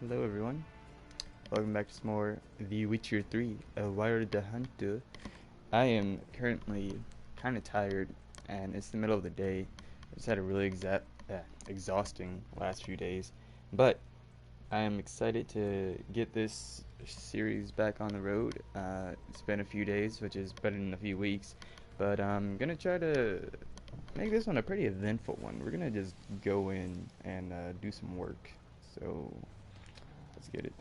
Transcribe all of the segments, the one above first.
Hello everyone, welcome back to some more The Witcher 3, A Wild the Hunter. I am currently kind of tired and it's the middle of the day. I just had a really exhausting last few days, but I am excited to get this series back on the road. It's been a few days, which is better than a few weeks, but I'm going to try to make this one a pretty eventful one. We're going to just go in and do some work, so let's get it.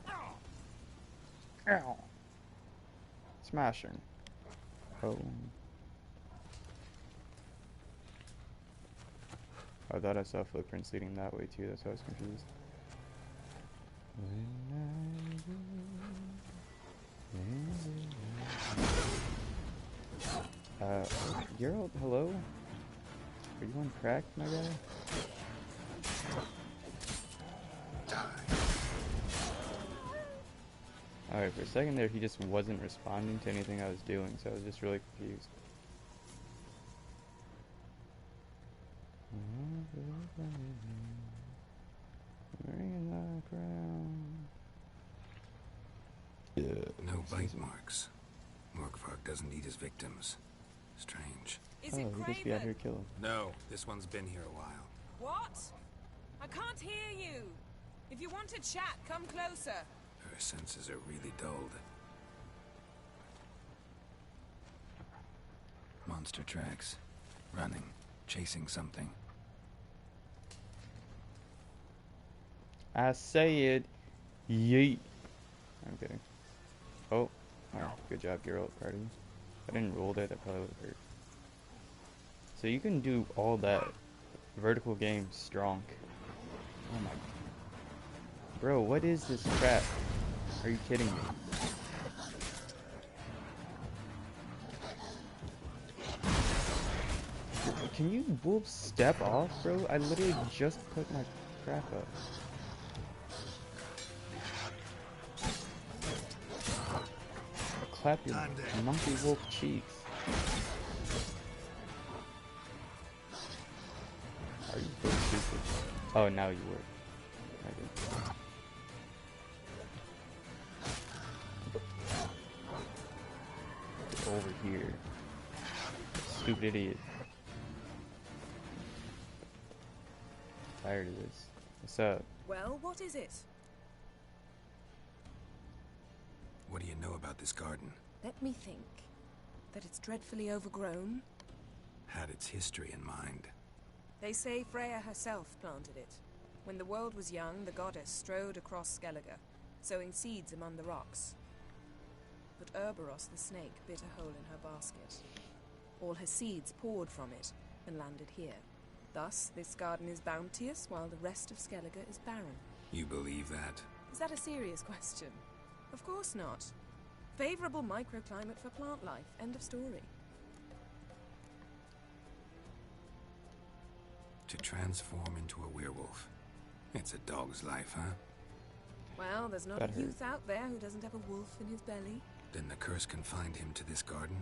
Ow. Smashing. Oh. I thought I saw footprints leading that way too, that's why I was confused. Geralt, hello? Are you on crack, my guy? Alright, for a second there he just wasn't responding to anything I was doing, so I was just really confused. Ringing the crown. No bite marks. Morkvark doesn't eat his victims. Strange. Is it he just be out here killing. No, this one's been here a while. What? I can't hear you. If you want to chat, come closer. Her senses are really dulled. Monster tracks. Running. Chasing something. I said, yeet. I'm kidding. Oh, good job, Geralt, party. If I didn't roll that, that probably would have hurt. So you can do all that. Vertical game strong. Oh my. Bro, what is this crap? Are you kidding me? Can you wolf step off, bro? I literally just put my crap up. Clap your monkey wolf cheeks. Are you so stupid? Oh, now you were. Get over here. Stupid idiot. I'm tired of this. What's up? Well, what is it? What do you know about this garden? Let me think. That it's dreadfully overgrown. Had its history in mind. They say Freya herself planted it. When the world was young, the goddess strode across Skellige, sowing seeds among the rocks. But Urboros the snake bit a hole in her basket. All her seeds poured from it and landed here. Thus, this garden is bounteous, while the rest of Skellige is barren. You believe that? Is that a serious question? Of course not. Favorable microclimate for plant life. End of story. To transform into a werewolf. It's a dog's life, huh? Well, there's not a youth out there who doesn't have a wolf in his belly. Then the curse confined him to this garden?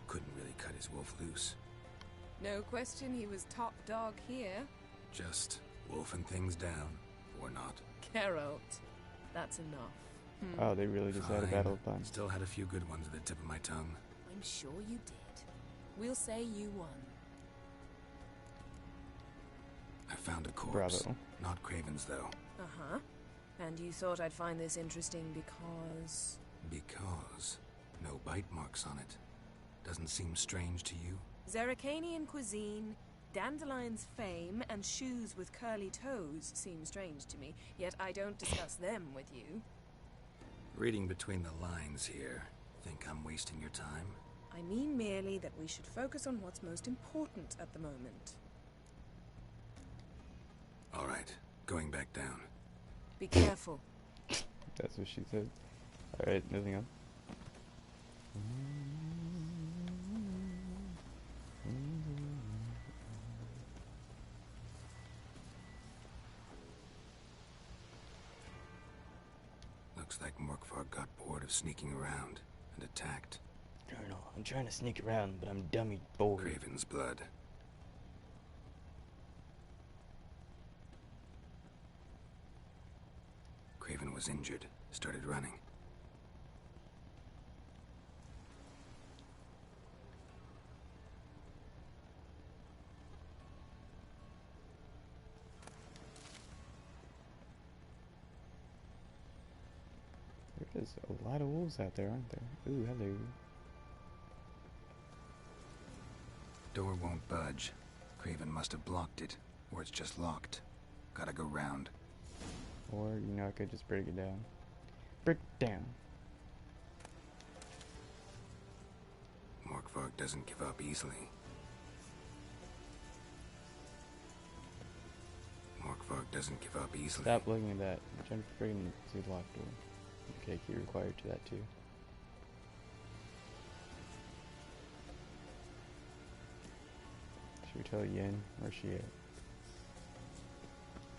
Couldn't really cut his wolf loose. No question he was top dog here. Just wolfing things down, or not. Geralt, that's enough. Oh, they really just had a battle of puns. Still had a few good ones at the tip of my tongue. I'm sure you did. We'll say you won. I found a corpse. Bravo. Not Craven's, though. Uh-huh. And you thought I'd find this interesting because... Because no bite marks on it. Doesn't seem strange to you? Zerrikanian cuisine, Dandelion's fame, and shoes with curly toes seem strange to me, yet I don't discuss them with you. Reading between the lines here, think I'm wasting your time? I mean merely that we should focus on what's most important at the moment. All right, going back down. Be careful. That's what she said. Alright, moving on. Looks like Morkvark got bored of sneaking around and attacked. No, I'm trying to sneak around, but I'm dummy bored. Craven's blood. Craven was injured, started running. There's a lot of wolves out there, aren't there? Ooh, hello. Door won't budge. Craven must have blocked it, or it's just locked. Gotta go round. Or, you know, I could just break it down. Break it down. Morkvark doesn't give up easily. Morkvark doesn't give up easily. Stop looking at that. I'm trying to freaking see the locked door. Okay, key required to that too. Should we tell Yen where's she at?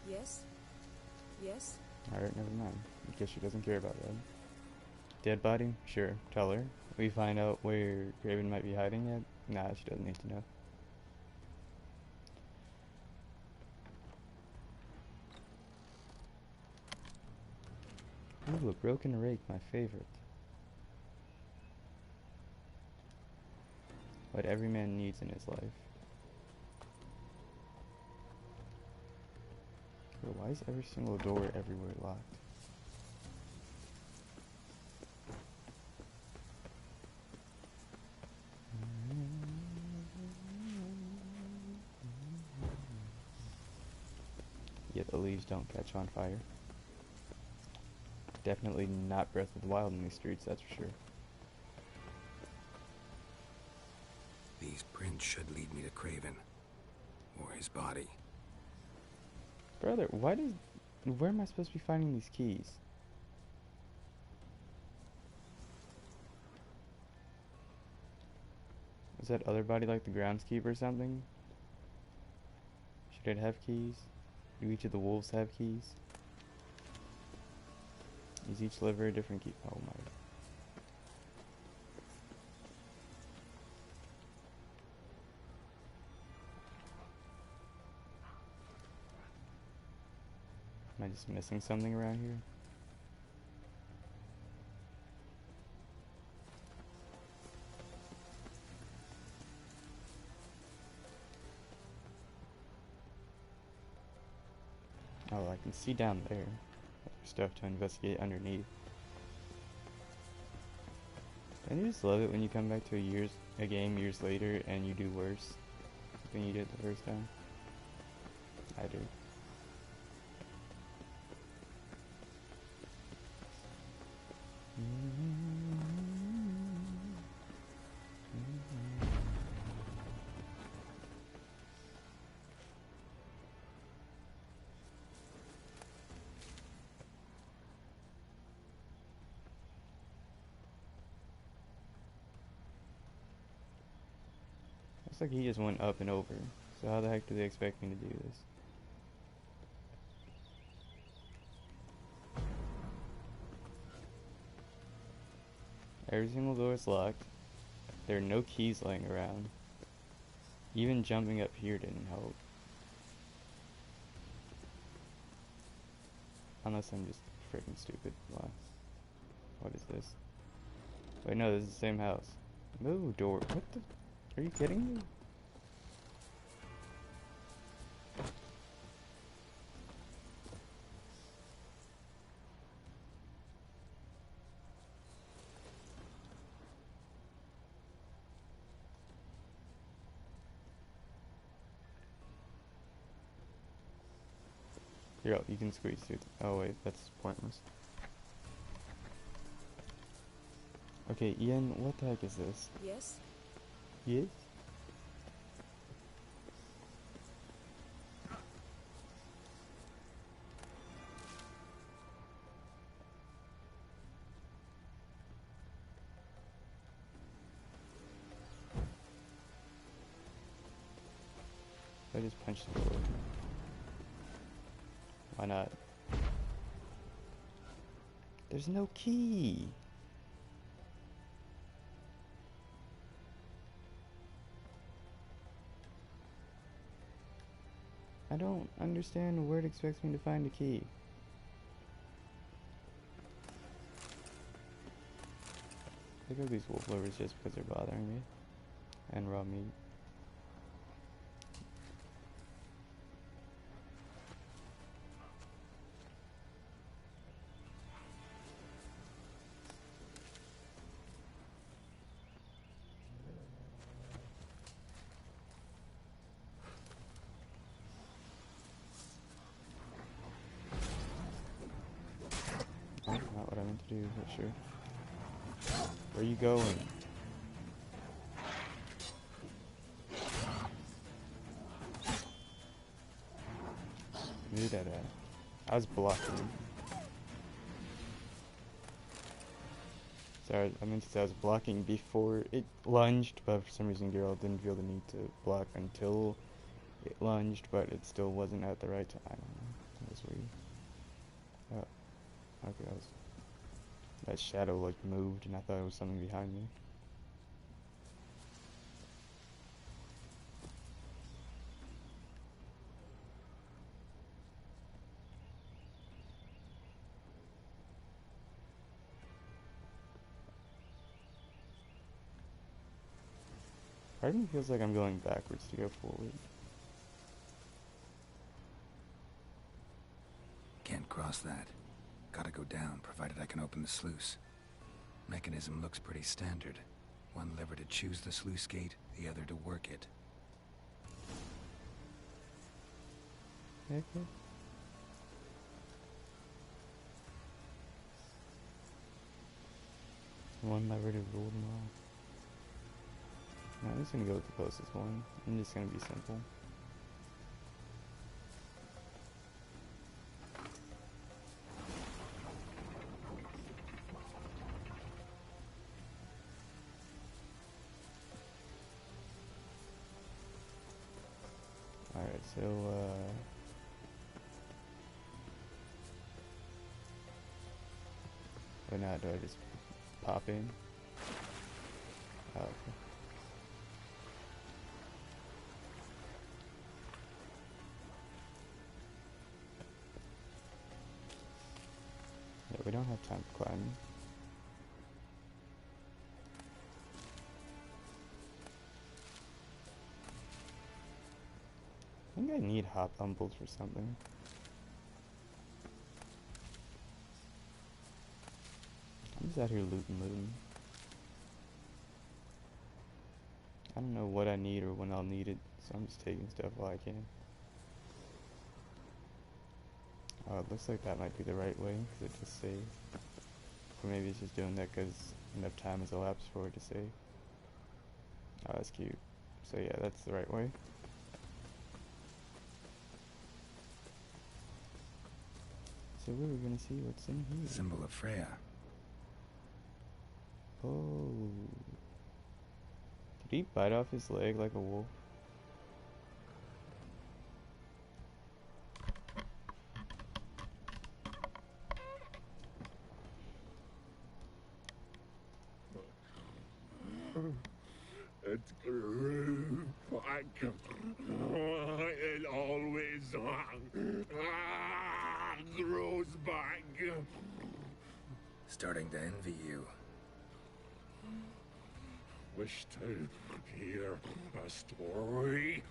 Yes? Yes? Alright, never mind. I guess she doesn't care about that. Dead body? Sure, tell her. We find out where Craven might be hiding yet? Nah, she doesn't need to know. Ooh, a broken rake, my favorite. What every man needs in his life. But why is every single door everywhere locked? Yet the leaves don't catch on fire. Definitely not Breath of the Wild in these streets, that's for sure. These prints should lead me to Craven. Or his body. Brother, where am I supposed to be finding these keys? Is that other body like the groundskeeper or something? Should it have keys? Do each of the wolves have keys? Is each liver a different key? Oh my. Am I just missing something around here? Oh, I can see down there. There's stuff to investigate underneath. Don't you just love it when you come back to a game years later and you do worse than you did the first time? I do. Looks like he just went up and over. So how the heck do they expect me to do this? Every single door is locked. There are no keys laying around. Even jumping up here didn't help. Unless I'm just freaking stupid. Wow. What is this? Wait, no, this is the same house. No door. What the? Are you kidding me? Here, you can squeeze through. Oh wait, that's pointless. Okay, Ian, what the heck is this? Yes? Yes? I just punched the door. Why not? There's no key. I don't understand where it expects me to find a key. pick up these wolf livers just because they're bothering me. And raw meat. Oh, not what I meant to do, but sure. Where are you going? Where that at? I was blocking. Sorry, I meant to say I was blocking before it lunged, but for some reason Geralt didn't feel the need to block until it lunged, but it still wasn't at the right time. I don't know. That was weird. Oh, okay, that shadow like moved, and I thought it was something behind me. Part of me feels like I'm going backwards to go forward. Can't cross that. Gotta go down, provided I can open the sluice. Mechanism looks pretty standard. One lever to choose the sluice gate, the other to work it. Okay. One lever to rule them all. No, I'm just gonna go with the closest one. I'm just gonna be simple. Alright, so, what now? Do I just pop in? Oh, okay. Yeah, we don't have time for climbing. I think I need hop humbles for something. I'm just out here looting. I don't know what I need or when I'll need it, so I'm just taking stuff while I can. Oh, it looks like that might be the right way, because it just saved. Or maybe it's just doing that because enough time has elapsed for it to save. Oh, that's cute. So yeah, that's the right way. So we're gonna see what's in here. Symbol of Freya. Oh. Did he bite off his leg like a wolf? It grew back. It always grows back. Starting to envy you. Wish to hear a story.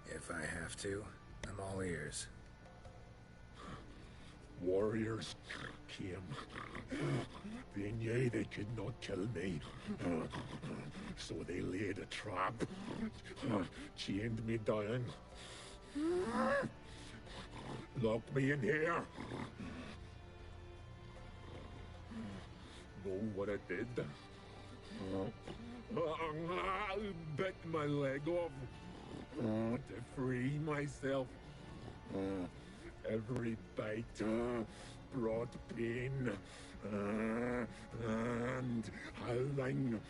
If I have to, I'm all ears. Warriors came. They knew they could not kill me. So they laid a trap. Chained me down. Locked me in here. Know what I did? Bit my leg off to free myself. Every bite brought pain, and howling,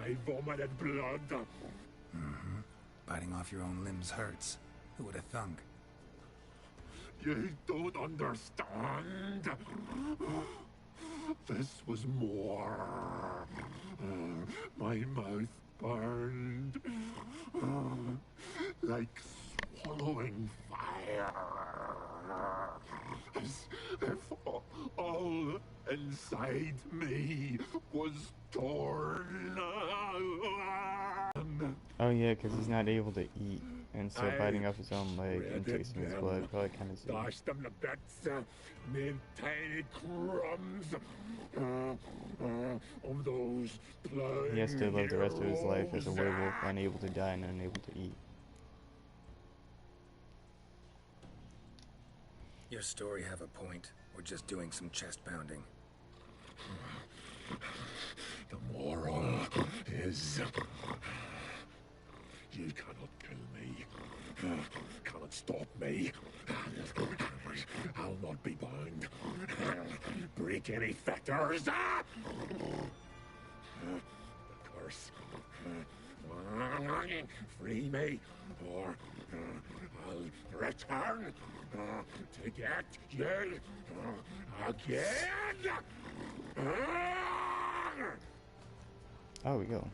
I vomited blood. Mm-hmm. Biting off your own limbs hurts. Who would have thunk? You don't understand. This was more. My mouth burned like swallowing fire. As if inside me was torn. Oh yeah, because he's not able to eat, and so biting off his own leg and Shredded tasting his them, blood probably kind of sucks. dashed them to bits, made tiny crumbs of those plowing He has to live the rest of his life as a heroes. werewolf, unable to die and unable to eat. Your story have a point. We're just doing some chest pounding. The moral is you cannot kill me, cannot stop me. I'll not be bound. Break any fetters. The curse. Free me, or I'll return to get you again. Oh, we go.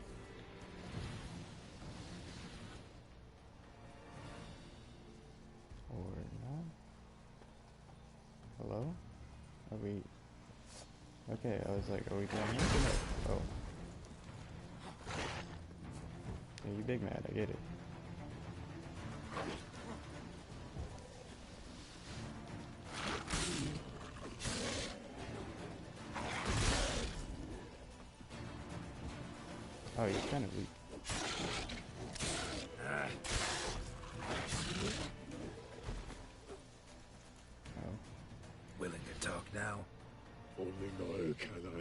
Or not? Hello? Are we... Okay, I was like, are we down here? Oh. Yeah, you big mad, I get it. Oh, he's kind of weak. Oh. Willing to talk now? Only now can I.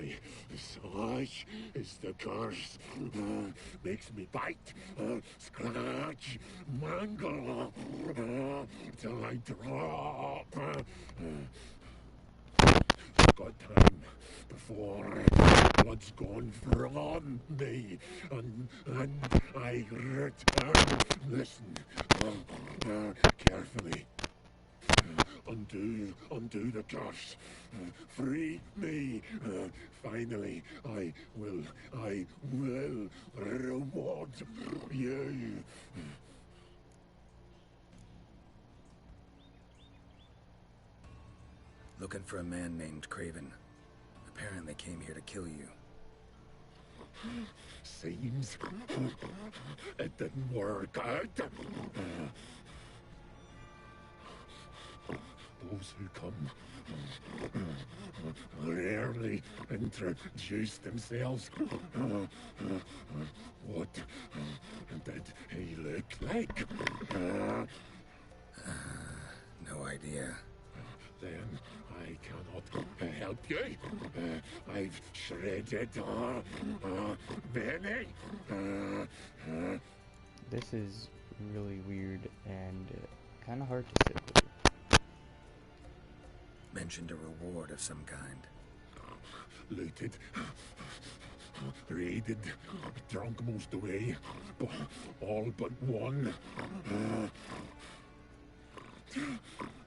Such is the curse. Makes me bite, scratch, mangle, till I drop. Got time before blood's gone from me, and I return. Listen, carefully. Undo the curse. Free me. Finally, I will reward you. Looking for a man named Craven. Apparently came here to kill you. Seems it didn't work out. Those who come rarely introduce themselves. What did he look like? No idea. Then I cannot help you. I've shredded many. This is really weird and kind of hard to sit with. Mentioned a reward of some kind. Looted, raided, drunk most away, all but one.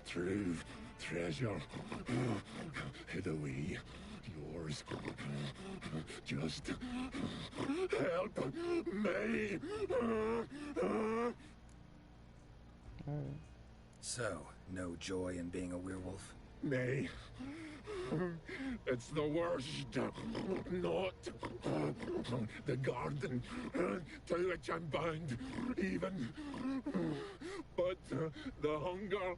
True treasure hid away. Yours. Just help me. Alright. So, no joy in being a werewolf? Nay. It's the worst. Not the garden to which I'm bound, even. But the hunger.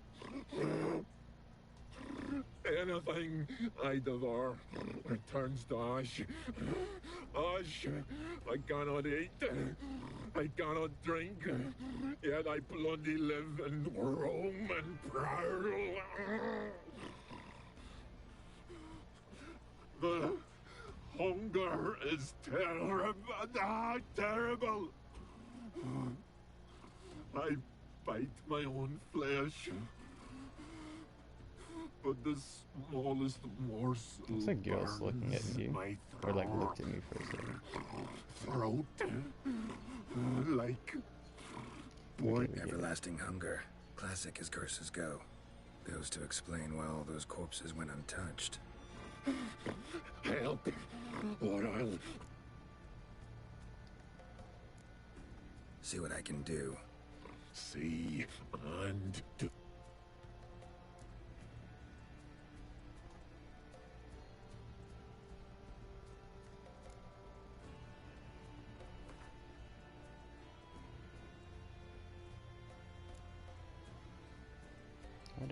Anything I devour returns to ash. Ash. I cannot eat. I cannot drink. Yet I bloody live and roam and prowl. The hunger is terrible. Terrible. I bite my own flesh. But the smallest morsel Looks like Gil's looking at burns you. my Or like throat. looked at me for a second. Throat. Like what? Everlasting hunger. Classic as curses go. Goes to explain why all those corpses went untouched. Help, or I'll... See what I can do. See and do.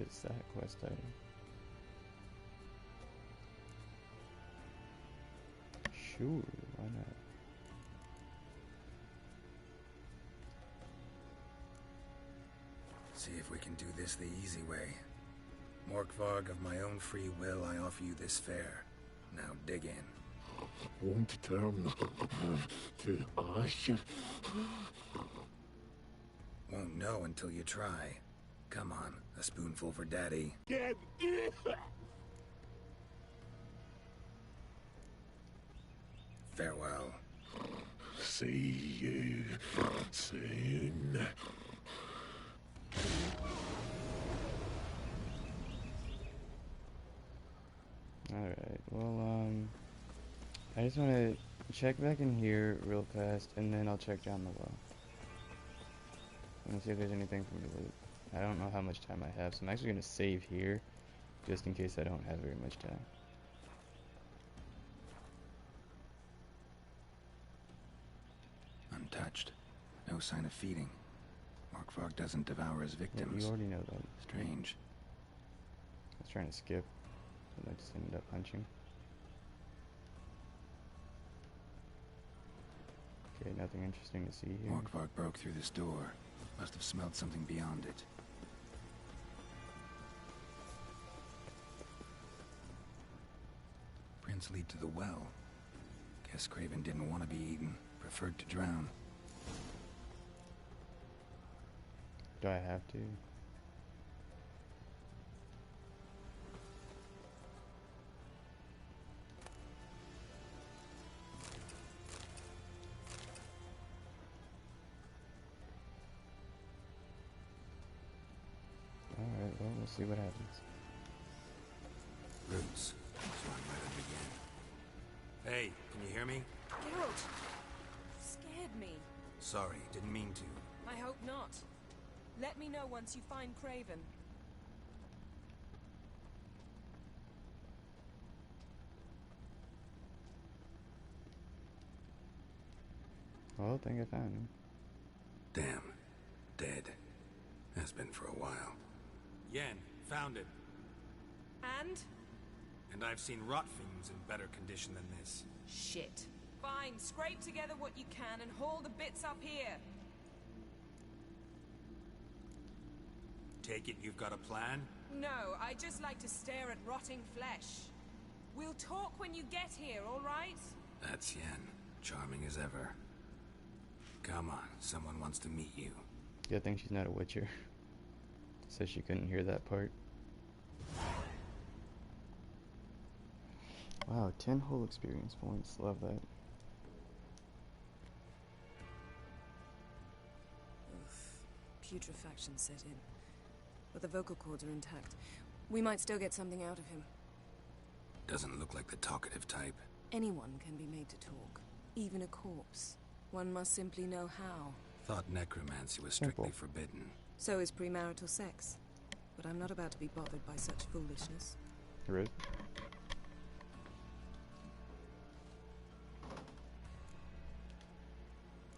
is that quest item? Sure, why not? See if we can do this the easy way. Morkvarg, of my own free will, I offer you this fare. Now dig in. Won't turn to ash. Won't know until you try. Come on, a spoonful for Daddy. Get Farewell. See you soon. Alright, well, I just want to check back in here real fast, and then I'll check down the well. And see if there's anything for me to loot. I don't know how much time I have, so I'm actually going to save here, just in case I don't have very much time. Untouched. No sign of feeding. Morkvarg doesn't devour his Yeah, victims. you already know that. Strange. I was trying to skip, but I just ended up punching. Okay, nothing interesting to see here. Morkvarg broke through this door. Must have smelled something beyond it. Prints lead to the well. Guess Craven didn't want to be eaten. Preferred to drown. Do I have to? Alright, well, we'll see what happens. Roots. So I'm right under again. Hey, can you hear me? Geralt! Scared me. Sorry, didn't mean to. I hope not. Let me know once you find Craven. Well, I think I found him. Damn. Dead. Has been for a while. Yen, found it. And? And I've seen rot fiends in better condition than this. Shit. Fine, scrape together what you can and haul the bits up here. Take it you've got a plan? No, I just like to stare at rotting flesh. We'll talk when you get here, all right? That's Yen. Charming as ever. Come on, someone wants to meet you. Good thing she's not a witcher. So she couldn't hear that part. Wow, 10 whole experience points. Love that. Oof. Putrefaction set in. But the vocal cords are intact. We might still get something out of him. Doesn't look like the talkative type. Anyone can be made to talk. Even a corpse. One must simply know how. Thought necromancy was strictly Simple. forbidden. So is premarital sex. But I'm not about to be bothered by such foolishness. Rude.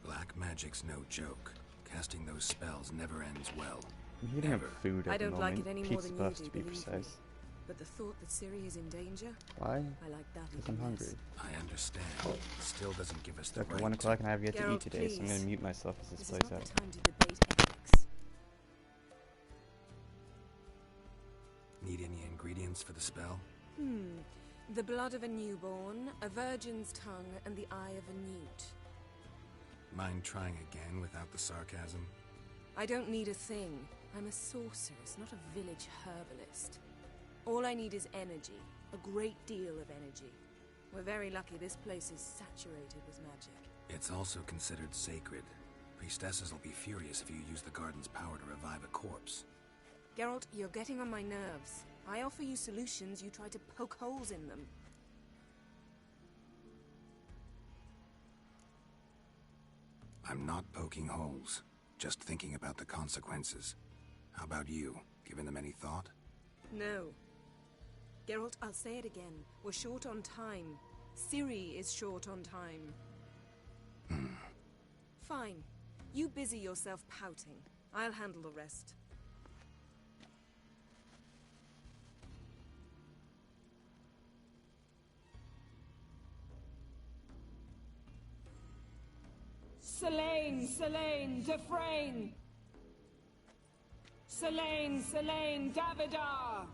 Black magic's no joke. Casting those spells never ends well. I'm heating up Never. food at I the don't like moment. it any more Pizza than you puffs do, to be believe me. precise. But the thought that Ciri is in danger, Why? I like that Because even I'm less. hungry. I understand. It still doesn't give us the After right 1 to- o'clock and I have yet to Geralt, eat today, so I'm please. gonna mute myself as this This is plays not out. the time to debate ethics. Need any ingredients for the spell? The blood of a newborn, a virgin's tongue, and the eye of a newt. Mind trying again without the sarcasm? I don't need a thing. I'm a sorceress, not a village herbalist. All I need is energy. A great deal of energy. We're very lucky this place is saturated with magic. It's also considered sacred. Priestesses will be furious if you use the garden's power to revive a corpse. Geralt, you're getting on my nerves. I offer you solutions, you try to poke holes in them. I'm not poking holes, just thinking about the consequences. How about you? Given them any thought? No. Geralt, I'll say it again. We're short on time. Ciri is short on time. Fine. You busy yourself pouting. I'll handle the rest. Selene, Selene, Defrain! Selene, Selene, Davidar!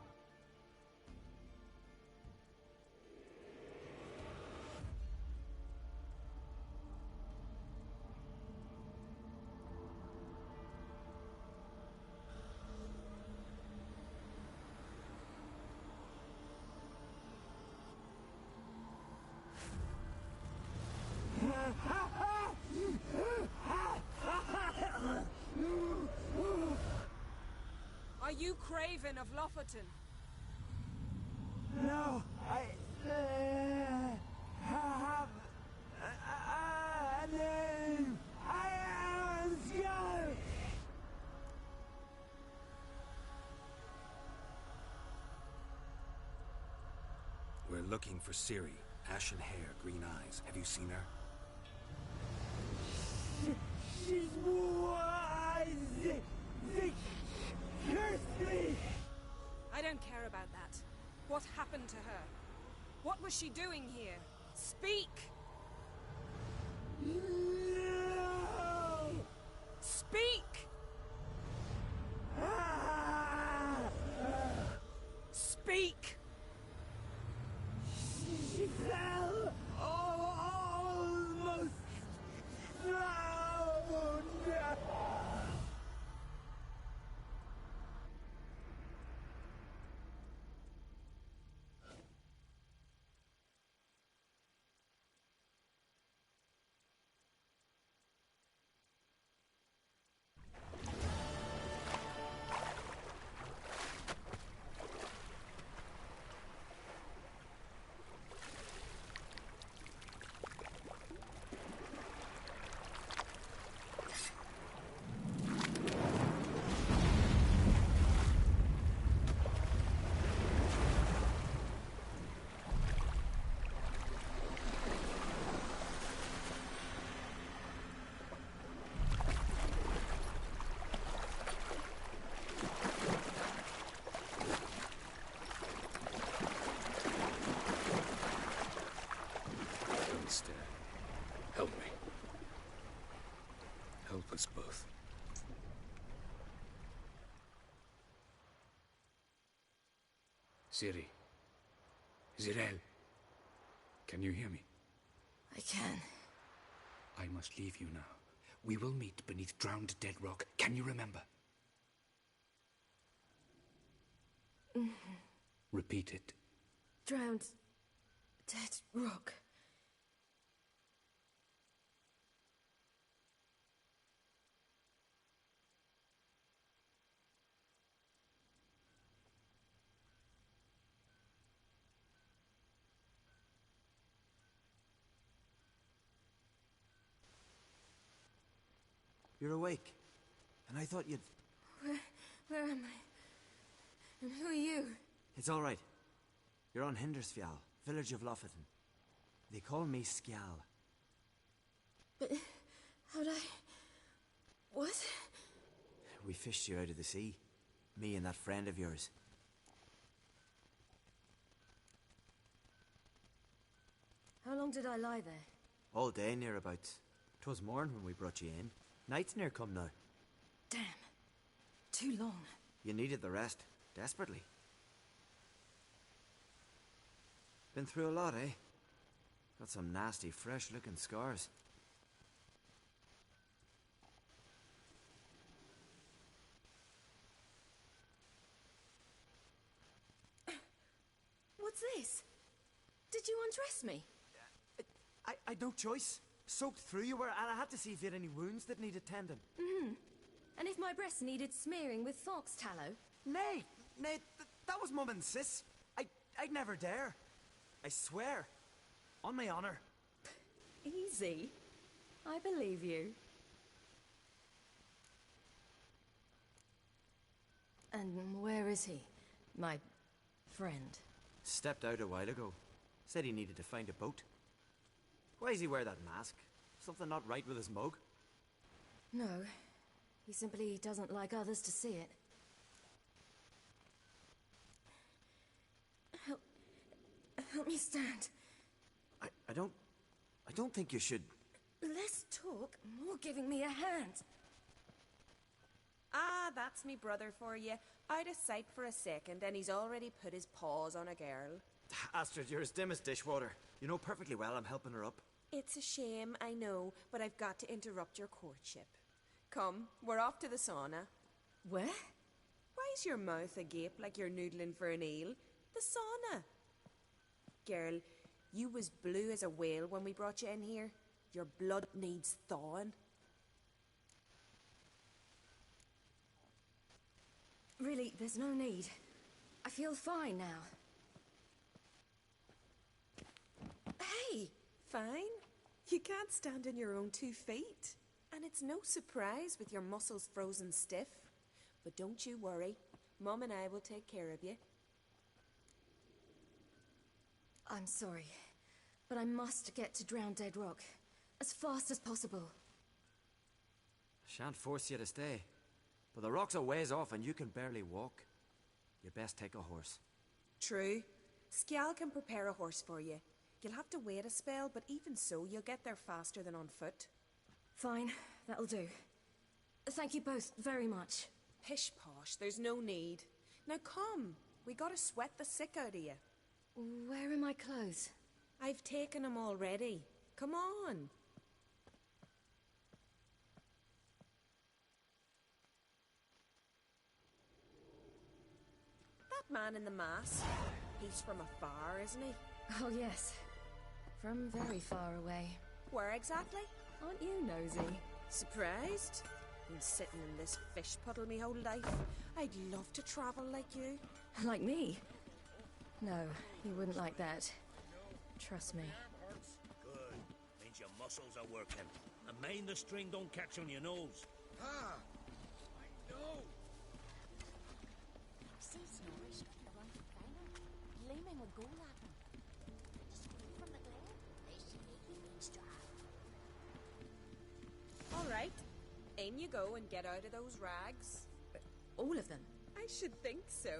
Are you Craven of Lofoten? No, I have a name. I am Skull. We're looking for Ciri. Ashen hair, green eyes. Have you seen her? She's wise. They cursed me. I don't care about that. What happened to her? What was she doing here? Speak! No. Speak! Speak! She fell almost drowned. Don't stare. Help me. Help us both. Ciri. Zirel. Can you hear me? I can. I must leave you now. We will meet beneath drowned dead rock. Can you remember? Repeat it. Drowned. Dead rock. You're awake, and I thought you'd... Where am I? And who are you? It's all right. You're on Hindersfjall, village of Lofoten. They call me Skjal. But how'd I... What? We fished you out of the sea. Me and that friend of yours. How long did I lie there? All day nearabouts. 'Twas morn when we brought you in. Night's near come now. Damn. Too long. You needed the rest, desperately. Been through a lot, eh? Got some nasty, fresh-looking scars. What's this? Did you undress me? I'd no choice. Soaked through you were, and I had to see if you had any wounds that needed tending. And if my breasts needed smearing with fox tallow? Nay, that was Mum and Sis. I'd never dare. I swear. On my honor. Easy. I believe you. And where is he? My friend. Stepped out a while ago. Said he needed to find a boat. Why does he wear that mask? Something not right with his mug? No. He simply doesn't like others to see it. Help me stand. I don't think you should... Let's talk. talk or giving me a hand. Ah, that's me brother for you. Out of sight for a second, and he's already put his paws on a girl. Astrid, you're as dim as dishwater. You know perfectly well I'm helping her up. It's a shame, I know, but I've got to interrupt your courtship. Come, we're off to the sauna. Where? Why's your mouth agape like you're noodling for an eel? The sauna. Girl, you was blue as a whale when we brought you in here. Your blood needs thawing. Really, there's no need. I feel fine now. Hey! Fine. You can't stand on your own 2 feet. And it's no surprise with your muscles frozen stiff. But don't you worry. Mum and I will take care of you. I'm sorry, but I must get to Drowned Dead Rock as fast as possible. Shan't force you to stay. But the rock's a ways off and you can barely walk. You best take a horse. True. Skjal can prepare a horse for you. You'll have to wait a spell, but even so, you'll get there faster than on foot. Fine, that'll do. Thank you both very much. Pish posh, there's no need. Now come, we gotta sweat the sick out of you. Where are my clothes? I've taken them already. Come on. That man in the mask, he's from afar, isn't he? Oh yes, from very far away. Where exactly? Aren't you nosy? Surprised? Been sitting in this fish puddle me whole life. I'd love to travel like you. Like me? No, you wouldn't like that. Trust me. Good. Means your muscles are working. And mind the string don't catch on your nose. Ah! I know! See Snorri strutting around the final, gleaming with gold at him. Just away from the glare, they should make you being strong. All right. In you go and get out of those rags. All of them? I should think so.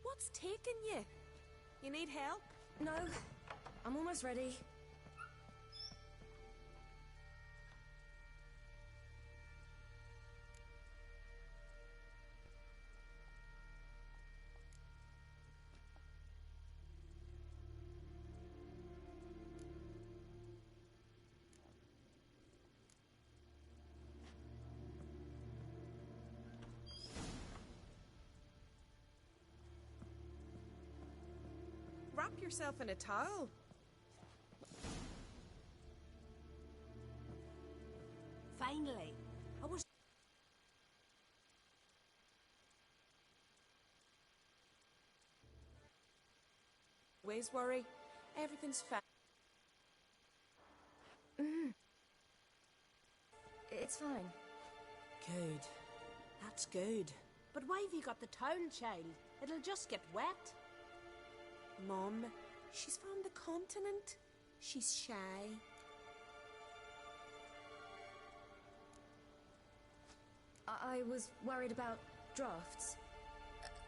What's taking you? You need help? No, I'm almost ready. Wrap yourself in a towel. Finally, I was... Always worry. Everything's fine. It's fine. Good. That's good. But why have you got the towel, child? It'll just get wet. Mum, she's from the continent. She's shy. I was worried about drafts.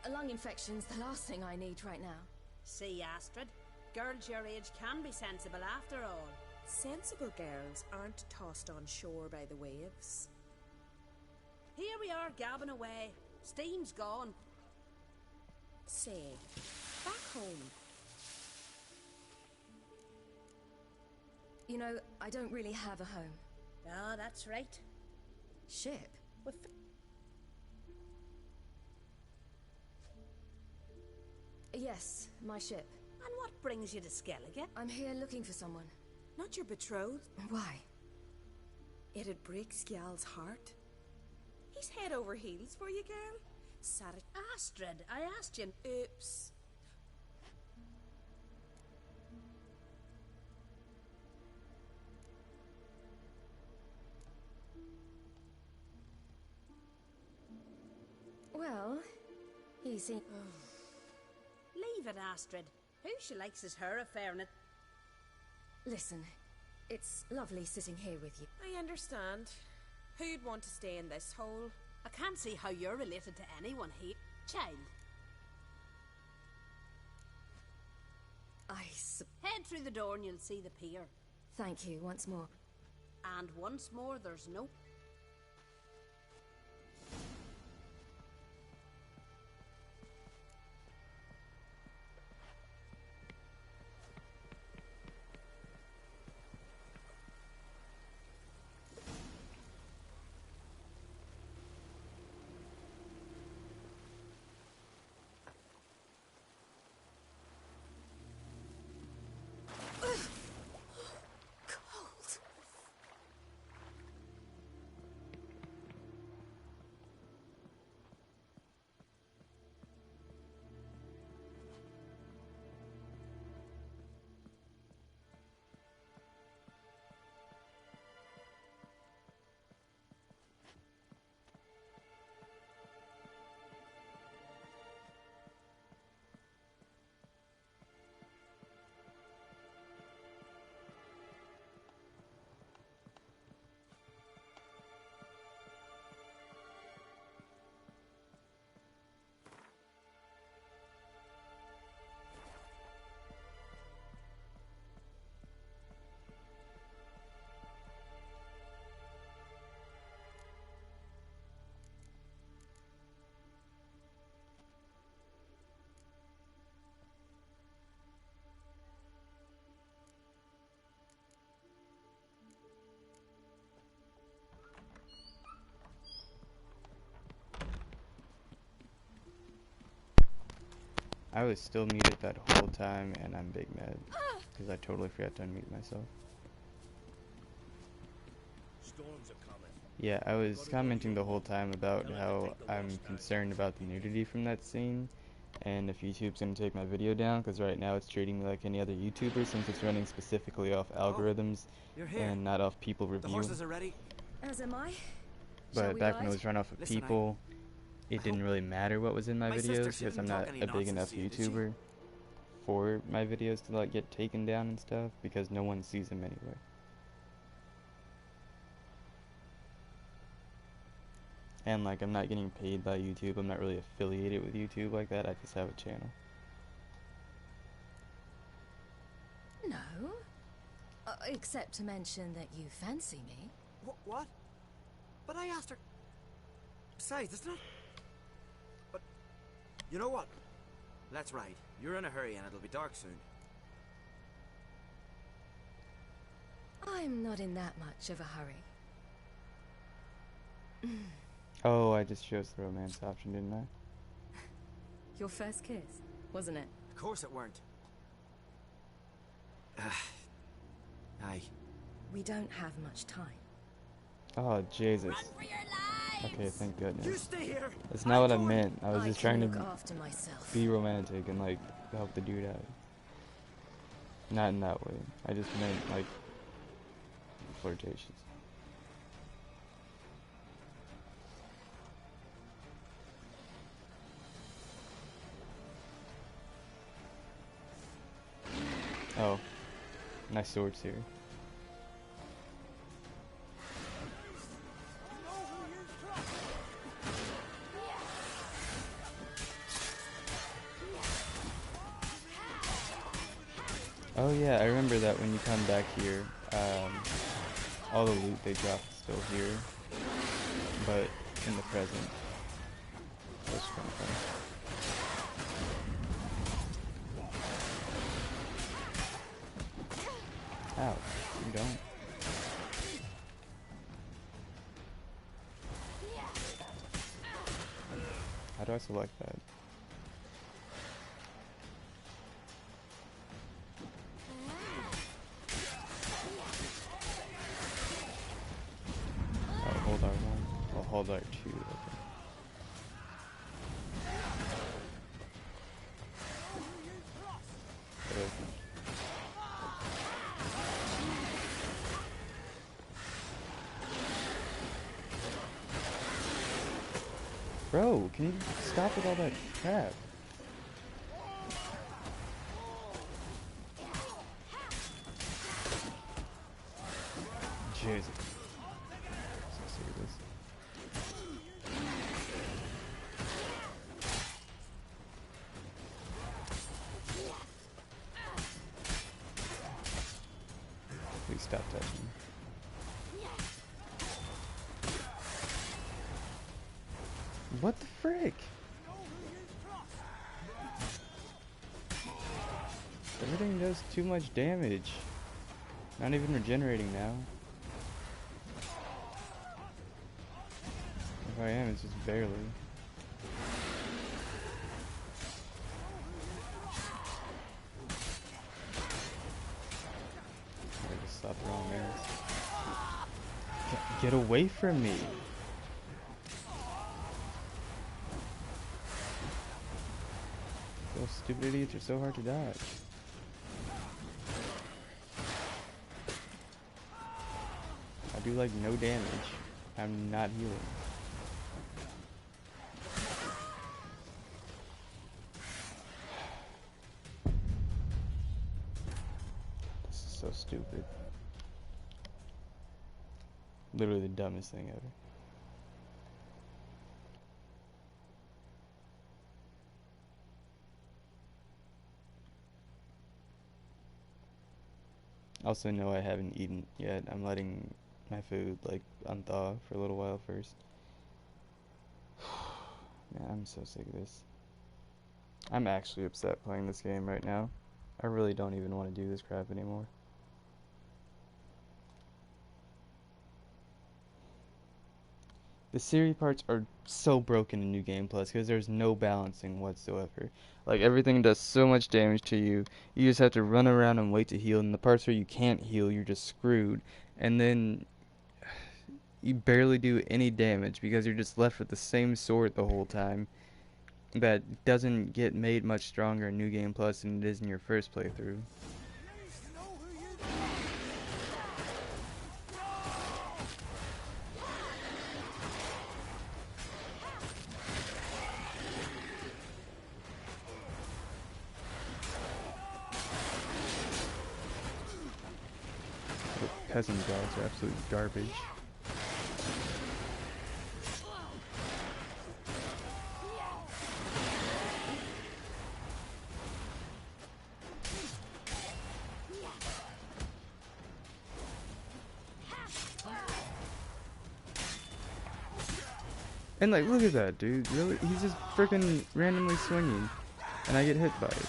A lung infection's the last thing I need right now. See, Astrid, girls your age can be sensible after all. Sensible girls aren't tossed on shore by the waves. Here we are gabbing away. Steam's gone. Say, back home. You know, I don't really have a home. Ah, that's right. Ship? With Yes, my ship. And what brings you to Skellige? I'm here looking for someone. Not your betrothed. Why? It'd break Skjal's heart. He's head head over heels for you, girl? Sorry, Astrid, I asked you. Oops. Well, easy. Leave it, Astrid. Who she likes is her affair, and it... Listen, it's lovely sitting here with you. I understand. Who'd want to stay in this hole? I can't see how you're related to anyone here. Child. Head through the door and you'll see the pier. Thank you once more. And once more, there's no... I was still muted that whole time, and I'm big mad because I totally forgot to unmute myself. Storms are coming. Yeah, I was commenting the whole time about how I'm concerned about the nudity from that scene, and if YouTube's gonna take my video down, because right now it's treating me like any other YouTuber since it's running specifically off algorithms and not off people review. The horses are ready. As am I. But back when it was run off of Listen, people, it didn't really matter what was in my videos because I'm not a big enough YouTuber for my videos to like get taken down and stuff because no one sees them anyway. And like I'm not getting paid by YouTube, I'm not really affiliated with YouTube like that, I just have a channel. No. Except to mention that you fancy me. What? But I asked her. Besides, it's not... But, you know what? Let's ride. You're in a hurry and it'll be dark soon. I'm not in that much of a hurry. Oh, I just chose the romance option, didn't I? Your first kiss, wasn't it? Of course it weren't. Aye. We don't have much time. Oh, Jesus. Run for your lives! Okay, thank goodness. You stay here. That's not what I meant. I was just trying look to after myself. be romantic and like help the dude out. Not in that way. I just meant like flirtatious. Oh, nice swords here. Oh yeah, I remember that when you come back here, all the loot they drop is still here, but in the present. That's kind of fun. Ow, you don't. How do I select that? Oh, hold R1. Oh, hold R2. Okay. Bro, can you stop with all that crap? Jesus. So sick of this. Please stop touching me. What the frick? Everything does too much damage. Not even regenerating now. If I am, it's just barely. I just stopped throwing arrows. Get away from me! Those stupid idiots are so hard to dodge. I do like no damage. I'm not healing. This is so stupid. Literally the dumbest thing ever. Also, no, I haven't eaten yet. I'm letting my food like unthaw for a little while first. Man, I'm so sick of this. I'm actually upset playing this game right now. I really don't even want to do this crap anymore. The Ciri parts are so broken in New Game Plus because there's no balancing whatsoever. Like, everything does so much damage to you. You just have to run around and wait to heal. And the parts where you can't heal, you're just screwed. And then you barely do any damage because you're just left with the same sword the whole time. That doesn't get made much stronger in New Game Plus than it is in your first playthrough. Peasant dogs are absolute garbage. And like, look at that, dude. Really? He's just freaking randomly swinging, and I get hit by it.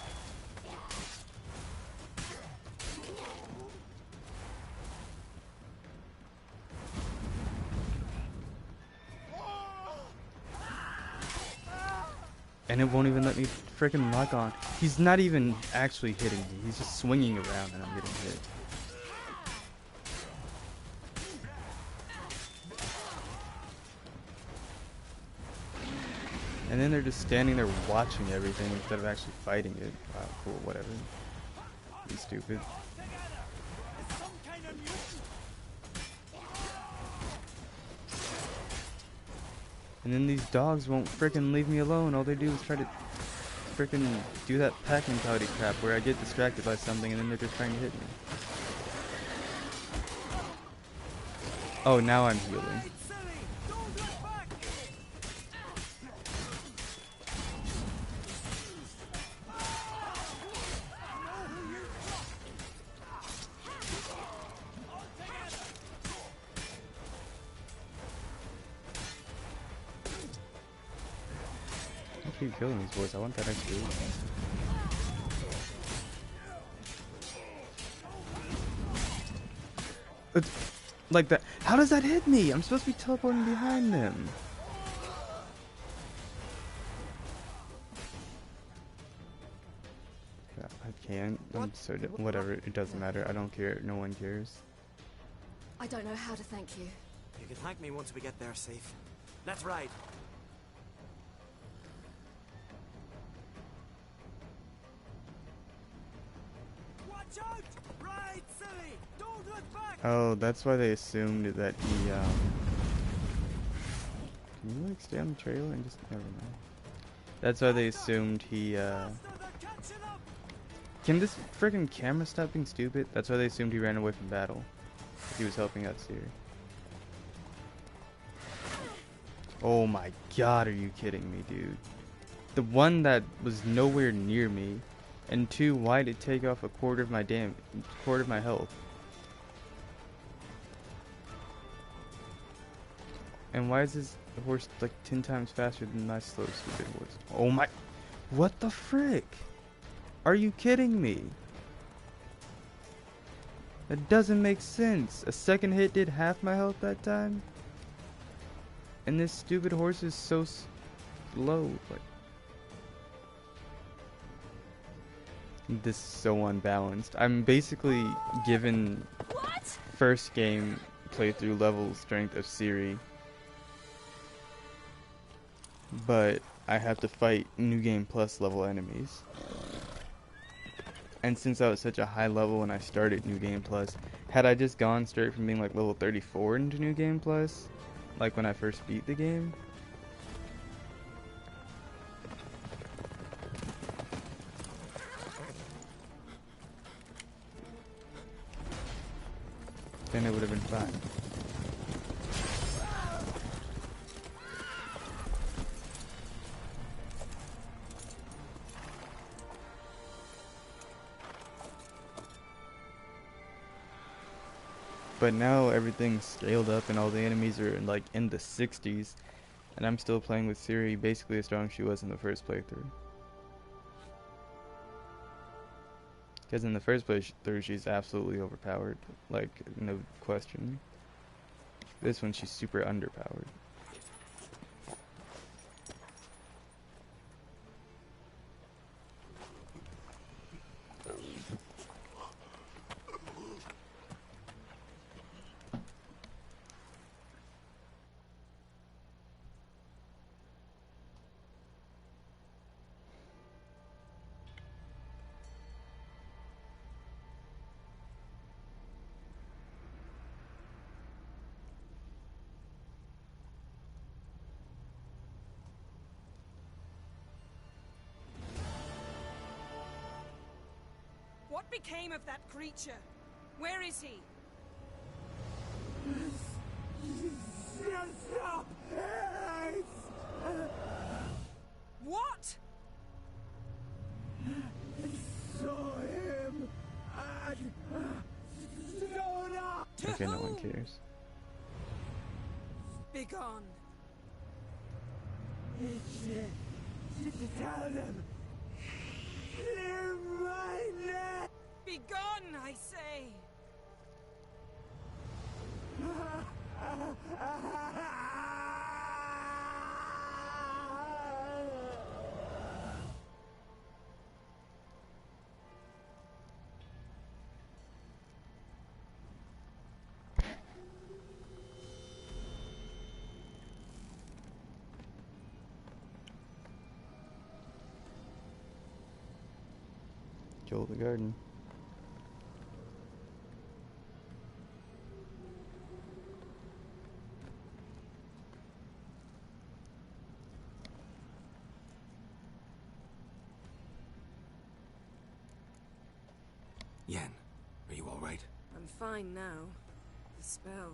And it won't even let me freaking lock on. He's not even actually hitting me. He's just swinging around and I'm getting hit. And then they're just standing there watching everything instead of actually fighting it. Wow, cool, whatever. Be stupid. And then these dogs won't frickin' leave me alone. All they do is try to frickin' do that pack mentality crap where I get distracted by something and then they're just trying to hit me. Oh, now I'm healing. Keep killing these boys. I want that XP. It's like that. How does that hit me? I'm supposed to be teleporting behind them. Yeah, I can't. I'm so whatever. It doesn't matter. I don't care. No one cares. I don't know how to thank you. You can thank me once we get there safe. Let's ride. Oh, that's why they assumed that he Can you like stay on the trail and just never mind. That's why they assumed he Can this freaking camera stop being stupid? That's why they assumed he ran away from battle. He was helping out Ciri. Oh my god, are you kidding me, dude? The one that was nowhere near me, and two, why did it take off a quarter of my health? And why is this horse like 10 times faster than my slow stupid horse? Oh my, what the frick? Are you kidding me? That doesn't make sense. A second hit did half my health that time? And this stupid horse is so slow. Like, this is so unbalanced. I'm basically given first game playthrough level strength of Ciri, but I have to fight New Game Plus level enemies. And since I was such a high level when I started New Game Plus, had I just gone straight from being like level 34 into New Game Plus, like when I first beat the game, then it would have been fine. But now everything's scaled up and all the enemies are like in the 60s, and I'm still playing with Ciri basically as strong as she was in the first playthrough. Because in the first playthrough she's absolutely overpowered, like no question. This one she's super underpowered. What became of that creature? Where is he? What? Saw him Okay, no one cares. Begone. Tell them. Clear my name. Begone, I say. Joel the Garden. Yen, are you all right? I'm fine now. The spell.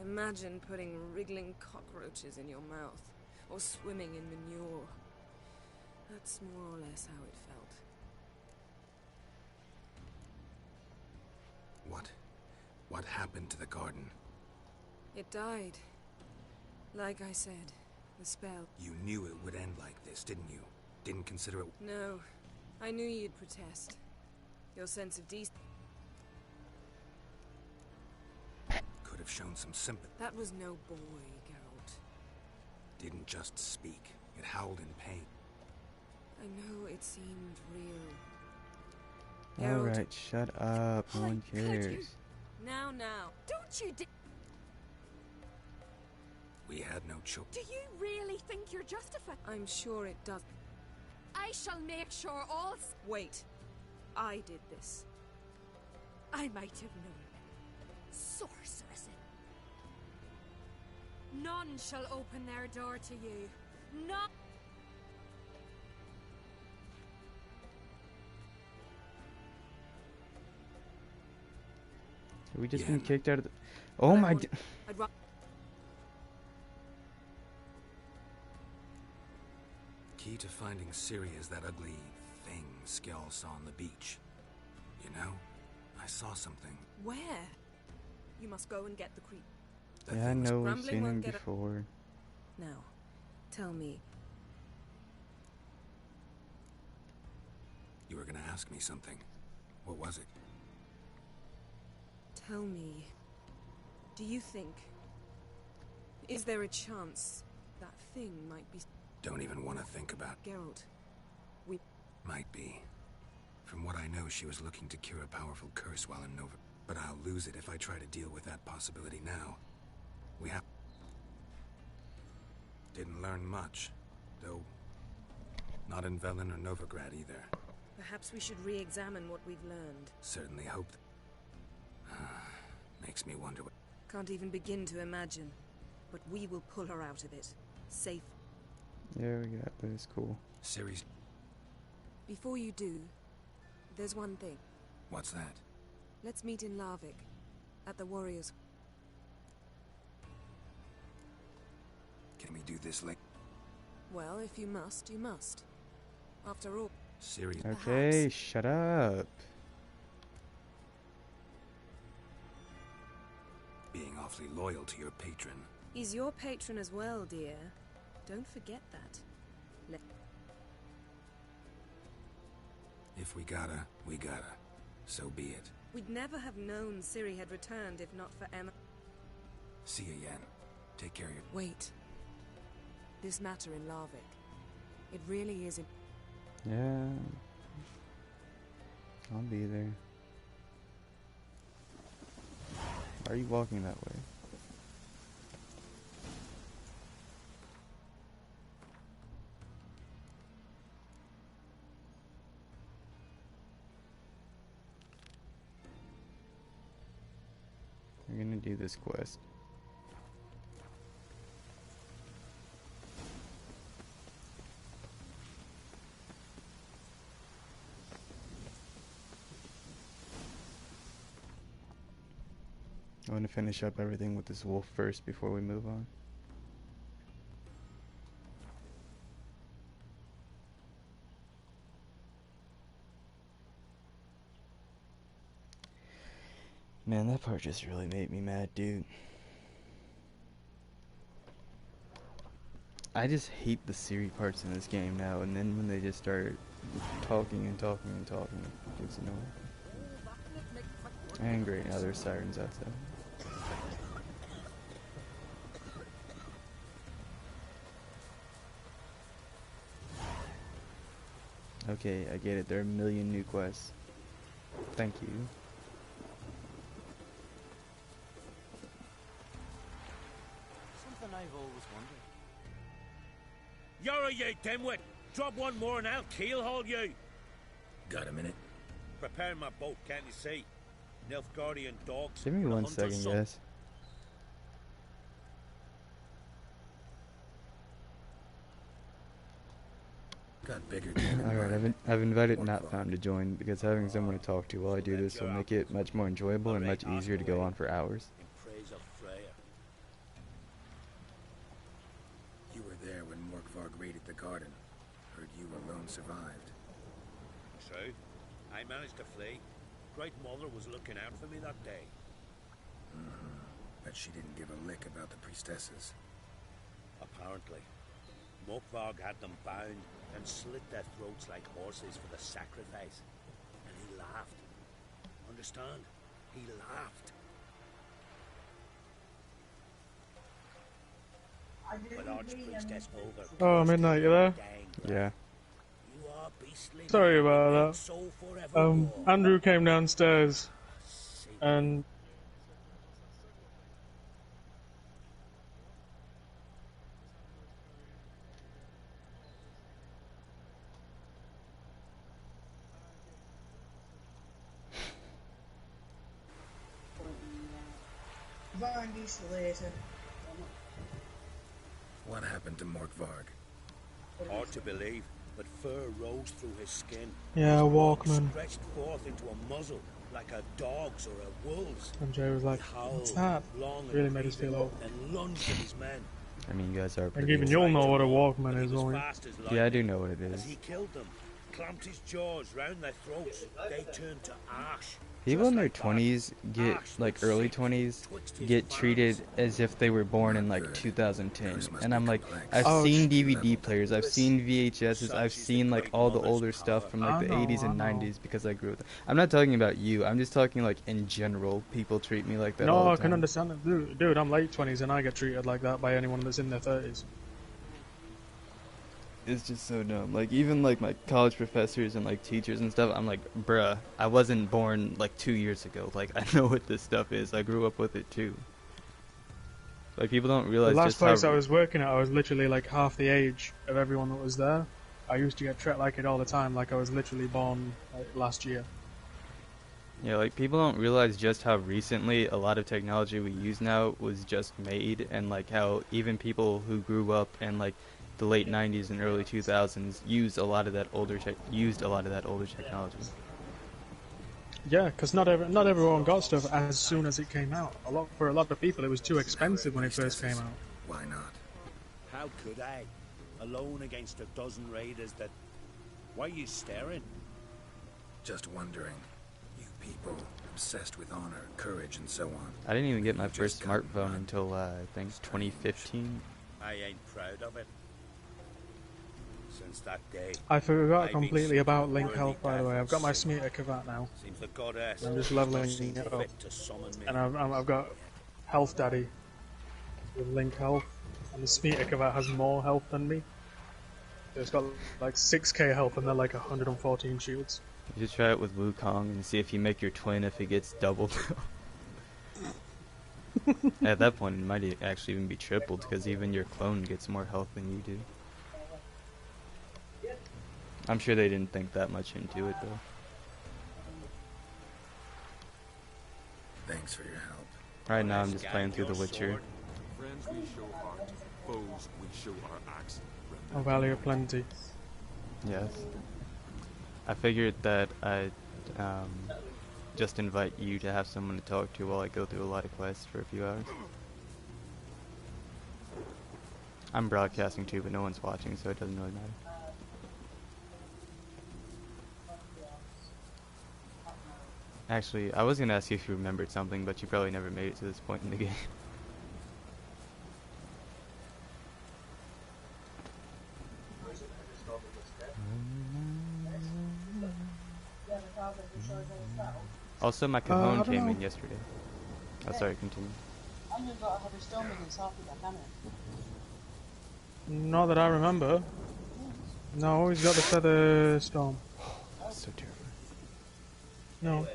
Imagine putting wriggling cockroaches in your mouth, or swimming in manure. That's more or less how it felt. What happened to the garden? It died. Like I said, the spell. You knew it would end like this, didn't you? Didn't consider it... No. I knew you'd protest. Your sense of decency. Could have shown some sympathy. That was no boy, Geralt. Didn't just speak. It howled in pain. I know it seemed real. Alright, shut up. No one cares. Now. Don't you We had no choice. Do you really think you're justified? I'm sure it does. I shall make sure all... Wait. I did this. I might have known. Sorceress. None shall open their door to you. None. We just been kicked out of the... Oh my... Key to finding Ciri is that ugly thing Skell saw on the beach. You know, I saw something. Where? You must go and get the creep. Yeah, I know, we've seen him before. Now, tell me. You were gonna ask me something. What was it? Tell me. Do you think... Is there a chance that thing might be... Don't even want to think about... Geralt, we... Might be. From what I know, she was looking to cure a powerful curse while in Nova... But I'll lose it if I try to deal with that possibility now. We have... Didn't learn much, though. Not in Velen or Novigrad either. Perhaps we should re-examine what we've learned. Certainly hope... Makes me wonder what... Can't even begin to imagine. But we will pull her out of it. Safe. Yeah, we got this. Cool. Ciri's... Before you do, there's one thing. What's that? Let's meet in Larvik, at the Warriors. Can we do this like... Well, if you must, you must. After all... Ciri... Okay, shut up. Being awfully loyal to your patron. He's your patron as well, dear. Don't forget that. If we gotta, we gotta. So be it. We'd never have known Ciri had returned if not for Emma. See you, Yen. Take care of your... Wait. This matter in Larvik. It really is... Yeah. I'll be there. Why are you walking that way? We're gonna do this quest. I want to finish up everything with this wolf first before we move on. Man, that part just really made me mad, dude. I just hate the Ciri parts in this game now, and then when they just start talking and talking and talking, it gets annoying. And great, now there's sirens outside. Okay, I get it. There are a million new quests. Thank you. Something I've always wondered. You're you dimwit! Drop one more and I'll keelhaul you! Got a minute? Prepare my boat, can't you see? Nilfgaardian dogs. Give me 1 second, guys. Got bigger than Alright, I've invited Not Found to join because having someone to talk to while I do this will make it much more enjoyable and much easier to go on for hours. In praise of Freya. You were there when Morkvarg raided the garden. Heard you alone survived. True. I managed to flee. Great Mother was looking out for me that day. But she didn't give a lick about the priestesses. Apparently. Morkvarg had them bound and slit their throats like horses for the sacrifice. And he laughed. Understand? He laughed. But Archpriestess over. Oh, Midnight, you there? Yeah. You are beastly. Sorry about So that. forevermore. Andrew came downstairs and Find you later. What happened to Morkvarg? Hard to believe, but fur rose through his skin. Yeah, his Walkman. stretched forth into a muzzle, like a dog's or a wolf's. MJ was like, He howled what's that? long and Really made us grieving, feel old. and lunged at his men. I mean, you guys are And pretty even old. you'll know what a Walkman is, won't you? Fast as Yeah, I do lightning. know what it As is. he killed them, clamped his jaws round their throats, they turned to ash. People Just in their like that. 20s get, Ash like that early seeped 20s, twixt his get fangs. treated as if they were born in like Good. 2010. Yours must And be I'm like, complex. I've Oh, seen leveled DVD up. players, I've seen VHSs, I've seen like all the older stuff from like the 80s and 90s because I grew with it. I'm not talking about you, I'm just talking like in general, people treat me like that all No, the I time. can understand it. Dude, I'm late 20s and I get treated like that by anyone that's in their 30s. It's just so dumb. Like even like my college professors and like teachers and stuff, I'm like, bruh, I wasn't born like 2 years ago. Like I know what this stuff is. I grew up with it too. Like people don't The realize last just place how I was working at, I was literally like half the age of everyone that was there. I used to get treated like it all the time, like I was literally born like, last year. yeah, like people don't realize just how recently a lot of technology we use now was just made, and like how even people who grew up in like the late 90s and early 2000s used a lot of that older technology. Yeah, because not everyone got stuff as soon as it came out. For a lot of people, it was too expensive when it first came out. Why not? How could I? Alone against a dozen raiders that... Why are you staring? Just wondering. You people, obsessed with honor, courage, and so on. I didn't even get my You've first just come smartphone run. until I think 2015. I ain't proud of it. Since that day... I forgot I've been completely about seeking Link worthy Health, by the way. death I've got my and sin. Smear Kavat now. Seems the goddess I'm just does not leveling see it up. fit to summon me. And I've got Health Daddy with Link Health. And the Smear Kavat has more health than me. It's got like 6k health and they're like 114 shields. You should try it with Wukong and see if you make your twin if it gets doubled. At that point, it might actually even be tripled because even your clone gets more health than you do. I'm sure they didn't think that much into it though. Thanks for your help. Right now, I'm just playing through The Witcher. Friends we show heart, foes we show our axe. Oh, Valley of Plenty. Yes. I figured that I'd just invite you to have someone to talk to while I go through a lot of quests for a few hours. I'm broadcasting too, but no one's watching, so it doesn't really matter. Actually, I was gonna ask you if you remembered something, but you probably never made it to this point in the game. Also, my cajon came in yesterday. Oh, sorry, continue. Not that I remember. No, he's got the Feather Storm. That's so terrifying. No.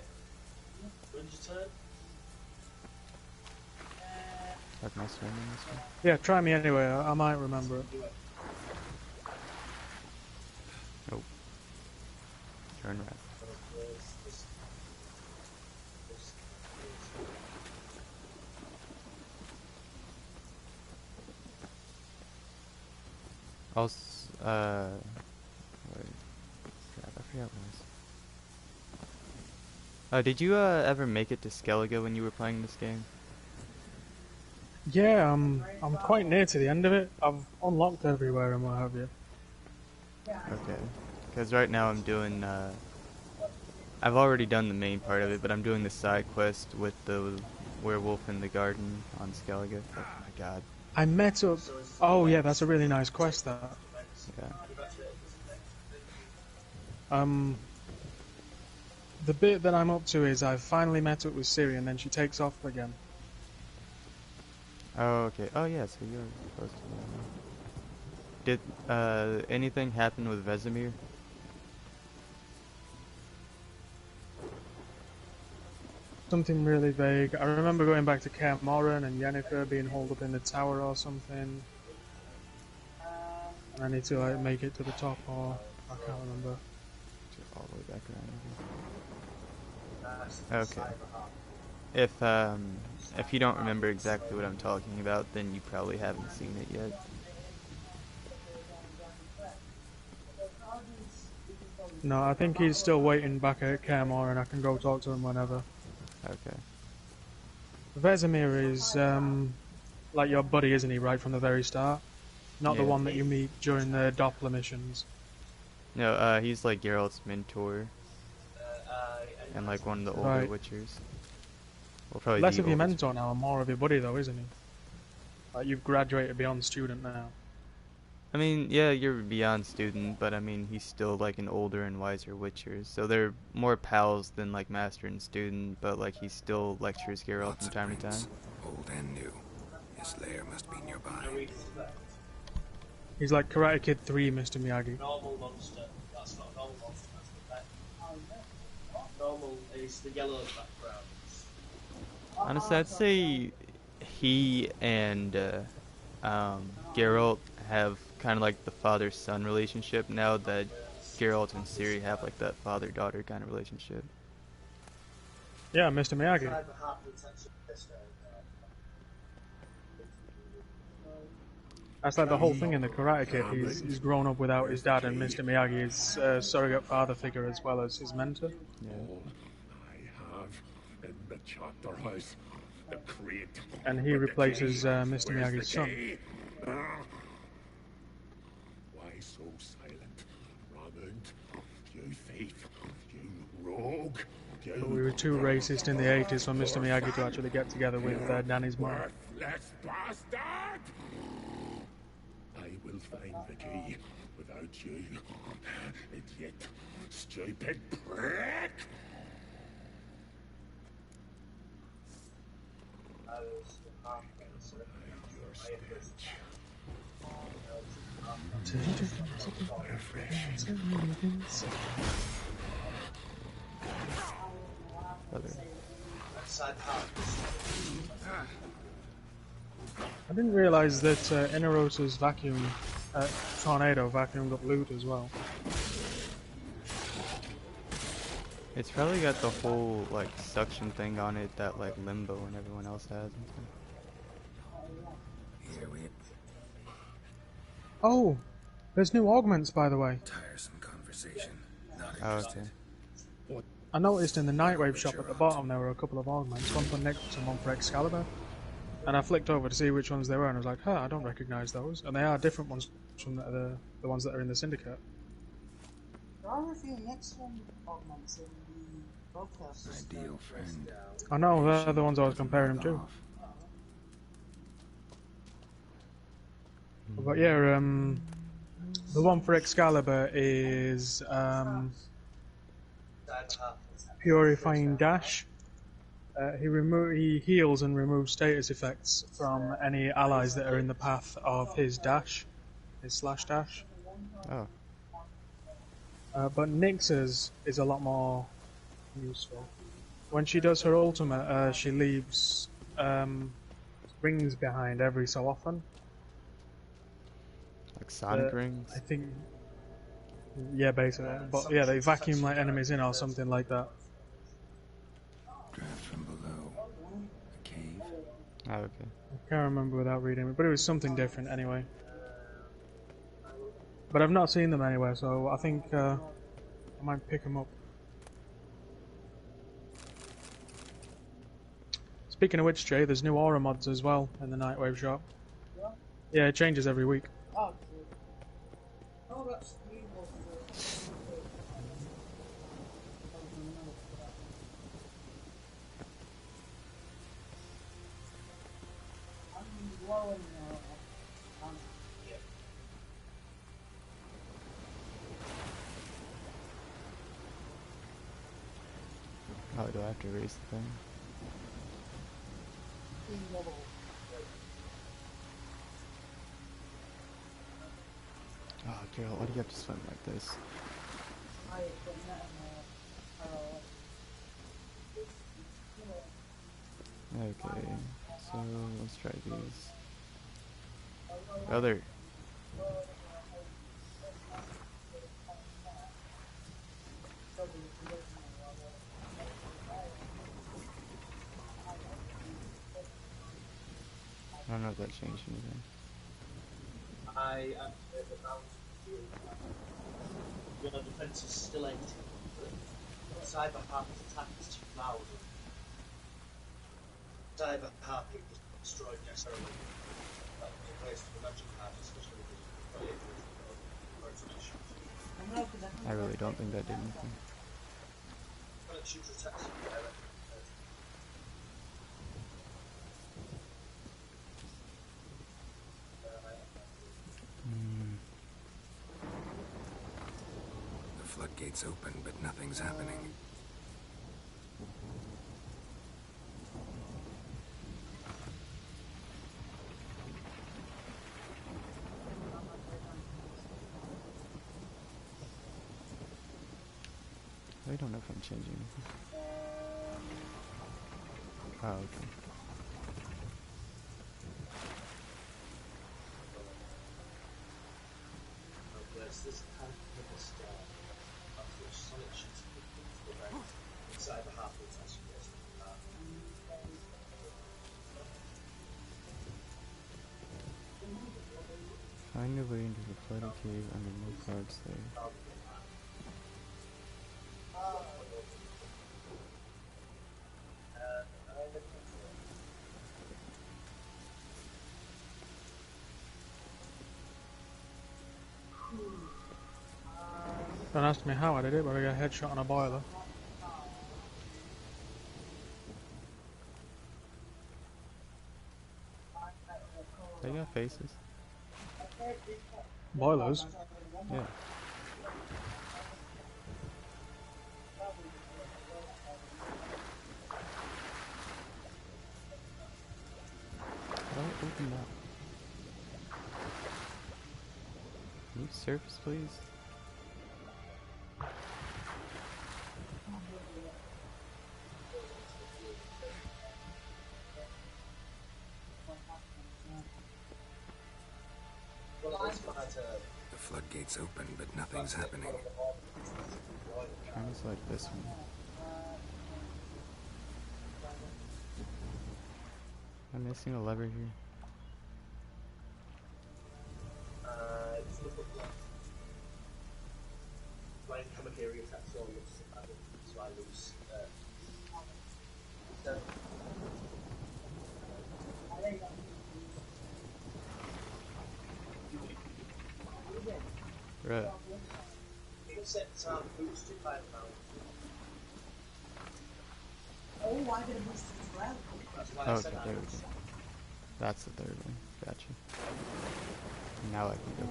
Like my swing in this one? Yeah, try me anyway. I might remember it. Nope. Turn around. Also, wait. Crap, I forgot what it was. Did you ever make it to Skellige when you were playing this game? Yeah, I'm quite near to the end of it. I've unlocked everywhere and what have you. Okay. Because right now I'm doing, I've already done the main part of it, but I'm doing the side quest with the werewolf in the garden on Skellige. Oh my god. I met up... Oh yeah, that's a really nice quest, that. Yeah. The bit that I'm up to is I've finally met up with Ciri and then she takes off again. Oh, okay. Oh yeah, so you're supposed to know. Did, anything happen with Vesemir? Something really vague. I remember going back to Kaer Morhen and Yennefer being holed up in the tower or something. And I need to like make it to the top, or I can't remember. All the way back around again. Okay. If you don't remember exactly what I'm talking about, then you probably haven't seen it yet. No, I think he's still waiting back at Kaemor, and I can go talk to him whenever. Okay. Vesemir is, like your buddy, isn't he, right from the very start? Not the Yeah. one that you meet during the Doppler missions. No, he's like Geralt's mentor. And like one of the older Right. Witchers. Well, probably Less the of your oldest. mentor now and more of your buddy, though, isn't he? Like, you've graduated beyond student now. I mean, yeah, you're beyond student, but I mean, he's still like an older and wiser Witcher. So they're more pals than like master and student, but like he still lectures Geralt Lots from of time to time. rings, old and new. His lair must be nearby. He's like Karate Kid 3, Mr. Miyagi. Normal monster. That's not a normal monster, that's the pet. Normal is the yellow background. Honestly, I'd say he and Geralt have kind of like the father-son relationship now that Geralt and Ciri have like that father-daughter kind of relationship. Yeah, Mr. Miyagi. That's like the whole thing in the Karate Kid. He's grown up without his dad, and Mr. Miyagi is a surrogate father figure as well as his mentor. Yeah. All I have in the chapter house, the crate. And he replaces Mr. Where's Miyagi's the son. key? Why so silent, Roland? You thief, you rogue, you... But we were too racist in the 80s for Mr. Miyagi to actually get together with Danny's mom. Worthless bastard! I will find the key without you, idiot, stupid prick! I didn't realise that Inarosa's tornado vacuumed up loot as well. It's probably got the whole like suction thing on it that like Limbo and everyone else has. Here we... Oh, there's new augments, by the way. Tiresome conversation. Not Oh, interested. okay. I noticed in the Nightwave shop at the bottom there were a couple of augments, one for Nyx and one for Excalibur. And I flicked over to see which ones they were, and I was like, huh, I don't recognise those. And they are different ones from the ones that are in the Syndicate. There are a few next one augments in the broadcast. Ideal friend. I know, they're the ones I was comparing them to. But yeah, the one for Excalibur is Purifying Dash. He heals and removes status effects from any allies that are in the path of his dash, his slash dash. Oh. But Nyx's is a lot more useful. When she does her ultimate, she leaves rings behind every so often. Like Sonic rings? I think. Yeah, basically. But yeah, they vacuum like enemies in or something like that. Draft from below. A cave. Oh, okay. I can't remember without reading it, but it was something different anyway. But I've not seen them anywhere, so I think I might pick them up. Speaking of which, Jay, there's new aura mods as well in the Nightwave shop. Yeah, it changes every week. Oh, oh, that's new one. I'm blowing Oh, do I have to erase the thing? Oh, Geralt, why do you have to swim like this? Okay, so let's try these. Brother. I don't know if that changed anything. your defense is still 18. Cyber Harpy's attack is 2,000. Cyber Harpy is destroyed necessarily. That was replaced with a magic card, especially with the I really don't think that did anything. shooter attacks you directly. The floodgates open, but nothing's happening. I don't know if I'm changing anything. Oh, okay. This tank with a star, after which Sonic shoots into the event, Cyber Harpy attacks you guys from that. Find a way into the flooded cave under no clouds there. Don't ask me how I did it, but I got a headshot on a boiler. They got faces. Boilers? Yeah. Don't open that. Can you surface, please? The floodgates open, but nothing's happening. Trying to select this one. I'm missing a lever here. My Kamakiri attacks all looks so I lose. Right. Insects are boosted by the mount. Oh, I did a boost as well. That's why I Okay, said that. there we go. That's the third one. Gotcha. Now I can go.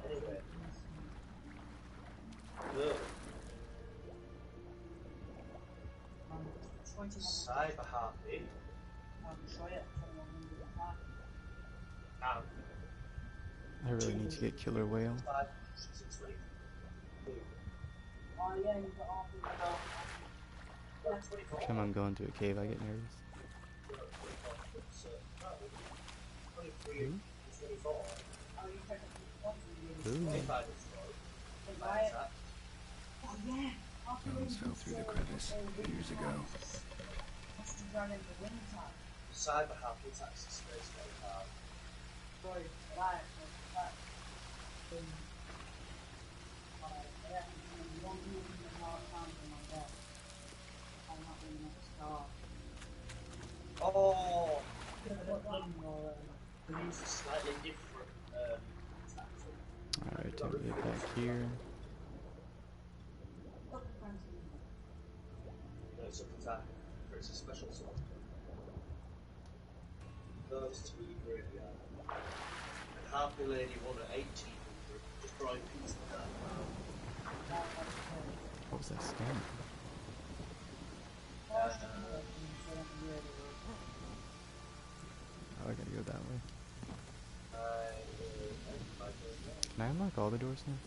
Anyway. Look. Cyber Harpy. I really need to get Killer Whale. Come on, going to a cave, I get nervous. Ooh. Ooh. Bones fell through the crevice years ago. Cyber Harpy attacks the space very hard. Oh! We use a slightly different tactic. Alright, time to get back here. No, it's up attack. It's a special sword. Those two really are. And Harpy Lady won at 1800, destroying pieces of that. What was that stone? Oh, I gotta go that way. Can I unlock all the doors now?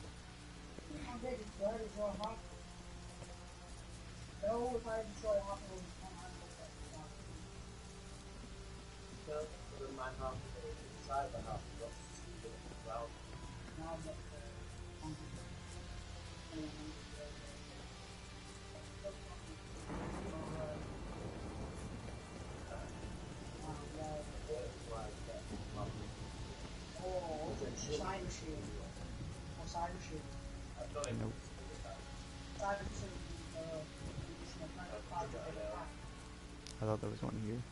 Cyber shield. Or cyber shield. Nope. Cyber shield, additional kind of card that I have. I thought there was one here.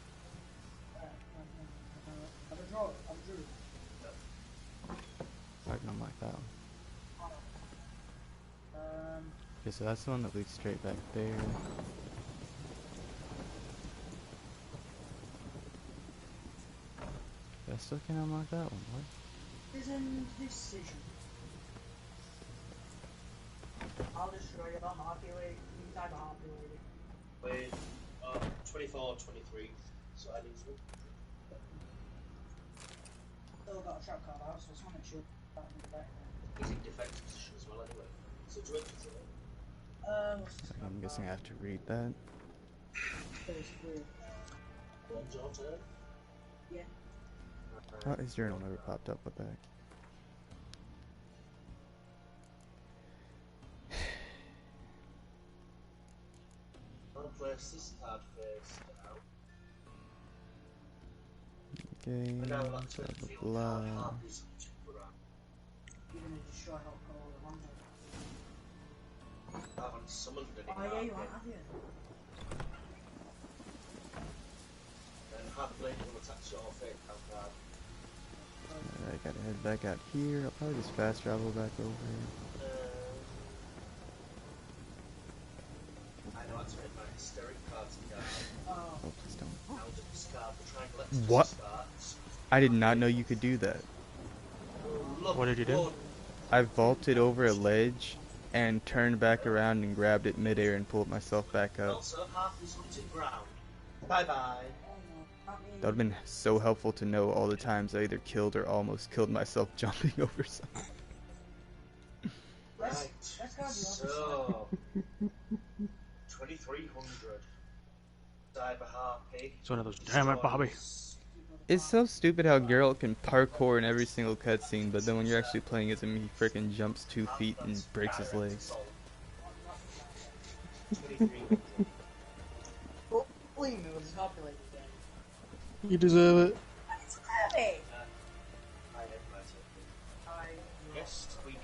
I've drawn it. I've drew it. I don't like that one. Um, Okay, so that's the one that leads straight back there. I still can't unlock that one. What? Isn't decision. I'll destroy it. I'll populate. You can type populate it. With 24, 23. So I lose one. Still got a trap card out, so Sonic should that be better. He's in defense position as well anyway. So do it. I'm guessing I have to read that. There's three. One's your turn. Yeah. Oh, his journal never popped up. What the heck? I'll place this card face out. Okay, And now blah that's blah the field blah. card half is around. You're gonna destroy Hulk all the ones. I haven't summoned any Oh yeah, you are, have you? And half blade will attack your fake card. I gotta head back out here. I'll probably just fast travel back over. I know that's made my hysteric cards card. Oh, please don't. Now to discard the triangle X What? starts. I did not know you could do that. What did you do? I vaulted over a ledge and turned back around and grabbed it midair and pulled myself back up. Also, half is hunting ground. Bye bye. That would have been so helpful to know all the times I either killed or almost killed myself jumping over something. Right. So 2300. Cyber Harpy. It's one of those. Damn it, Bobby. It's so stupid how Geralt can parkour in every single cutscene, but then when you're actually playing as him, he frickin' jumps 2 feet and breaks his legs. Believe me, we'll just populate again. You deserve it. It's a rabbit! Yes, we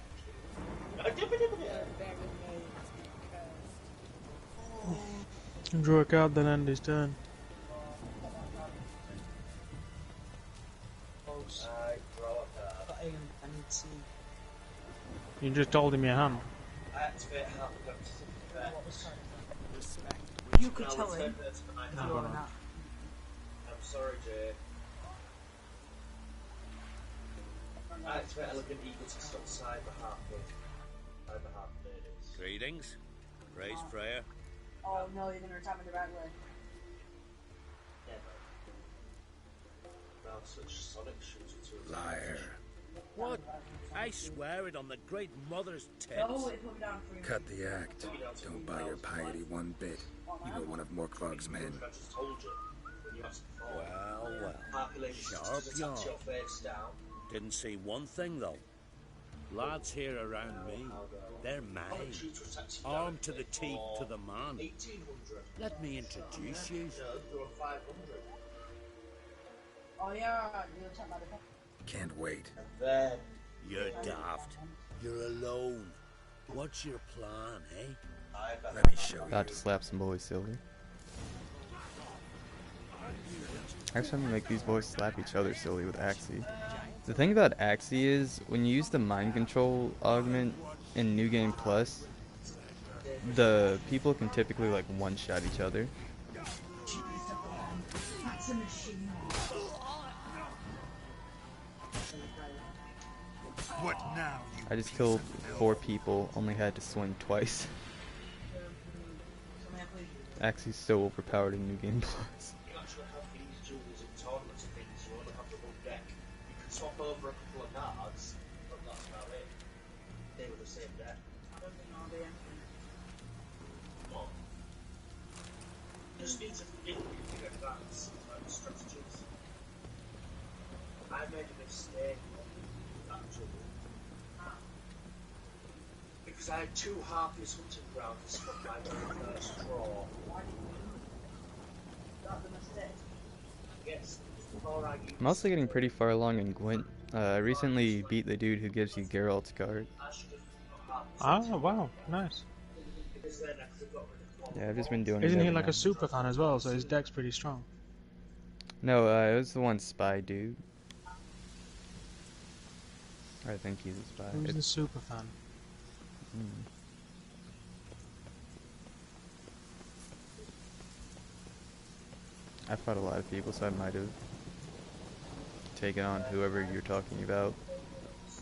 And draw a card, then end his turn. You just told him your hand. You could tell him. I'm sorry, Jay. I activate Elegant Eagle to stop Cyber Harpy. Cyber Harpy it is. Greetings. Praise Freya. Oh no, you're gonna attack me the right way. Yeah, no. Now such Sonic shooter to Liar. What? I swear it on the Great Mother's tits. No, it put me down for you. Cut the act. Don't buy your piety one bit. You were one of Morkvarg's men. I just told you when you asked before. Well. Harpy Lady Sharp just yarn. attacks your face down. Didn't see one thing though. Lads here around me, they're mad. Armed to the teeth to the man. 1800. Let me introduce you. You're on 500. Oh yeah, you'll attack my defense. Can't wait. Then You're daft. You're alone. What's your plan, eh? Let me show About you. to slap some boys silly. Actually, I'm gonna make these boys slap each other silly with Axie. The thing about Axie is, when you use the mind control augment in New Game Plus, the people can typically like one-shot each other. That's a machine. What now? I just killed 4 people, only had to swing twice. Axie's so overpowered in New Game Plus. you actually have these jewels in tournaments and things. You only have the one deck. You can swap over a couple of cards, but that's about it. They were the same deck. I don't think I'll be anything. What? Just needs a big in advance strategies. I made a mistake on that jewel. Because I had 2 Harpies hunting grounds from my very first draw. Why did you do that? Is that the mistake? Yes, I'm also getting pretty far along in Gwent. I recently beat the dude who gives you Geralt's card. Ah, wow, nice. Yeah, I've just been doing it Isn't he every like now a and then. super fan as well, so his deck's pretty strong? No, it was the one spy dude. I think he's a spy. Who's the super fan? I fought a lot of people, so I might have taken on whoever you're talking about.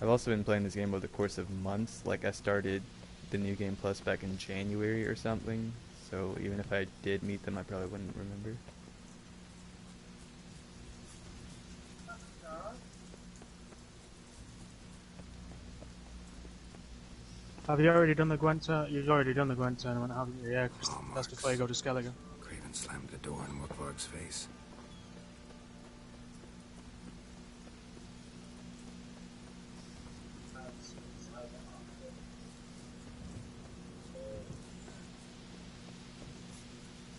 I've also been playing this game over the course of months. Like, I started the New Game Plus back in January or something, so even if I did meet them, I probably wouldn't remember. Have you already done the Gwent? You've already done the Gwent tournament, haven't you? Yeah, 'cause that's before you go to Skellige. Craven slammed the door in Mukvarg's face.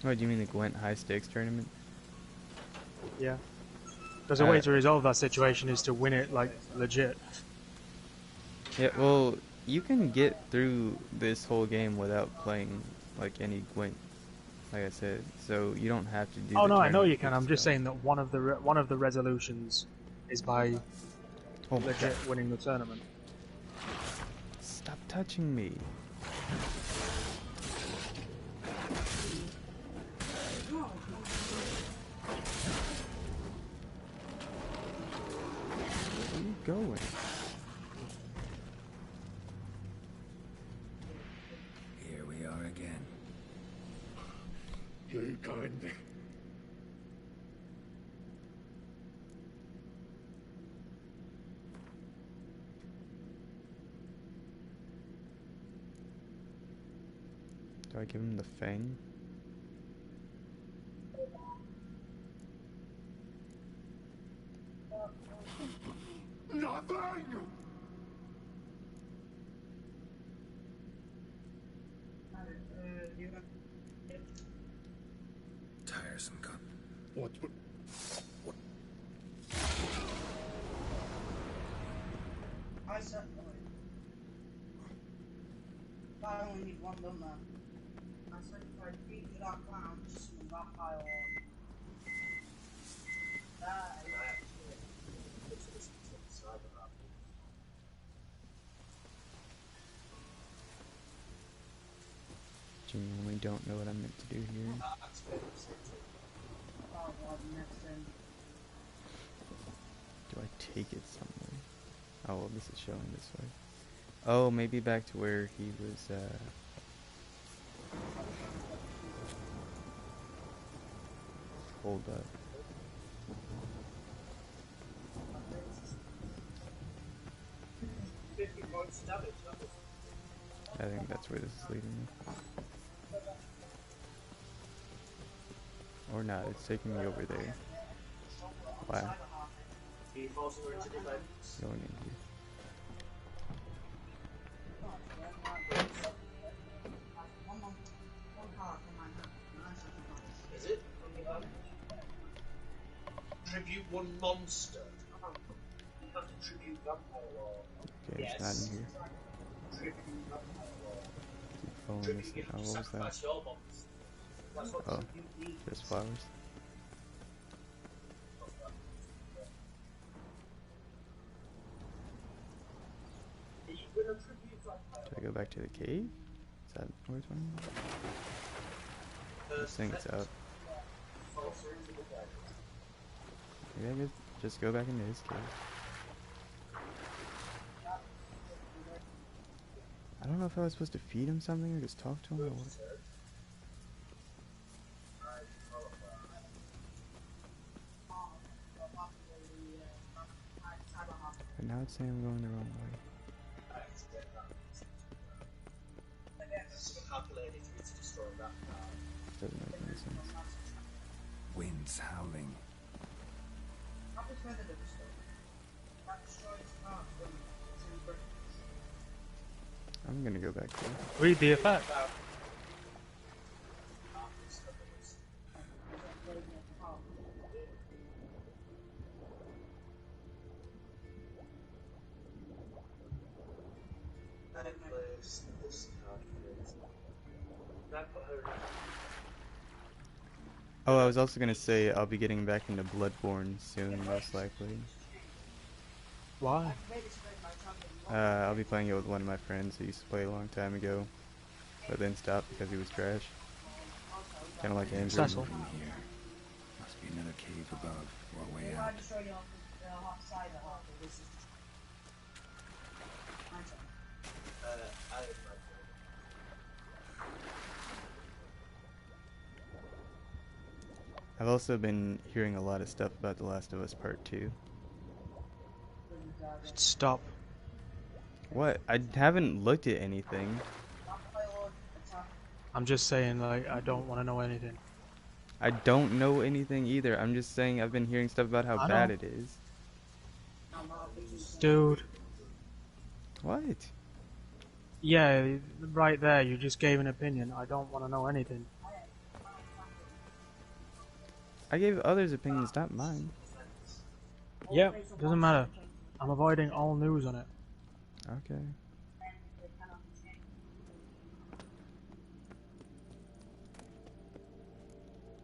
Oh, do you mean the Gwent high stakes tournament? Yeah. Because the way to resolve that situation is to win it, like, legit. Yeah, well, you can get through this whole game without playing, like, any Gwent, like I said, so you don't have to do Oh the no, I know tournament you can. I'm just saying that one of the resolutions is by legit winning the tournament. Stop touching me. Where are you going? Here we are again. You kind. Do I give him the fang? Nothing! Tiresome gun. What? I said, I only need one done there. I said if I beat that clown, just summon that pile on. Genuinely don't know what I'm meant to do here. Do I take it somewhere? Oh, well, this is showing this way. Oh, maybe back to where he was, hold up. I think that's where this is leading me. Or not, it's taking me over there. Wow. Going in here. Is it? Tribute one monster. You have to tribute vampire or... Okay, it's not in here. Tribute vampire or... Keep following this. Oh, what was that? Oh, just flowers. Do I go back to the cave? Is that where it's going? I think it's up. Maybe I could just go back into his cave. I don't know if I was supposed to feed him something or just talk to him or what. But now it's saying I'm going the wrong way. Doesn't make any sense. Winds howling. I'm gonna go back there. Read the effect. place this card is. Can I put her in? Oh, I was also gonna say I'll be getting back into Bloodborne soon, most likely. Why? I'll be playing it with one of my friends who used to play a long time ago, but then stopped because he was trash. Kind of like Andrew. Cecil. From here. Must be another cave above or way out. I've also been hearing a lot of stuff about The Last of Us Part 2. Stop. What? I haven't looked at anything. I'm just saying, like, I don't want to know anything. I don't know anything either. I'm just saying I've been hearing stuff about how I bad know. it is. Dude. What? Yeah, right there, you just gave an opinion. I don't want to know anything. I gave others' opinions, not mine. Yeah, doesn't matter. I'm avoiding all news on it. Okay.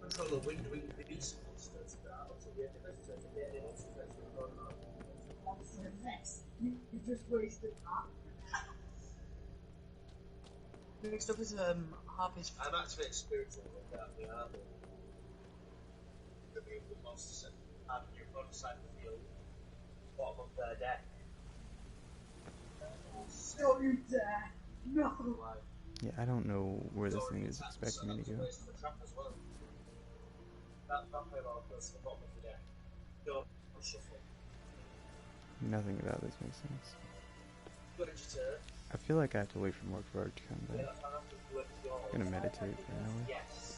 Control the winged beast monsters that are utterly ineffective in getting into the monster next. You just wasted that. Next up is Harvey's. I'm actually experiencing with that. We are the move the monsters and have your front side of the field, bottom of their deck. So you dare! No! Yeah, I don't know where this thing is expecting me to go. That vampire goes to the bottom of the deck. Don't shuffle. Nothing about this makes sense. Good at your turn. I feel like I have to wait for more Morkvarg to come back. I'm gonna meditate for an hour. Yes.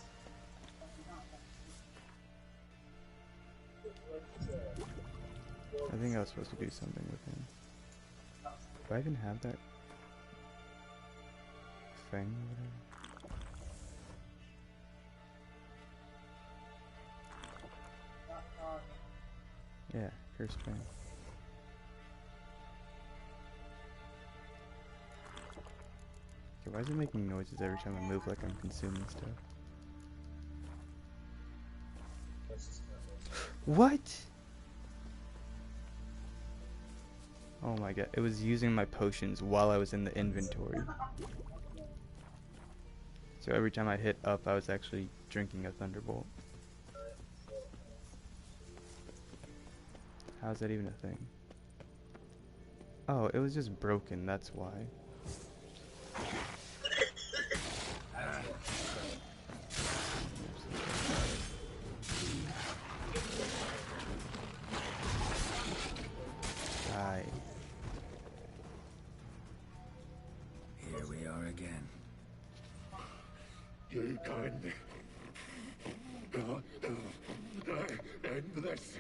I think I was supposed to do something with him. Do I even have that thing or whatever? Yeah, curse bang. Okay, why is it making noises every time I move like I'm consuming stuff? What? Oh my god, it was using my potions while I was in the inventory. So every time I hit up, I was actually drinking a Thunderbolt. How's that even a thing? Oh, it was just broken, that's why. Die. Here we are again. You can end this.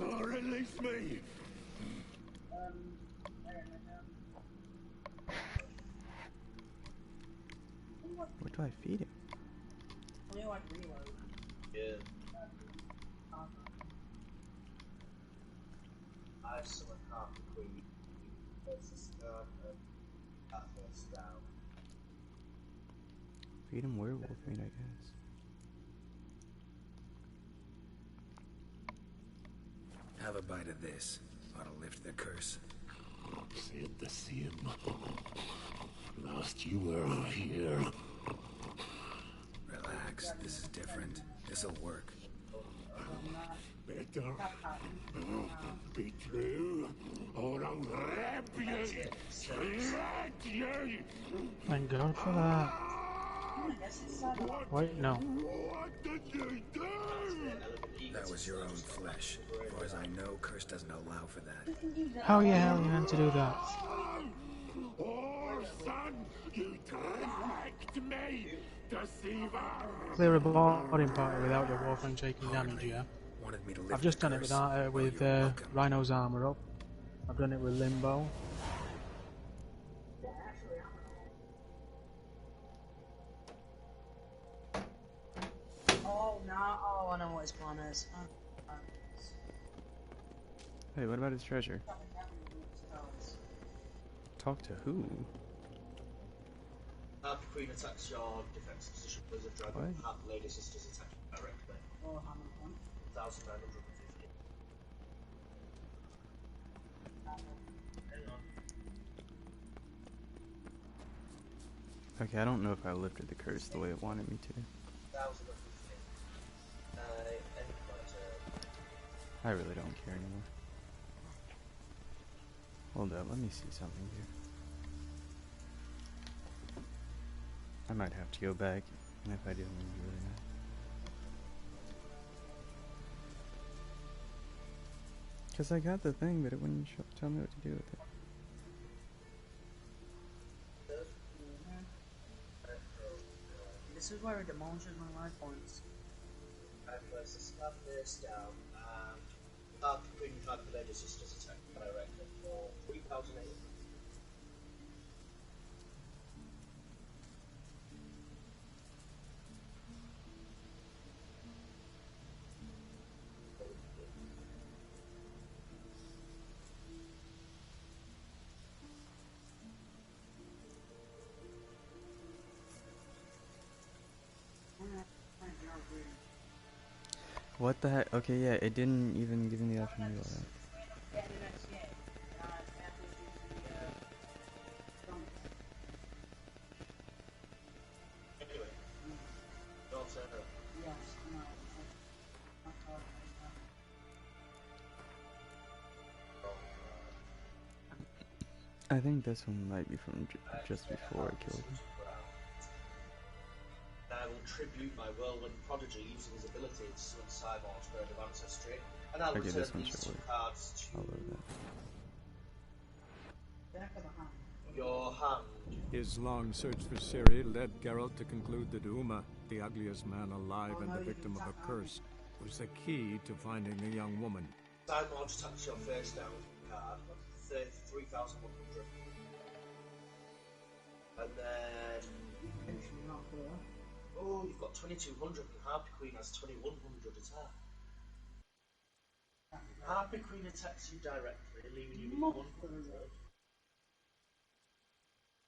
Or release me. What do I feed him? Yeah. I summon half the queen. There's a start and that first down. Feed him werewolf meat, I guess. Have a bite of this. Ought to lift the curse. Said the same. Last you were here. Relax. This is different. This'll work. Better be true, or I'll rip you, shred you. Thank God for that. Wait, no. What did you do? That was your own flesh. As far as I know, curse doesn't allow for that. How the hell are you meant to do that? Oh, son, you tricked me, deceiver. Clear a boarding party without your warframe taking damage, yeah? Wanted me to lift I've just the done it curse. with Rhino's armor up. I've done it with Limbo. Oh, no. Oh, I know what his plan is. Hey, what about his treasure? Talk to who? Half the queen attacks your defensive position with a dragon. What? Half the lady sisters attack you directly. Oh, how many points? 1,950. Okay, I don't know if I lifted the curse the way it wanted me to. 1,050. End my turn. I really don't care anymore. Hold up, let me see something here. I might have to go back, and if I do, I'm gonna be really mad. Cause I got the thing, but it wouldn't tell me what to do with it. This is where it demolishes my life points. I place the slab face down, and half the queen, half the lady sisters attack you directly for 3,800. What the heck? Okay, yeah, it didn't even give me the option to do all that. Anyway, your turn. Yes, no. I think this one might be from just before I killed him. I will tribute my whirlwind prodigy using his ability to summon Cyborg's bird of ancestry, and I'll Okay, return this one these should two work. cards to I'll load that. your hand. His long search for Ciri led Geralt to conclude that Uma, the ugliest man alive and the victim of a curse, was the key to finding the young woman. Cyborg taps your face down card, 3,100. And then... Oh, you've got 2,200 and Harpy Queen has 2,100 attack. Harpy Queen attacks you directly, leaving you with 100.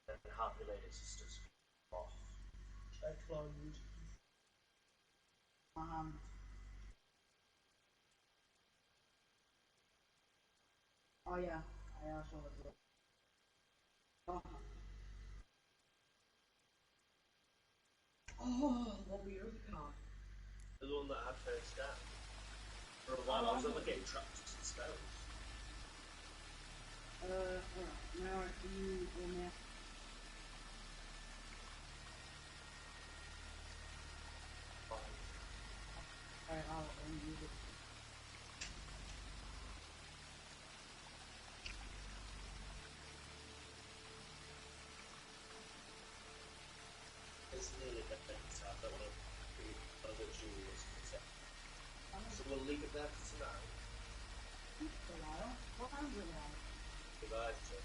And Harpy Lady Sisters off. Check load. Oh yeah, I also would do it. Oh, what were your other card? The one that I had first down. For a while I was only getting trapped and spells. Now you will now. Alright, I'll use it. It's nearly dead, so I don't want to be overduous. So we'll leave it there for tonight. What time is it now? Goodbye, sir.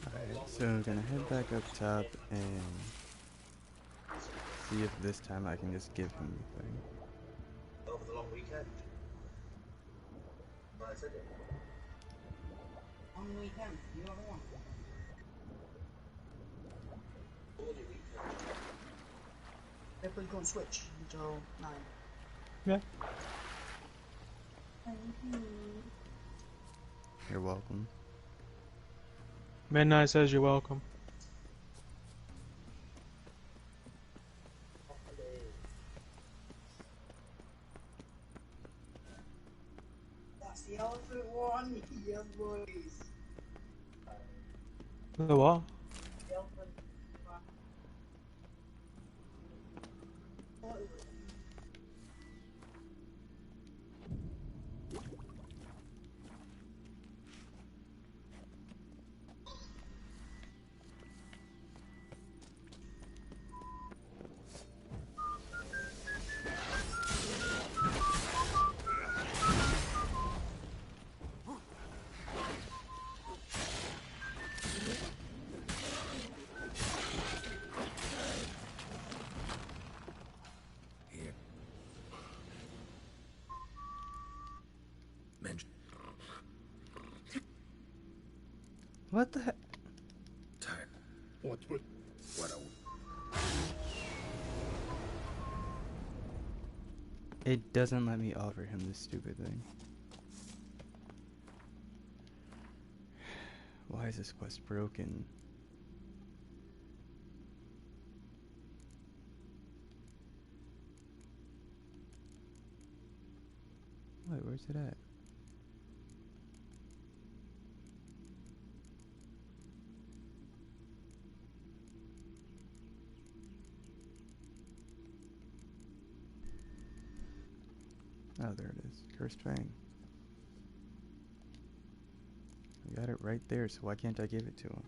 Alright, so I'm gonna head back up top and see if this time I can just give him the thing. Over the long weekend. Right, said it. On the weekend, you have one. All the weekend. Everybody go and switch until 9. Yeah. Thank you. You're welcome. Midnight says you're welcome. That's the elephant one, yeah boys. The what? The elephant one. What the heck? What? It doesn't let me offer him this stupid thing. Why is this quest broken? Wait, where's it at? Oh, there it is. Cursed Fang. I got it right there, so why can't I give it to him?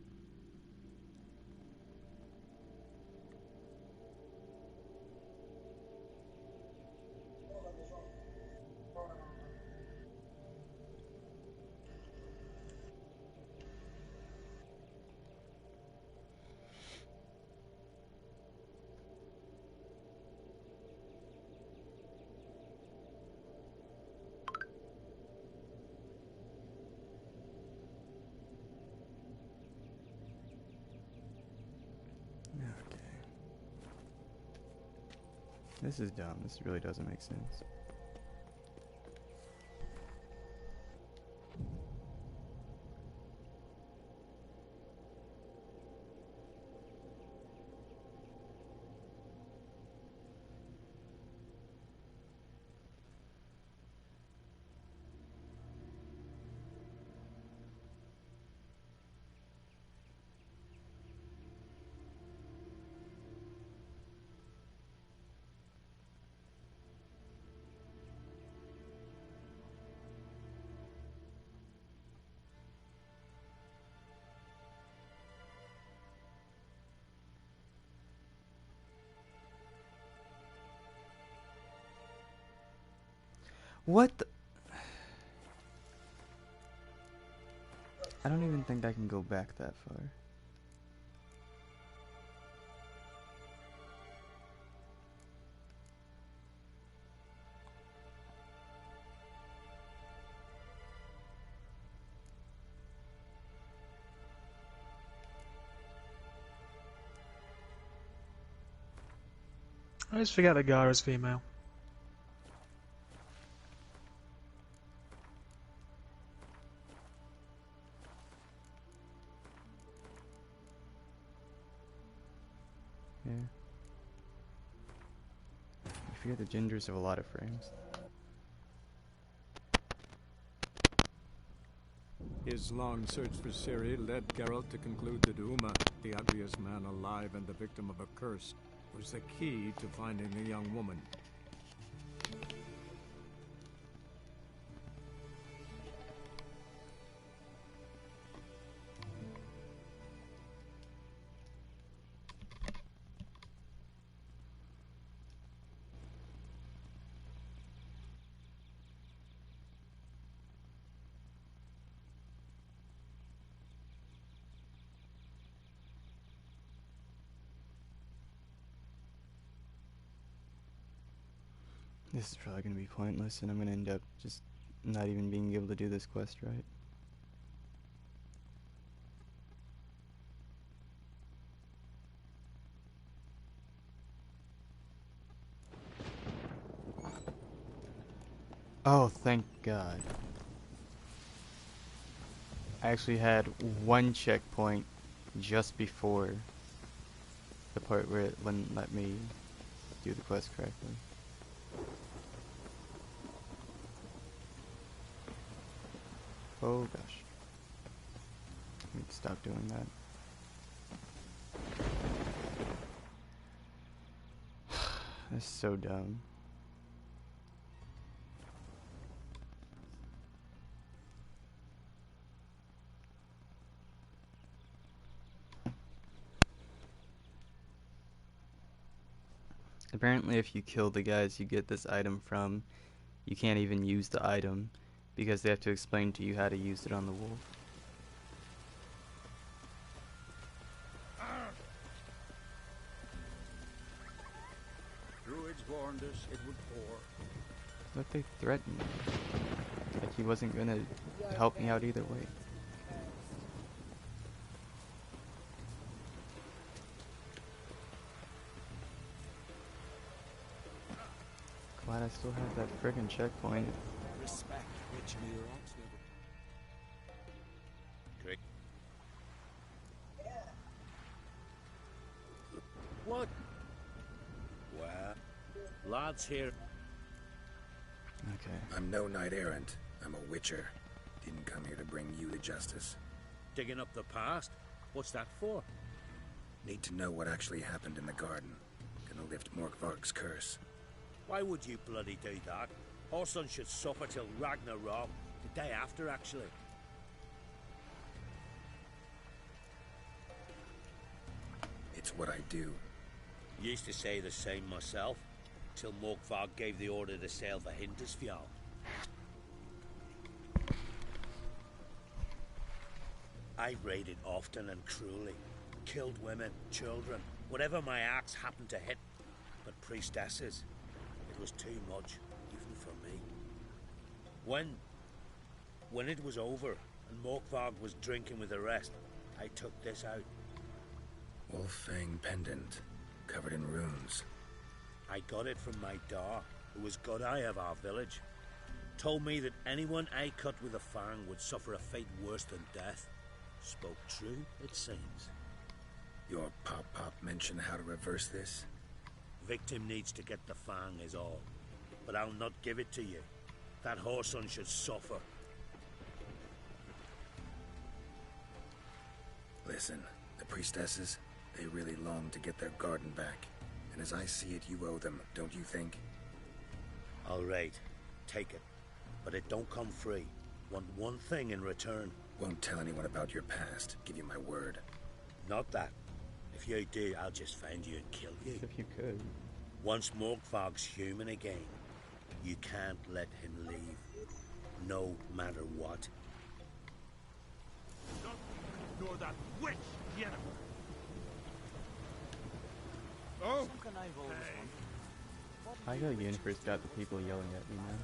This is dumb. This really doesn't make sense. What the? I don't even think I can go back that far. I always forget that Gara's female. Yeah. I forget the genders of a lot of frames. His long search for Ciri led Geralt to conclude that Uma, the ugliest man alive and the victim of a curse, was the key to finding the young woman. This is probably going to be pointless, and I'm going to end up just not even being able to do this quest right. Oh, thank God. I actually had one checkpoint just before the part where it wouldn't let me do the quest correctly. Oh gosh. I need to stop doing that. That's so dumb. Apparently if you kill the guys you get this item from, you can't even use the item because they have to explain to you how to use it on the wolf. Druids warned us it would pour. But they threatened me. Like he wasn't gonna help me out either way. Glad I still have that friggin' checkpoint. Respect, which near ox never. Great. What? Well, lads here. Okay. I'm no knight errant. I'm a witcher. Didn't come here to bring you to justice. Digging up the past? What's that for? Need to know what actually happened in the garden. Gonna lift Morkvarg's curse. Why would you bloody do that? Our son should suffer till Ragnarok. The day after, actually. It's what I do. Used to say the same myself, till Morkvarg gave the order to sail for Hindisfjall. I raided often and cruelly. Killed women, children, whatever my axe happened to hit. But priestesses, it was too much, even for me. When it was over, and Morkvarg was drinking with the rest, I took this out. Wolf-fang pendant, covered in runes. I got it from my da, who was Godai of our village. Told me that anyone I cut with a fang would suffer a fate worse than death. Spoke true, it seems. Your pop-pop mentioned how to reverse this? Victim needs to get the fang is all. But I'll not give it to you. That whoreson should suffer. Listen, the priestesses, they really long to get their garden back. And as I see it, you owe them, don't you think? All right, take it. But it don't come free. Want one thing in return. Won't tell anyone about your past. Give you my word. Not that. If you do, I'll just find you and kill you. If you could. Once Morkvarg's human again, you can't let him leave. No matter what. Don't ignore that witch, Yennefer. Oh! Something I've always wondered. I got Yennefer's got the people yelling at me now.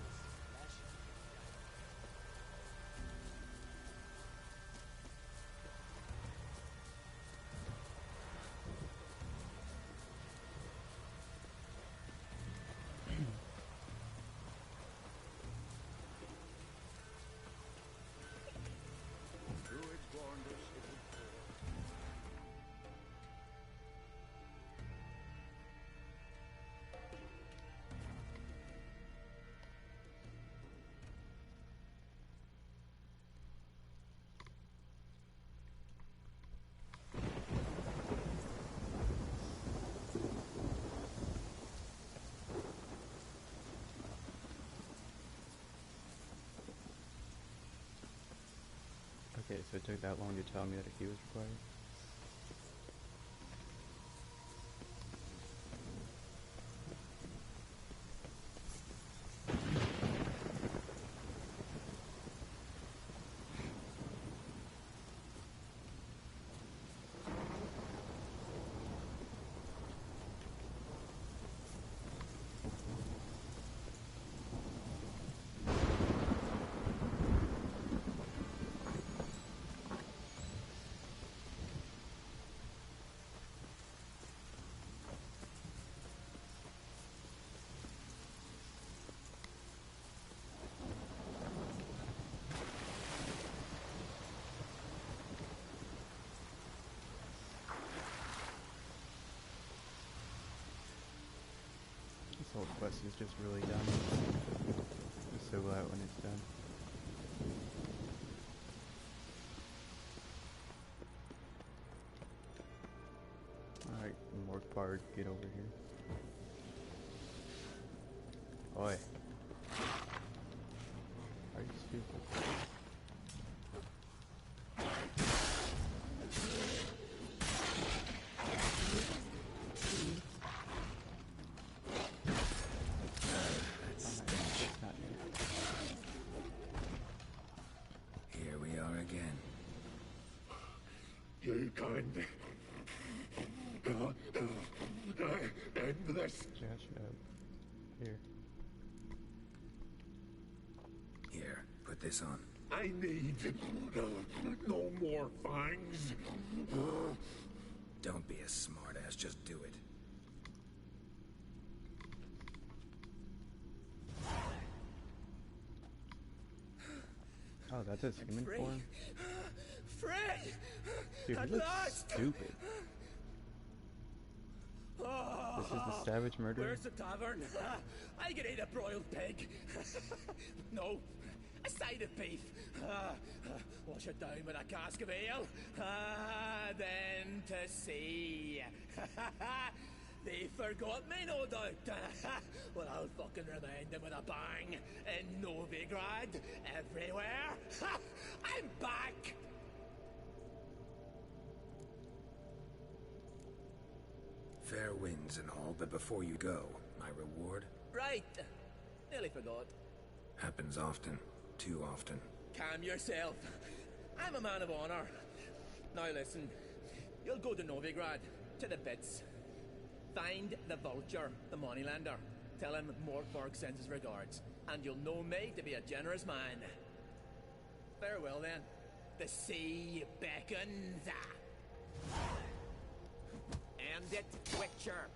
Okay, so it took that long to tell me that a key was required. This whole quest is just really dumb. I'm so glad when it's done. Alright, Morkvarg, get over here. Oi. Are you stupid? Here we are again. You kind. End this. Shut up. Here. Here, put this on. I need no more fangs. Don't be a smartass, just do it. Oh, that's his human Free. form? Free! Dude, he At looks last! stupid. Oh, This is the savage murderer? Where's the tavern? I can eat a broiled pig. No, a side of beef. Wash it down with a cask of ale. Then to sea. They forgot me, no doubt. Well, I'll fucking remind them with a bang. In Novigrad, everywhere. I'm back! Fair winds and all, but before you go, my reward Right. Nearly forgot. happens often. Too often. Calm yourself. I'm a man of honor. Now listen. You'll go to Novigrad, to the pits. Find the vulture, the moneylender. Tell him Morkvarg sends his regards, and you'll know me to be a generous man. Farewell then. The sea beckons. End it, Witcher.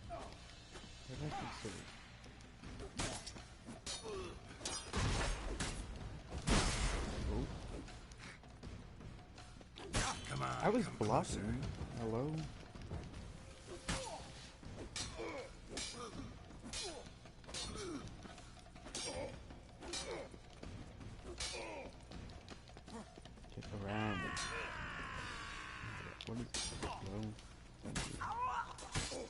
What did I consider? Come on. I was blocking. Hello? Get around. What is this? Hello? Thank you.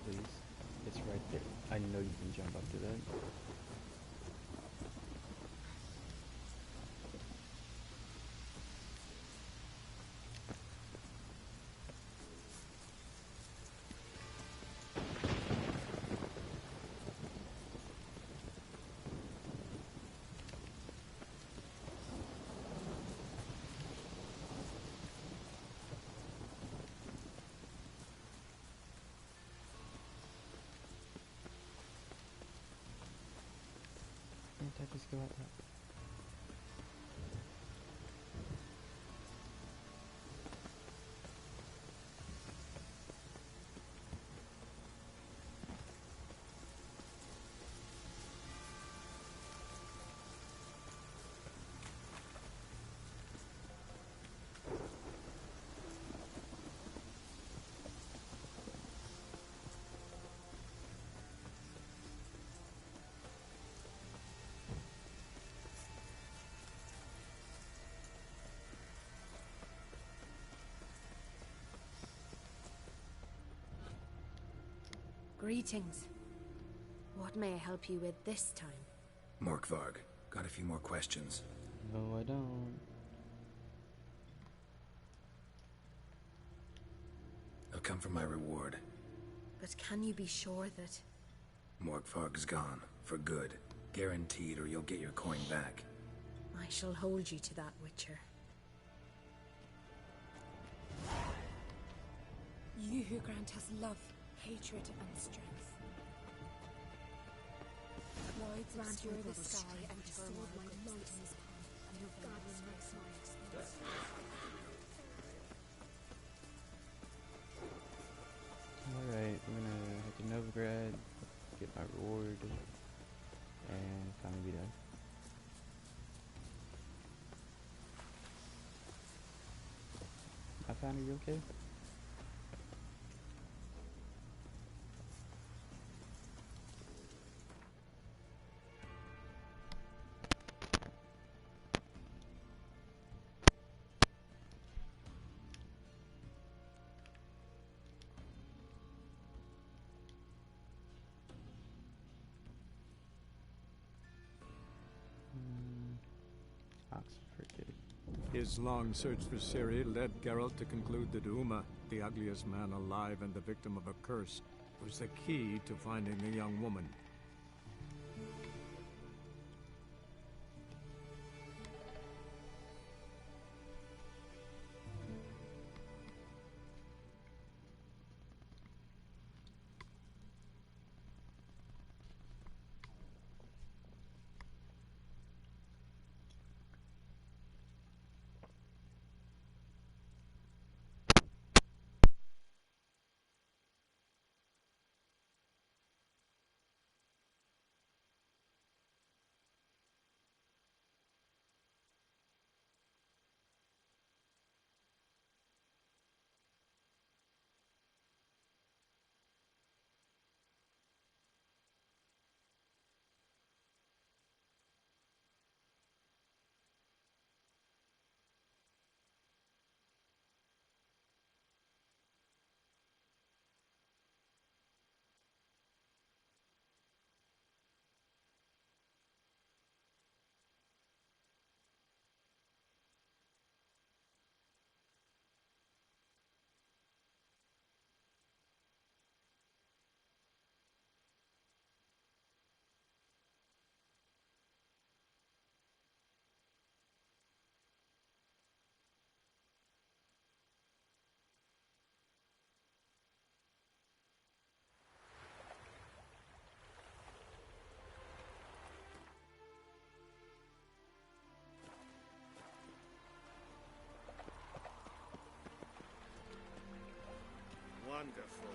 Please. It's right there. I know you can jump up to that. Can't I just go out that? Greetings. What may I help you with this time? Morkvarg, got a few more questions. No, I don't. They'll come for my reward. But can you be sure that... Morkvarg's gone. For good. Guaranteed, or you'll get your coin back. I shall hold you to that, Witcher. You who grant us love, hatred, and strength. Clouds obscure the sky and turmoil grips the sea, and your God makes my expense. Alright, we're gonna head to Novigrad, get my reward, and finally be done. I found you okay? His long search for Ciri led Geralt to conclude that Uma, the ugliest man alive and the victim of a curse, was the key to finding the young woman. Wonderful.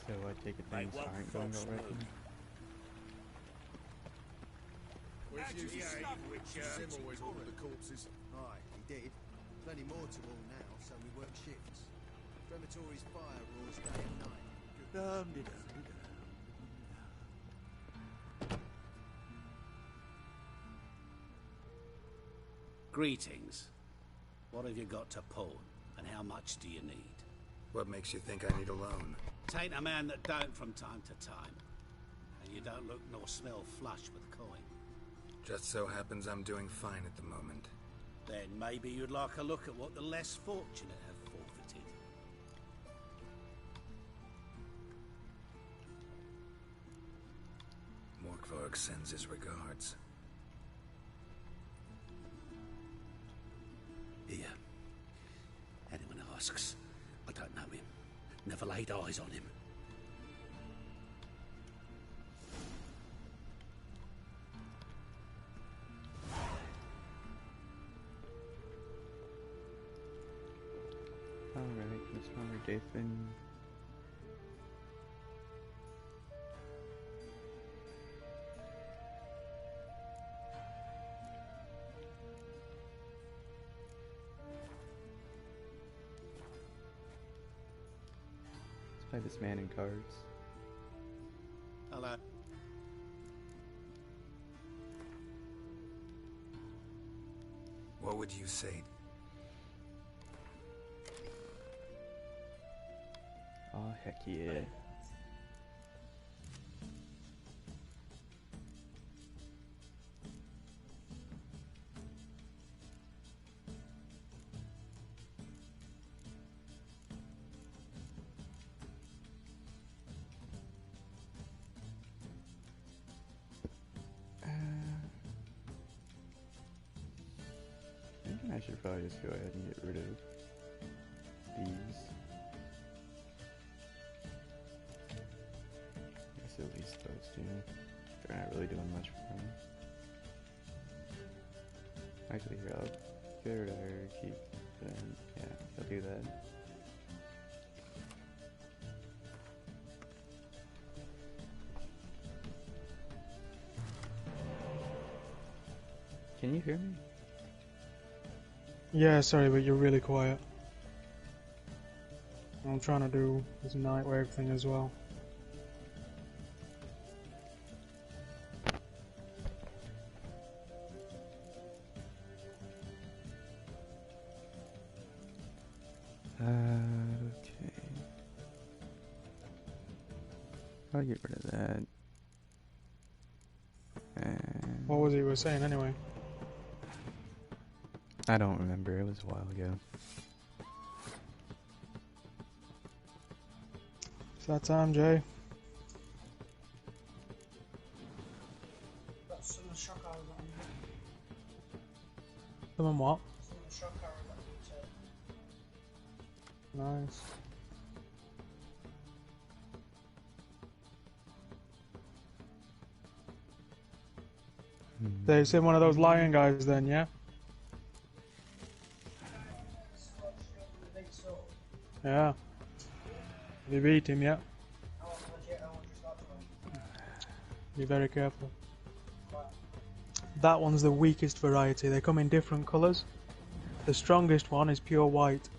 So I take it things aren't going well right now. Where's How'd you you? behave, Witcher? Sim always ordered the corpses. Aye, he did. Plenty more to all now, so we work shifts. Crematory's fire roars day and night. Greetings. What have you got to pawn, and how much do you need? What makes you think I need a loan? Tain't a man that don't from time to time. And you don't look nor smell flush with coin. Just so happens I'm doing fine at the moment. Then maybe you'd like a look at what the less fortunate have forfeited. Morkvarg sends his regards. Here. Anyone asks, I don't know him. Never laid eyes on him. Alright, let's remember Dathan. Let's play this man in cards. Hello. What would you say? Oh, heck yeah. I should probably just go ahead and get rid of these. I guess at least those two. They're not really doing much for me. Actually, here, I'll get rid of her, keep them. Yeah, I'll do that. Can you hear me? Yeah, sorry, but you're really quiet. I'm trying to do this Nightwave thing as well. Okay. I'll get rid of that. And What was he was saying anyway? I don't remember. It was a while ago. It's that time, Jay. Got some shock arrows on you. Someone what? Some shock arrows on you. Nice. They've seen one of those lion guys then, yeah? Yeah. Have you beat him yet? Be very careful. That one's the weakest variety. They come in different colours. The strongest one is pure white.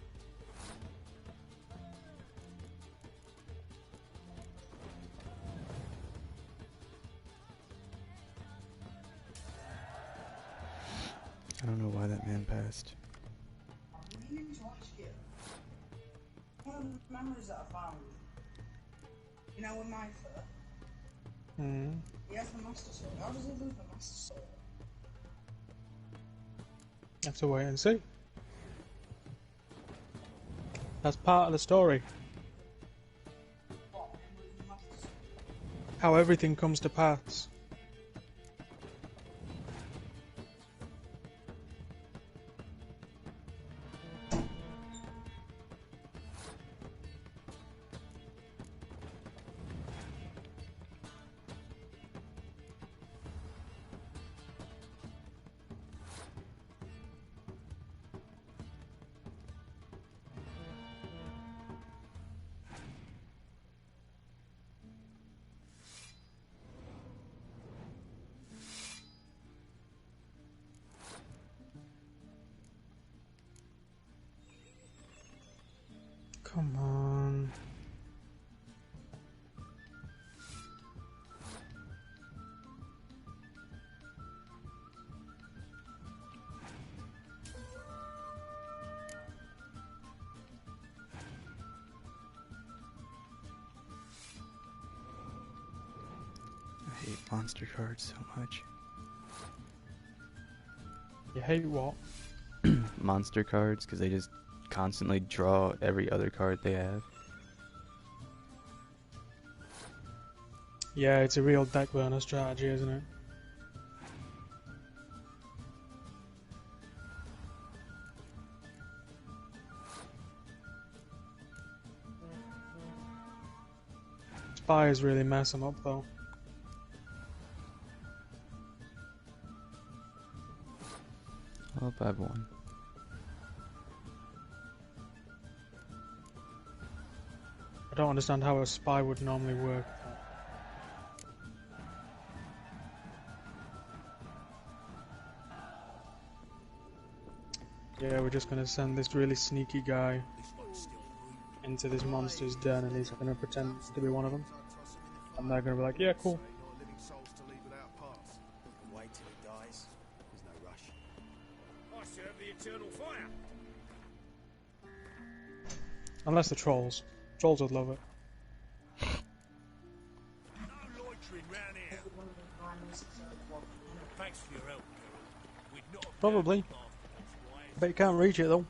I don't know why that man passed. One of the memories that I found, you know, with my fur, he has the Master Sword. How does he lose the Master Sword? Have to wait and see. That's part of the story. How everything comes to pass. Come on. I hate monster cards so much. You hate what? Monster cards, because they just constantly draw every other card they have. Yeah, it's a real deck burner strategy, isn't it? Spires really mess them up though. I'll have one. I don't understand how a spy would normally work. Yeah, we're just gonna send this really sneaky guy into this monster's den and he's gonna pretend to be one of them. And they're gonna be like, yeah, cool. Wait till he dies. There's no rush. I serve the eternal fire. Unless the trolls. Trolls would love it. No loitering round here. Thanks for your help, Geralt. We'd not have Probably. found I bet you can't reach it though.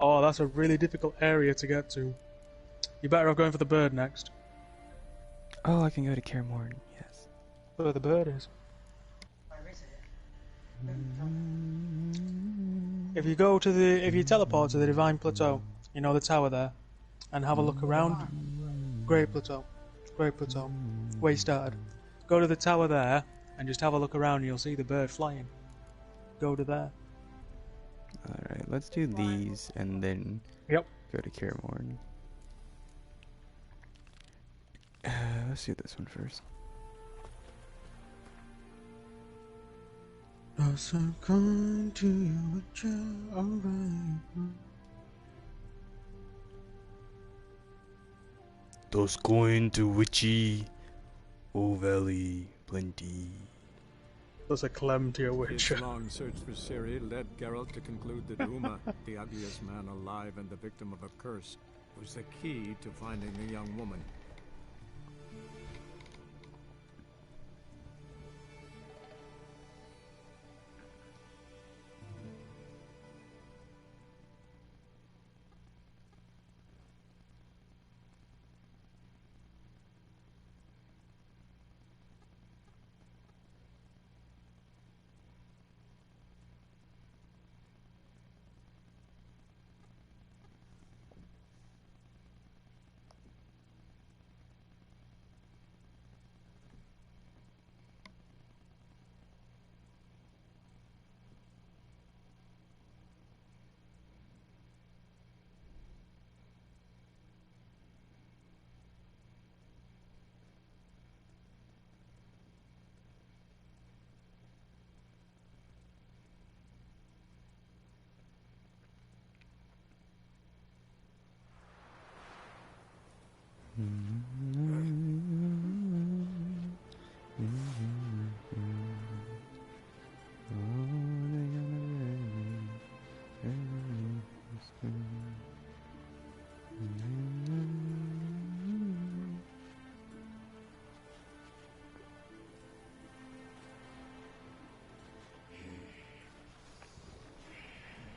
Oh, that's a really difficult area to get to. You better off going for the bird next. Oh, I can go to Kaer Morhen, yes. Where the bird is. If you go to the, if you teleport to the Divine Plateau, you know the tower there, and have a look around. Great Plateau. Great Plateau. Where you started. Go to the tower there, and just have a look around and you'll see the bird flying. Go to there. Alright, let's do these and then Yep. go to Kaer Morhen. Let's do this one first. So kind to you, but you're alright. Those going to Witchy, O Valley, plenty. That's a clem to your His witch. long search for Ciri led Geralt to conclude that Uma, the ugliest man alive and the victim of a curse, was the key to finding the young woman.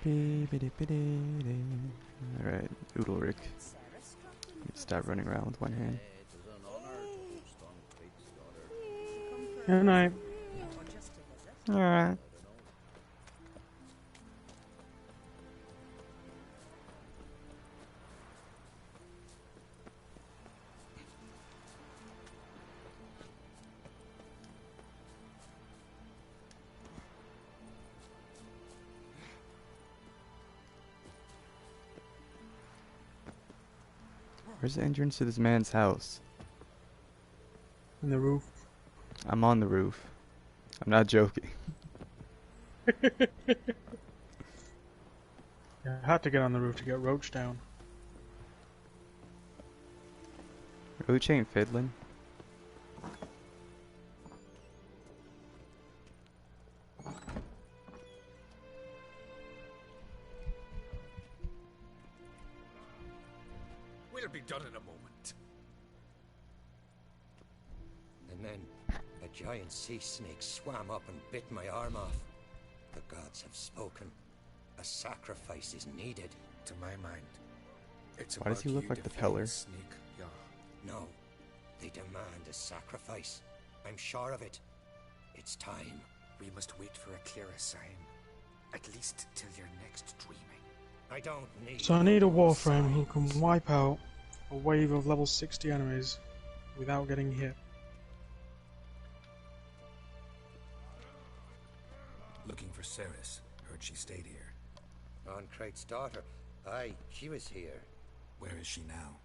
Alright, Oodlerick. Stop running around with one hand. Good night. Alright. Where's the entrance to this man's house? In the roof. I'm on the roof. I'm not joking. Yeah, I had to get on the roof to get Roach down. Roach ain't fiddling. We'll be done in a moment. And then a giant sea snake swam up and bit my arm off. The gods have spoken. A sacrifice is needed. To my mind, it's Why does he look like the Peller? Snake, yeah. No, they demand a sacrifice. I'm sure of it. It's time. We must wait for a clearer sign. At least till your next dreaming. I don't need... So I need a Warframe who can wipe out a wave of level 60 enemies without getting hit. Looking for Ceres. Heard she stayed here. On Krait's daughter. Aye, she was here. Where is she now?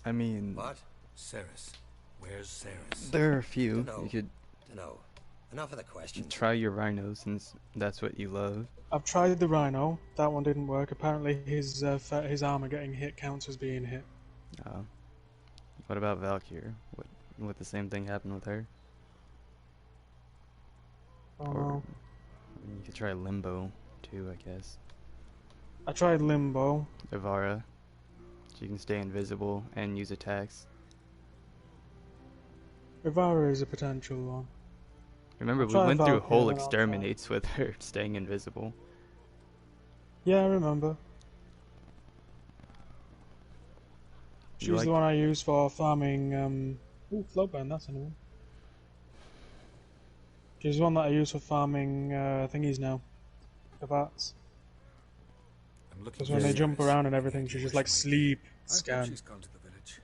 I mean... What? Ceres. Where's Ceres? There are a few. Dunno. You could Dunno. Enough of the questions. try your rhino since that's what you love. I've tried the Rhino. That one didn't work. Apparently his armor getting hit counts as being hit. What about Valkyr? What the same thing happened with her? Oh Or no. you could try Limbo too, I guess. I tried Limbo. Ivara. She can stay invisible and use attacks. Ivara is a potential one. Remember, I'll we try went through Valkyr, whole then I'll try- exterminates with her staying invisible. Yeah, I remember. You She's like- the one I use for farming, ooh, Flowburn, that's a new one. She's the one that I use for farming, thingies now. The bats. I'm looking Because for when they Ceres. jump around and everything, she just like sleep, I hope scan. she's gone to the village.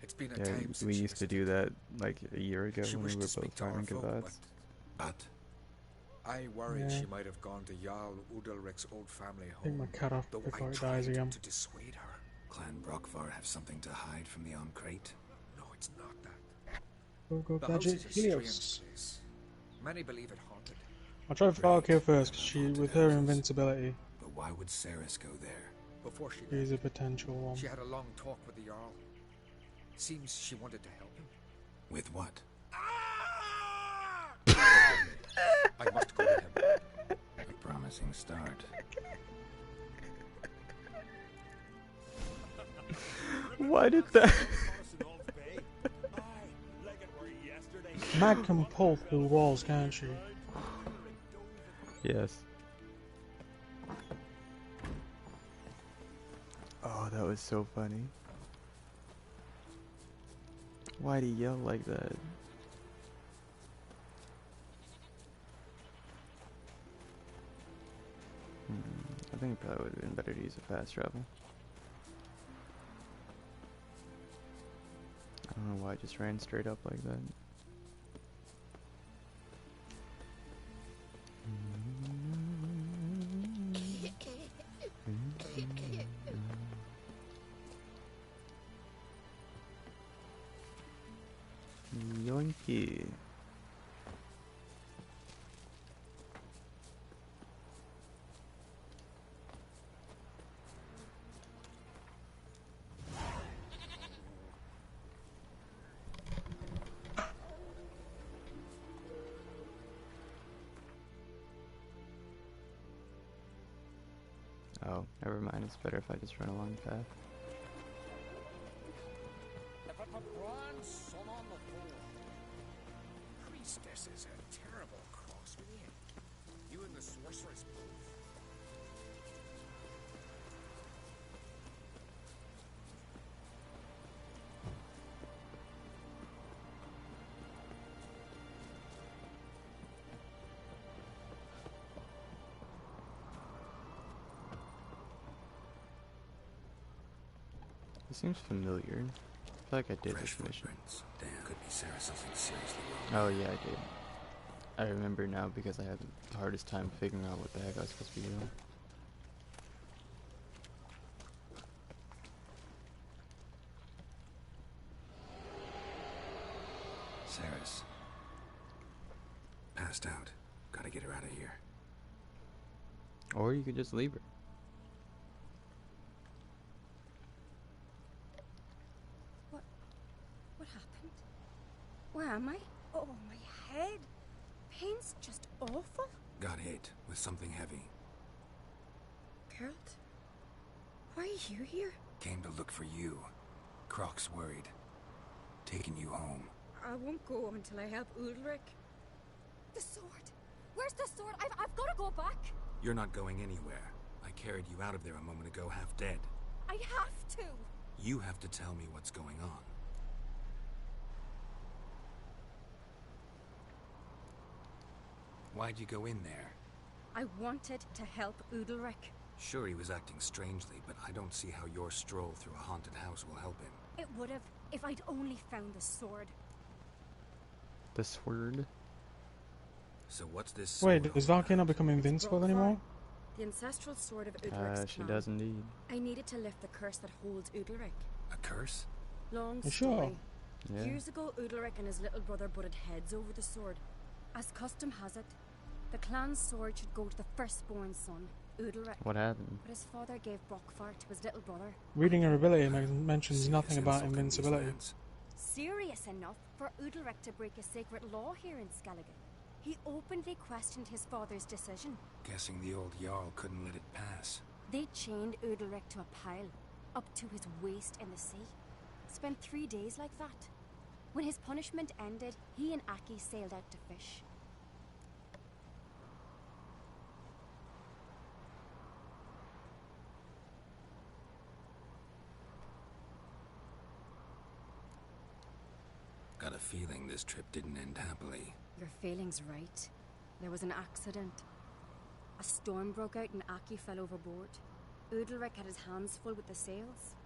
It's been a Yeah, time since we she used to was do that like a year ago She when we wished were to speak both to our farming folk, Gavats. But I worried Yeah. she might have gone to Jarl Udalric's old family Take home. my cat off Though before I it tried dies again. to dissuade her. Clan Brockvar have something to hide from the Crate? No, it's not that. Go The house gadget is a strange Helios. place. Many believe it haunted. I'll try Valkyr first, because she, with her invincibility, But why would Ceres go there? Before she she's left, a potential one. she had a long talk with the Jarl. Seems she wanted to help him. With what? I must go with him. A promising start. Why did that? Mag can pull through walls, can't she? Yes. Oh, that was so funny. Why'd he yell like that? I think it probably would have been better to use a fast travel. I don't know why I just ran straight up like that. Yoinky. Oh, never mind. It's better if I just run along the path. Priestess is a terrible cross with you. You and the sorceress both. This seems familiar. I feel like I did this mission. Damn, could be Sarah something seriously wrong. Oh yeah, I did. I remember now because I had the hardest time figuring out what the heck I was supposed to be doing. Sarah's passed out. Gotta get her out of here. Or you could just leave her. What happened? Where am I? Oh, my head. Pain's just awful. Got hit with something heavy. Geralt? Why are you here? Came to look for you. Croc's worried. Taking you home. I won't go until I help Ulrich. The sword! Where's the sword? I've got to go back! You're not going anywhere. I carried you out of there a moment ago, half dead. I have to! You have to tell me what's going on. Why'd you go in there? I wanted to help Ulrich. Sure, he was acting strangely, but I don't see how your stroll through a haunted house will help him. It would have if I'd only found the sword. The sword? So what's this sword? Wait, does Valkyrie not become invincible anymore? The ancestral sword of Ulrich's she clan. does indeed. I needed to lift the curse that holds Ulrich. A curse? Long You story. sure? Yeah. Years ago, Ulrich and his little brother butted heads over the sword. As custom has it, the clan's sword should go to the firstborn son, Ulrich. What happened? But his father gave Brockfar to his little brother. Reading her ability mentions nothing about invincibility. Serious enough for Ulrich to break a sacred law here in Skellige. He openly questioned his father's decision. Guessing the old Jarl couldn't let it pass. They chained Ulrich to a pile, up to his waist in the sea. Spent 3 days like that. When his punishment ended, he and Aki sailed out to fish. Got a feeling this trip didn't end happily. Your feeling's right. There was an accident. A storm broke out and Aki fell overboard. Ulrich had his hands full with the sails.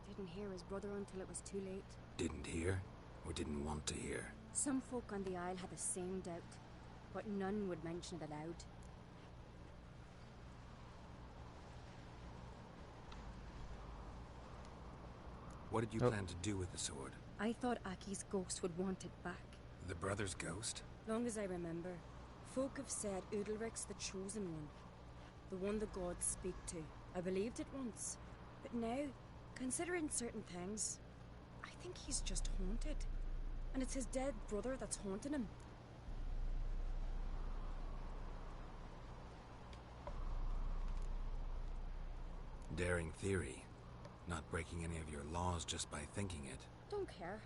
Didn't hear his brother until it was too late. Didn't hear? Or didn't want to hear? Some folk on the Isle had the same doubt, but none would mention it aloud. What did you plan to do with the sword? I thought Aki's ghost would want it back. The brother's ghost? Long as I remember, folk have said Udalric's the chosen one. The one the gods speak to. I believed it once. But now, considering certain things, I think he's just haunted. And it's his dead brother that's haunting him. Daring theory. Not breaking any of your laws just by thinking it. Don't care.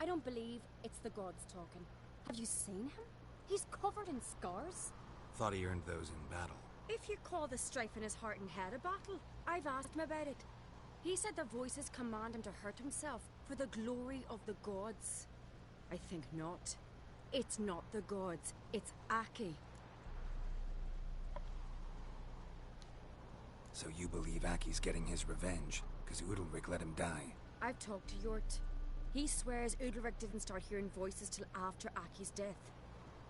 I don't believe it's the gods talking. Have you seen him? He's covered in scars. Thought he earned those in battle. If you call the strife in his heart and head a battle, I've asked him about it. He said the voices command him to hurt himself for the glory of the gods. I think not. It's not the gods, it's Aki. So you believe Aki's getting his revenge, because Udalric let him die? I've talked to Yort. He swears Udalric didn't start hearing voices till after Aki's death.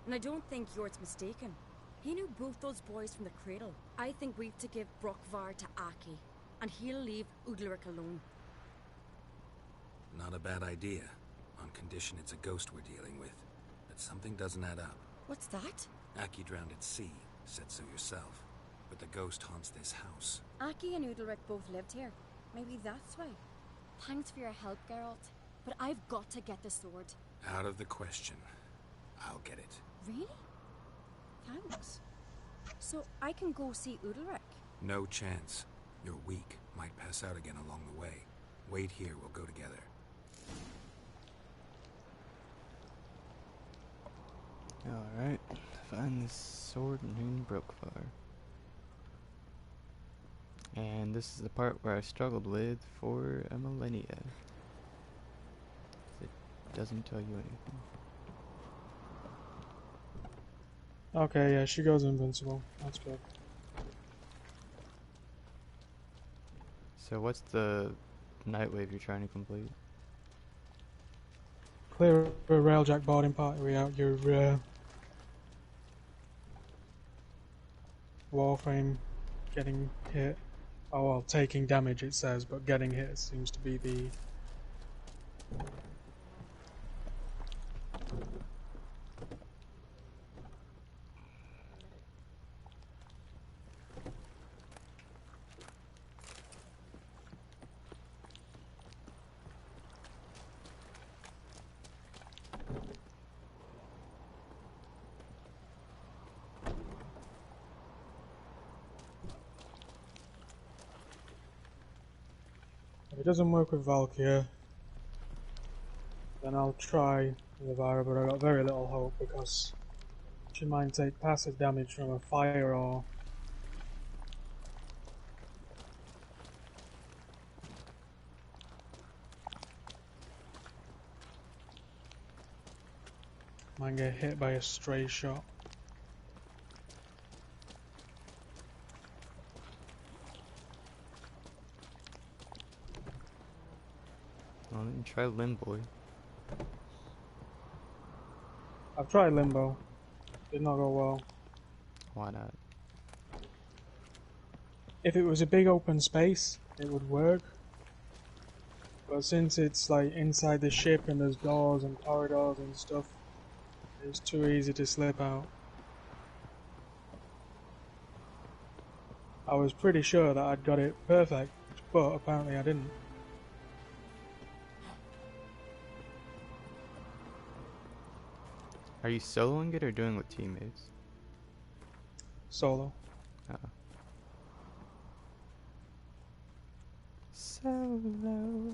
And I don't think Yort's mistaken. He knew both those boys from the cradle. I think we've to give Brockvar to Aki, and he'll leave Udalric alone. Not a bad idea, on condition it's a ghost we're dealing with. But something doesn't add up. What's that? Aki drowned at sea, said so yourself. But the ghost haunts this house. Aki and Udalric both lived here. Maybe that's why. Thanks for your help, Geralt. But I've got to get the sword. Out of the question. I'll get it. Really? Thanks. So I can go see Udalric? No chance. You're weak. Might pass out again along the way. Wait here, we'll go together. Alright. Find this sword named Brockvar. And this is the part where I struggled with for a millennia. It doesn't tell you anything. Okay, yeah, she goes invincible. That's good. So what's the Nightwave you're trying to complete? Clear a railjack boarding party without your warframe getting hit. Oh well, taking damage it says, but getting hit seems to be the... If it doesn't work with Valkyr, then I'll try Elvira, but I got very little hope because she might take passive damage from a fire or... might get hit by a stray shot. Well, then try Limboy. I've tried Limbo. Did not go well. Why not? If it was a big open space, it would work. But since it's like inside the ship and there's doors and corridors and stuff, it's too easy to slip out. I was pretty sure that I'd got it perfect, but apparently I didn't. Are you soloing it or doing with teammates? Solo. Oh. Solo.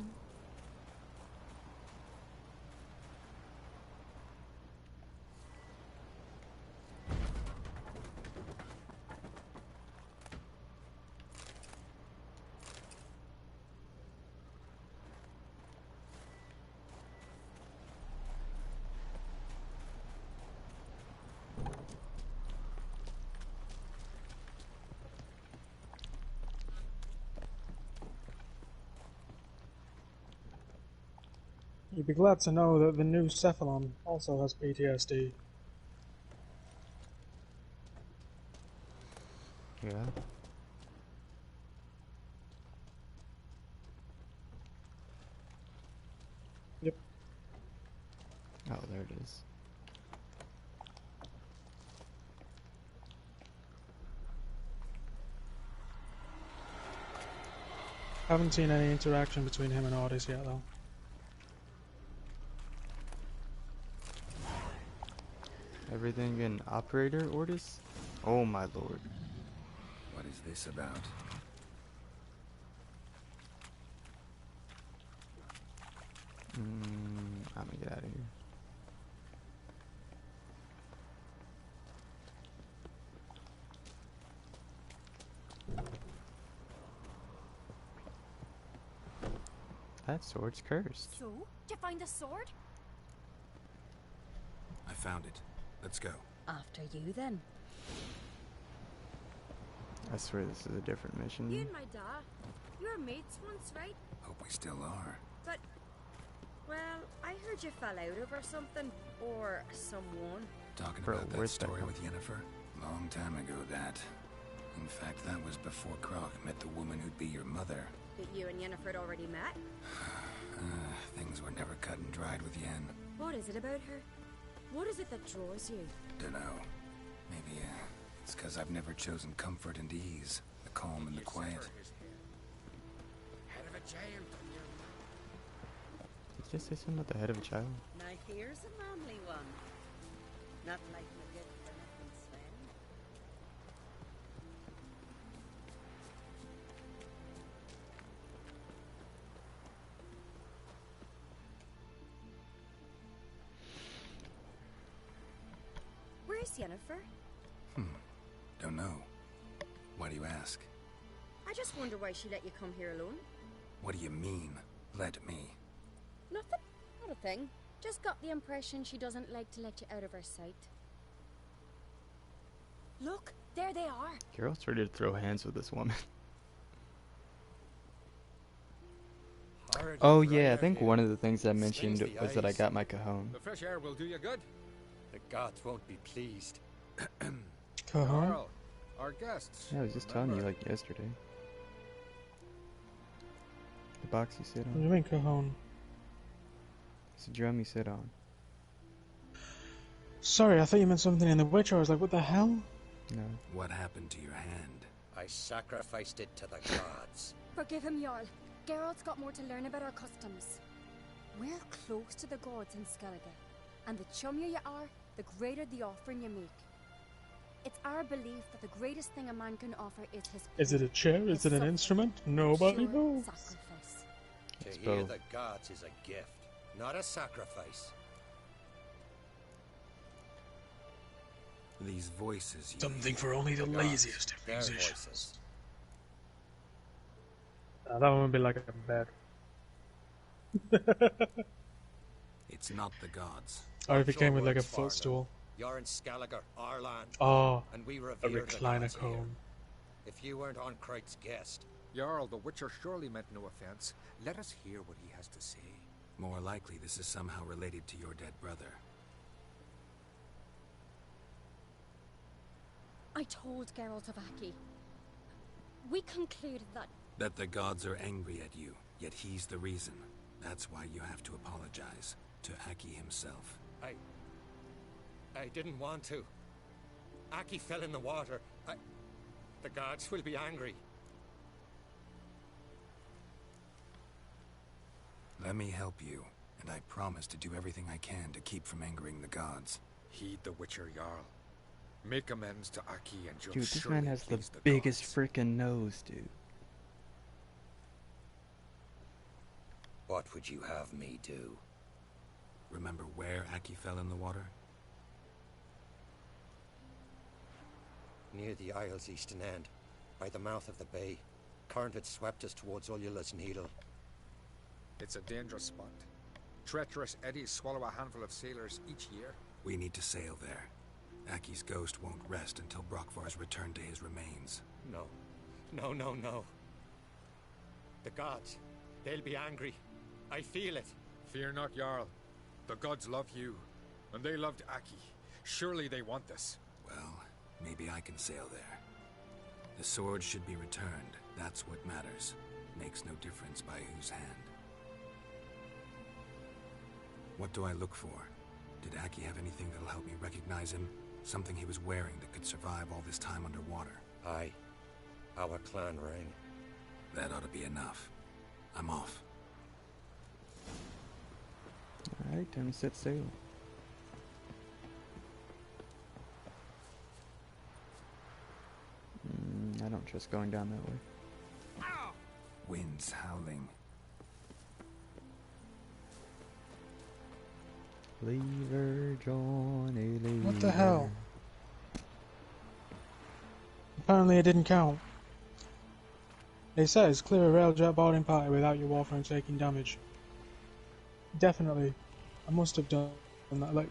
You'd be glad to know that the new Cephalon also has PTSD. Yeah. Yep. Oh, there it is. Haven't seen any interaction between him and Ordis yet, though. Everything in operator orders? Oh my lord. What is this about? I'm gonna get out of here. That sword's cursed. So, did you find the sword? I found it. Let's go. After you, then. I swear this is a different mission. You and my dad, you were mates once, right? Hope we still are. But, well, I heard you fell out over something, or someone. Talking Bro, about that where's story that with Yennefer? Long time ago, that. In fact, that was before Croc met the woman who'd be your mother. That you and Yennefer had already met? Things were never cut and dried with Yen. What is it about her? What is it that draws you? Dunno. Maybe, it's because I've never chosen comfort and ease. The calm and the quiet. Head of a giant on your Did you just say something about the head of a child? Now here's a manly one. Not like my good for nothing Sven. Where's Yennefer? Don't know. Why do you ask? I just wonder why she let you come here alone. What do you mean, let me? Nothing. Not a thing. Just got the impression she doesn't like to let you out of her sight. Look, there they are. Geralt's ready to throw hands with this woman. Oh yeah, I think one of the things I mentioned was that I got my cajon. The fresh air will do you good. The gods won't be pleased. Cajon? Carl, our guests. Yeah, I was just telling you like yesterday. The box you sit on. What do you mean cajon? It's a drum you sit on. Sorry, I thought you meant something in The Witcher. I was like, what the hell? No. What happened to your hand? I sacrificed it to the gods. Forgive him, Jarl. Geralt's got more to learn about our customs. We're close to the gods in Skellige, and the chummier you are, the greater the offering you make. It's our belief that the greatest thing a man can offer is his Is it a chair? Is it an instrument? Nobody knows. Sacrifice. To hear the gods is a gift, not a sacrifice. These voices. Something for only the laziest of Their musicians. voices. That one would be like a bed. It's not the gods. Or if it came with like a footstool. You're in Skellige, our land. Oh, and we a revere the recliner gods here. cone. If you weren't on Kright's guest. Jarl, the Witcher surely meant no offense. Let us hear what he has to say. More likely this is somehow related to your dead brother. I told Geralt of Aki. We concluded that the gods are angry at you, yet he's the reason. That's why you have to apologize to Aki himself. I didn't want to. Aki fell in the water. The gods will be angry. Let me help you, and I promise to do everything I can to keep from angering the gods. Heed the Witcher, Jarl. Make amends to Aki and you'll Dude, this surely man has the please the biggest gods. freaking nose, dude. What would you have me do? Remember where Aki fell in the water? Near the Isle's eastern end, by the mouth of the bay. Current had swept us towards Ullula's Needle. It's a dangerous spot. Treacherous eddies swallow a handful of sailors each year. We need to sail there. Aki's ghost won't rest until Brokvar's returned to his remains. No. No. The gods, they'll be angry. I feel it. Fear not, Jarl. The gods love you, and they loved Aki. Surely they want this. Well, maybe I can sail there. The sword should be returned. That's what matters. Makes no difference by whose hand. What do I look for? Did Aki have anything that'll help me recognize him? Something he was wearing that could survive all this time underwater? Aye. Our clan ring. That ought to be enough. I'm off. Alright, time to set sail. I don't trust going down that way. Wind's howling. Lever, Johnny, lever. What the hell? Apparently it didn't count. It says clear a railjet boarding party without your warframe taking damage. Definitely. I must have done that. Like,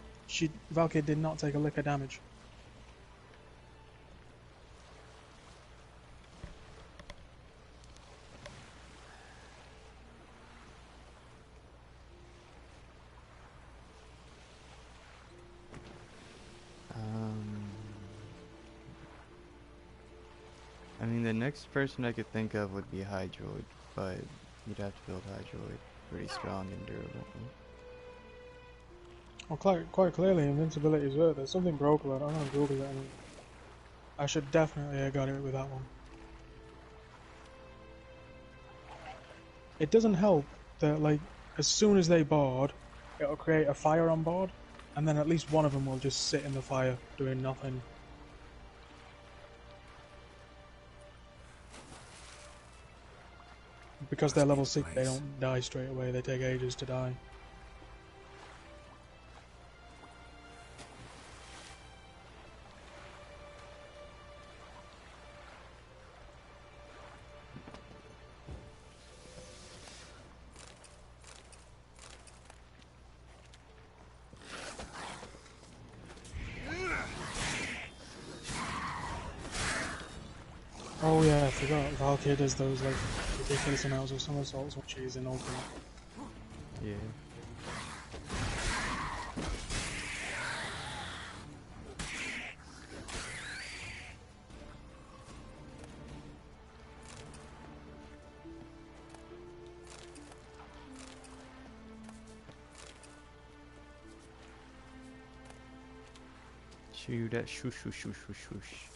Valkyrie did not take a lick of damage. I mean, the next person I could think of would be Hydroid, but you'd have to build Hydroid pretty strong and durable. Well, quite clearly, invincibility is worth it. There's something broke about it. I'm gonna Google it. And I should definitely have got it with that one. It doesn't help that, like, as soon as they board, it'll create a fire on board, and then at least one of them will just sit in the fire doing nothing. Because they're level 6, they don't die straight away. They take ages to die. Oh yeah, I forgot. Valkyrie does those like ridiculous amounts of somersaults when she's in ultimate. Yeah. Shoot that shoosh shoosh shoosh shoosh shoosh.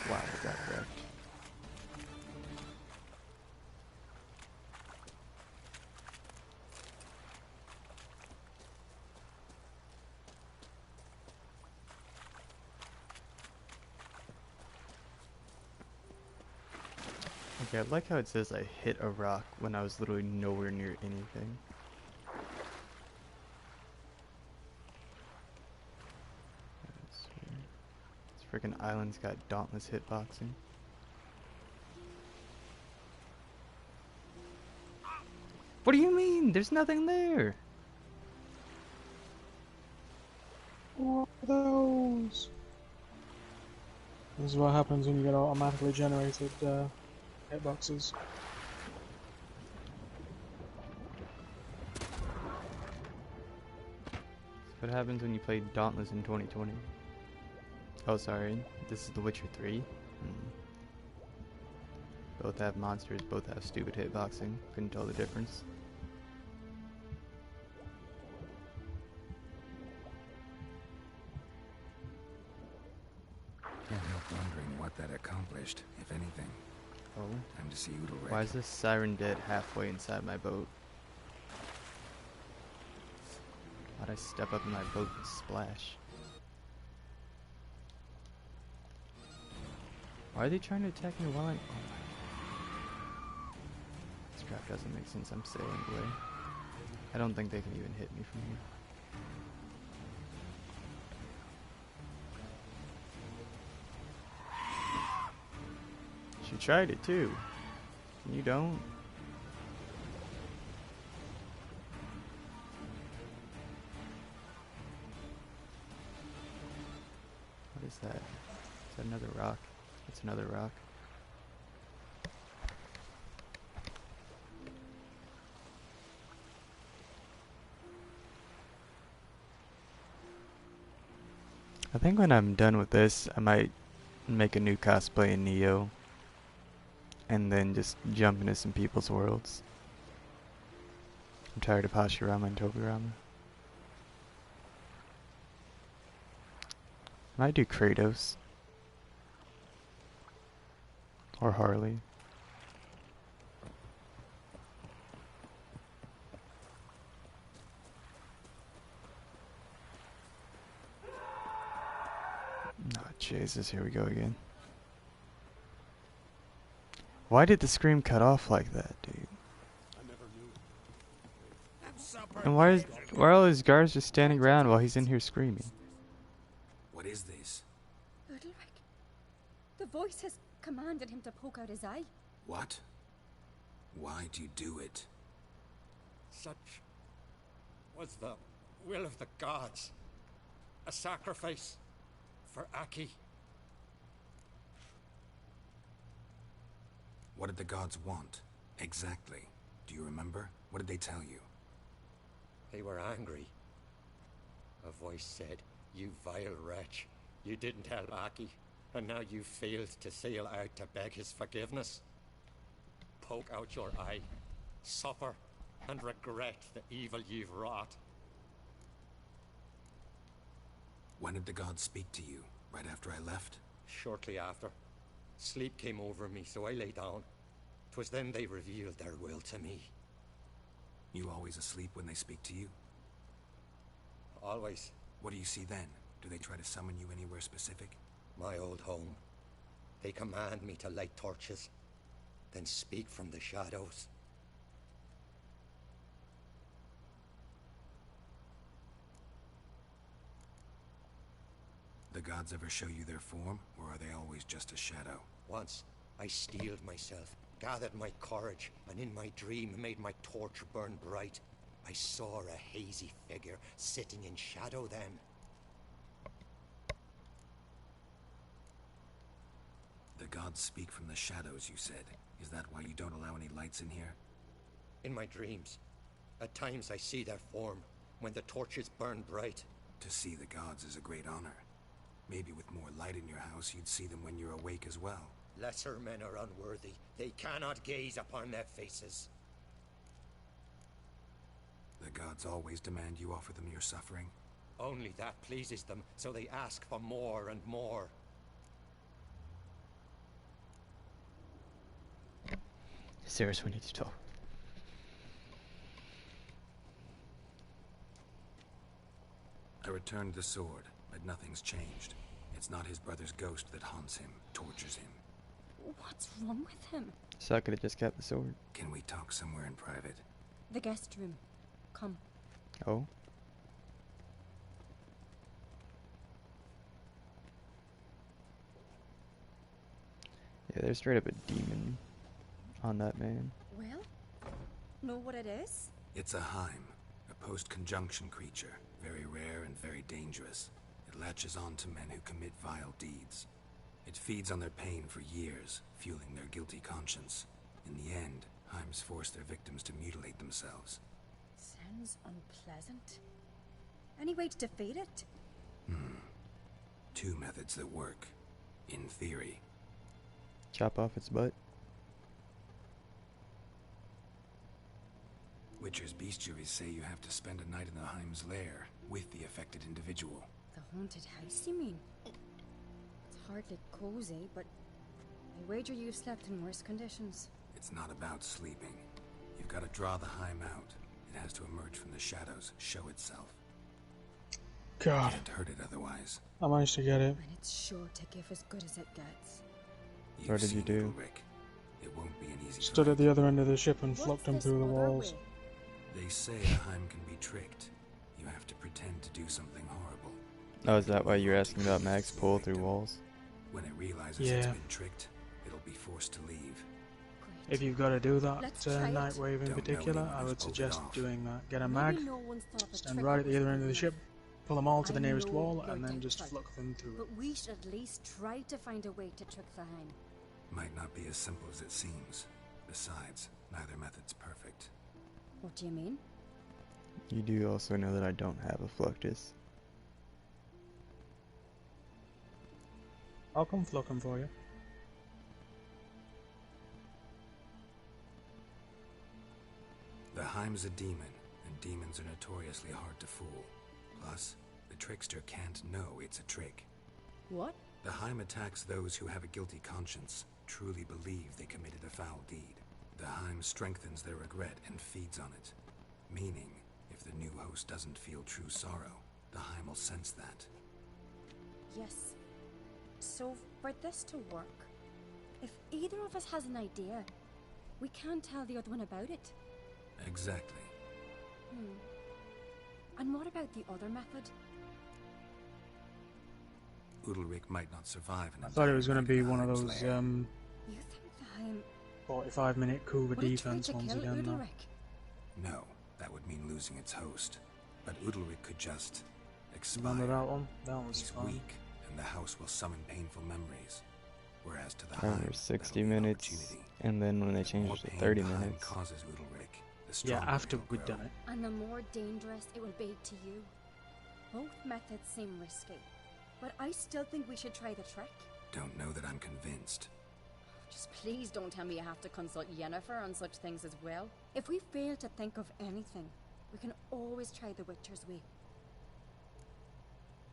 Wow, I got wrecked. Okay, I like how it says I hit a rock when I was literally nowhere near anything. This freaking island's got dauntless hitboxing. What do you mean? There's nothing there. What are those? This is what happens when you get automatically generated hitboxes. What happens when you play Dauntless in 2020? Oh, sorry. This is The Witcher 3. Both have monsters, both have stupid hitboxing. Couldn't tell the difference. Can't help wondering what that accomplished, if anything. Oh. Time to see Udalric. Why is this siren dead halfway inside my boat? Why'd I step up in my boat and splash? Why are they trying to attack me while I'm... Oh my... This crap doesn't make sense. I'm sailing away. I don't think they can even hit me from here. She tried it too. And you don't. What is that? Is that another rock? That's another rock. I think when I'm done with this, I might make a new cosplay in Neo. And then just jump into some people's worlds. I'm tired of Hashirama and Tobirama. Might do Kratos. Or Harley. Oh Jesus, here we go again. Why did the scream cut off like that, dude? And why are all his guards just standing around while he's in here screaming? What is this? Udalric. The voice has commanded him to poke out his eye. What? Why do you do it? Such was the will of the gods. A sacrifice for Aki. What did the gods want? Exactly. Do you remember? What did they tell you? They were angry. A voice said, "You vile wretch. You didn't tell Aki, and now you failed to sail out to beg his forgiveness. Poke out your eye, suffer, and regret the evil you've wrought." When did the gods speak to you? Right after I left? Shortly after. Sleep came over me, so I lay down. 'Twas then they revealed their will to me. You always asleep when they speak to you? Always. What do you see then? Do they try to summon you anywhere specific? My old home. They command me to light torches, then speak from the shadows. The gods ever show you their form, or are they always just a shadow? Once, I steeled myself, gathered my courage, and in my dream made my torch burn bright. I saw a hazy figure sitting in shadow then. The gods speak from the shadows, you said. Is that why you don't allow any lights in here? In my dreams, at times I see their form, when the torches burn bright. To see the gods is a great honor. Maybe with more light in your house, you'd see them when you're awake as well. Lesser men are unworthy. They cannot gaze upon their faces. The gods always demand you offer them your suffering? Only that pleases them, so they ask for more and more. Serious, we need to talk. I returned the sword, but nothing's changed. It's not his brother's ghost that haunts him, tortures him. What's wrong with him? So I could have just kept the sword. Can we talk somewhere in private? The guest room. Come. Oh? Yeah, there's straight up a demon on that man. Well, know what it is? It's a Heim, a post-conjunction creature, very rare and very dangerous. It latches on to men who commit vile deeds. It feeds on their pain for years, fueling their guilty conscience. In the end, Heims force their victims to mutilate themselves. Sounds unpleasant. Any way to defeat it? Two methods that work, in theory. Chop off its butt. Witcher's bestiaries say you have to spend a night in the Heim's lair with the affected individual. The haunted house, you mean? It's hardly cozy, but I wager you've slept in worse conditions. It's not about sleeping. You've got to draw the Heim out. It has to emerge from the shadows, show itself. God. Can't hurt it otherwise. I managed to get it. And it's sure to give as good as it gets. What did you do? Rick. It won't be an easy Stood at the other end of the ship and flopped him through the walls. They say a Heim can be tricked. You have to pretend to do something horrible. Oh, is that why you're asking about Max pull through walls? When it realizes it's been tricked, it'll be forced to leave. If you've got to do that, Nightwave in particular, I would suggest doing that. Get a mag, stand right at the other end of the ship, pull them all to the nearest wall, and then just fluck them through it. But we should at least try to find a way to trick the Heim. Might not be as simple as it seems. Besides, neither method's perfect. What do you mean? You do also know that I don't have a Fluctus. I'll come fluck them for you. The Heim's a demon, and demons are notoriously hard to fool. Plus, the trickster can't know it's a trick. What? The Heim attacks those who have a guilty conscience, truly believe they committed a foul deed. The Heim strengthens their regret and feeds on it. Meaning, if the new host doesn't feel true sorrow, the Heim will sense that. Yes. So, for this to work, if either of us has an idea, we can tell the other one about it. Exactly. And what about the other method? Udalric might not survive an I thought it was going to be one of those, You think the Heim 45-minute Kuva would it try defense to ones kill again, though. Udalric? No, that would mean losing its host. But Udalric could just expire. Remember that one? That was He's fun. weak, and the house will summon painful memories. Whereas to the Timer Heim, 60 minutes, and then when they change it to 30 minutes. Causes Udalric, the Yeah, stronger after he'll we'd grow. done it. And the more dangerous it will be to you. Both methods seem risky, but I still think we should try the trick. Don't know that I'm convinced. Just please don't tell me you have to consult Yennefer on such things as well. If we fail to think of anything, we can always try the Witcher's way.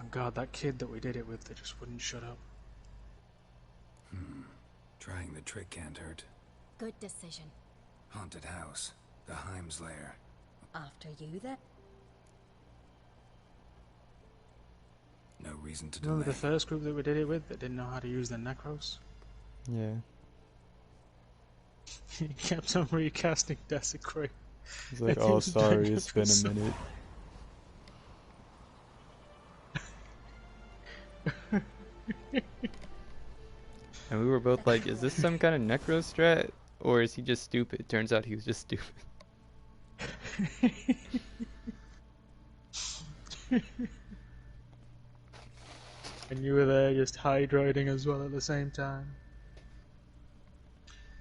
And God, that kid that we did it with, they just wouldn't shut up. Trying the trick can't hurt. Good decision. Haunted house. The Heim's lair. After you, then? No reason to delay. Remember the first group that we did it with that didn't know how to use the Necros? Yeah. He kept on recasting Desecrate. He's like, oh, sorry, it's been a minute. And we were both like, is this some kind of necro strat? Or is he just stupid? Turns out he was just stupid. And you were there just hydroiding as well at the same time.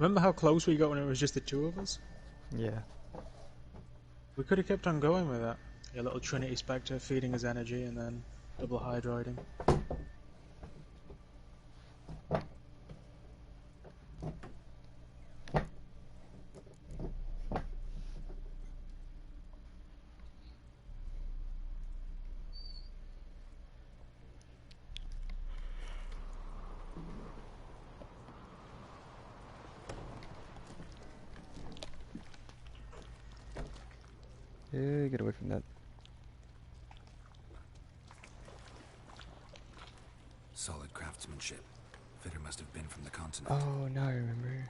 Remember how close we got when it was just the two of us? Yeah. We could have kept on going with that. A little Trinity Spectre feeding his energy and then double hydroiding. Yeah, get away from that. Solid craftsmanship. Fitter must have been from the continent. Oh, now I remember.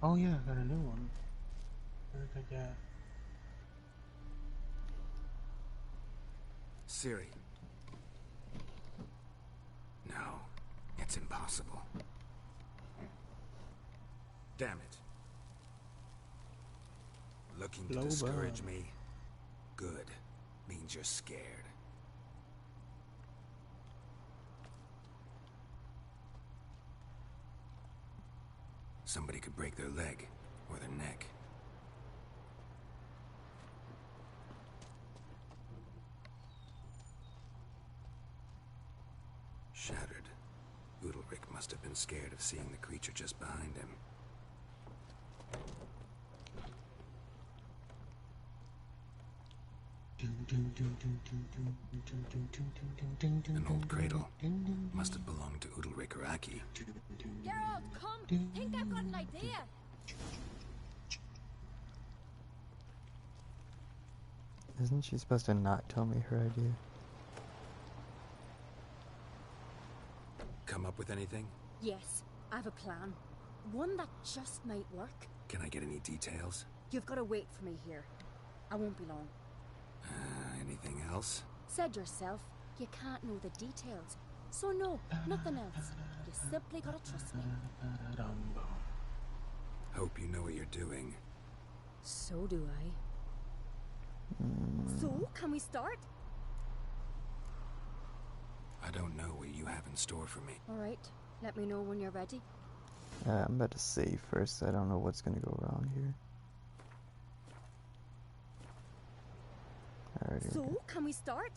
Oh yeah, I got a new one. Very good, yeah. Ciri. No, it's impossible. Damn it. Looking to discourage me? Good. Means you're scared. Somebody could break their leg, or their neck. Shattered. Udalric must have been scared of seeing the creature just behind him. An old cradle. Must have belonged to Udalric or Aki. Geralt, come! Think I've got an idea! Isn't she supposed to not tell me her idea? Come up with anything? Yes, I have a plan. One that just might work. Can I get any details? You've got to wait for me here. I won't be long. Anything else? Said yourself, you can't know the details. So no, nothing else. You simply gotta trust me. Hope you know what you're doing. So do I. So, can we start? I don't know what you have in store for me. Alright, let me know when you're ready. I'm about to save first. I don't know what's gonna go wrong here. Alright, here we go. So, can we start?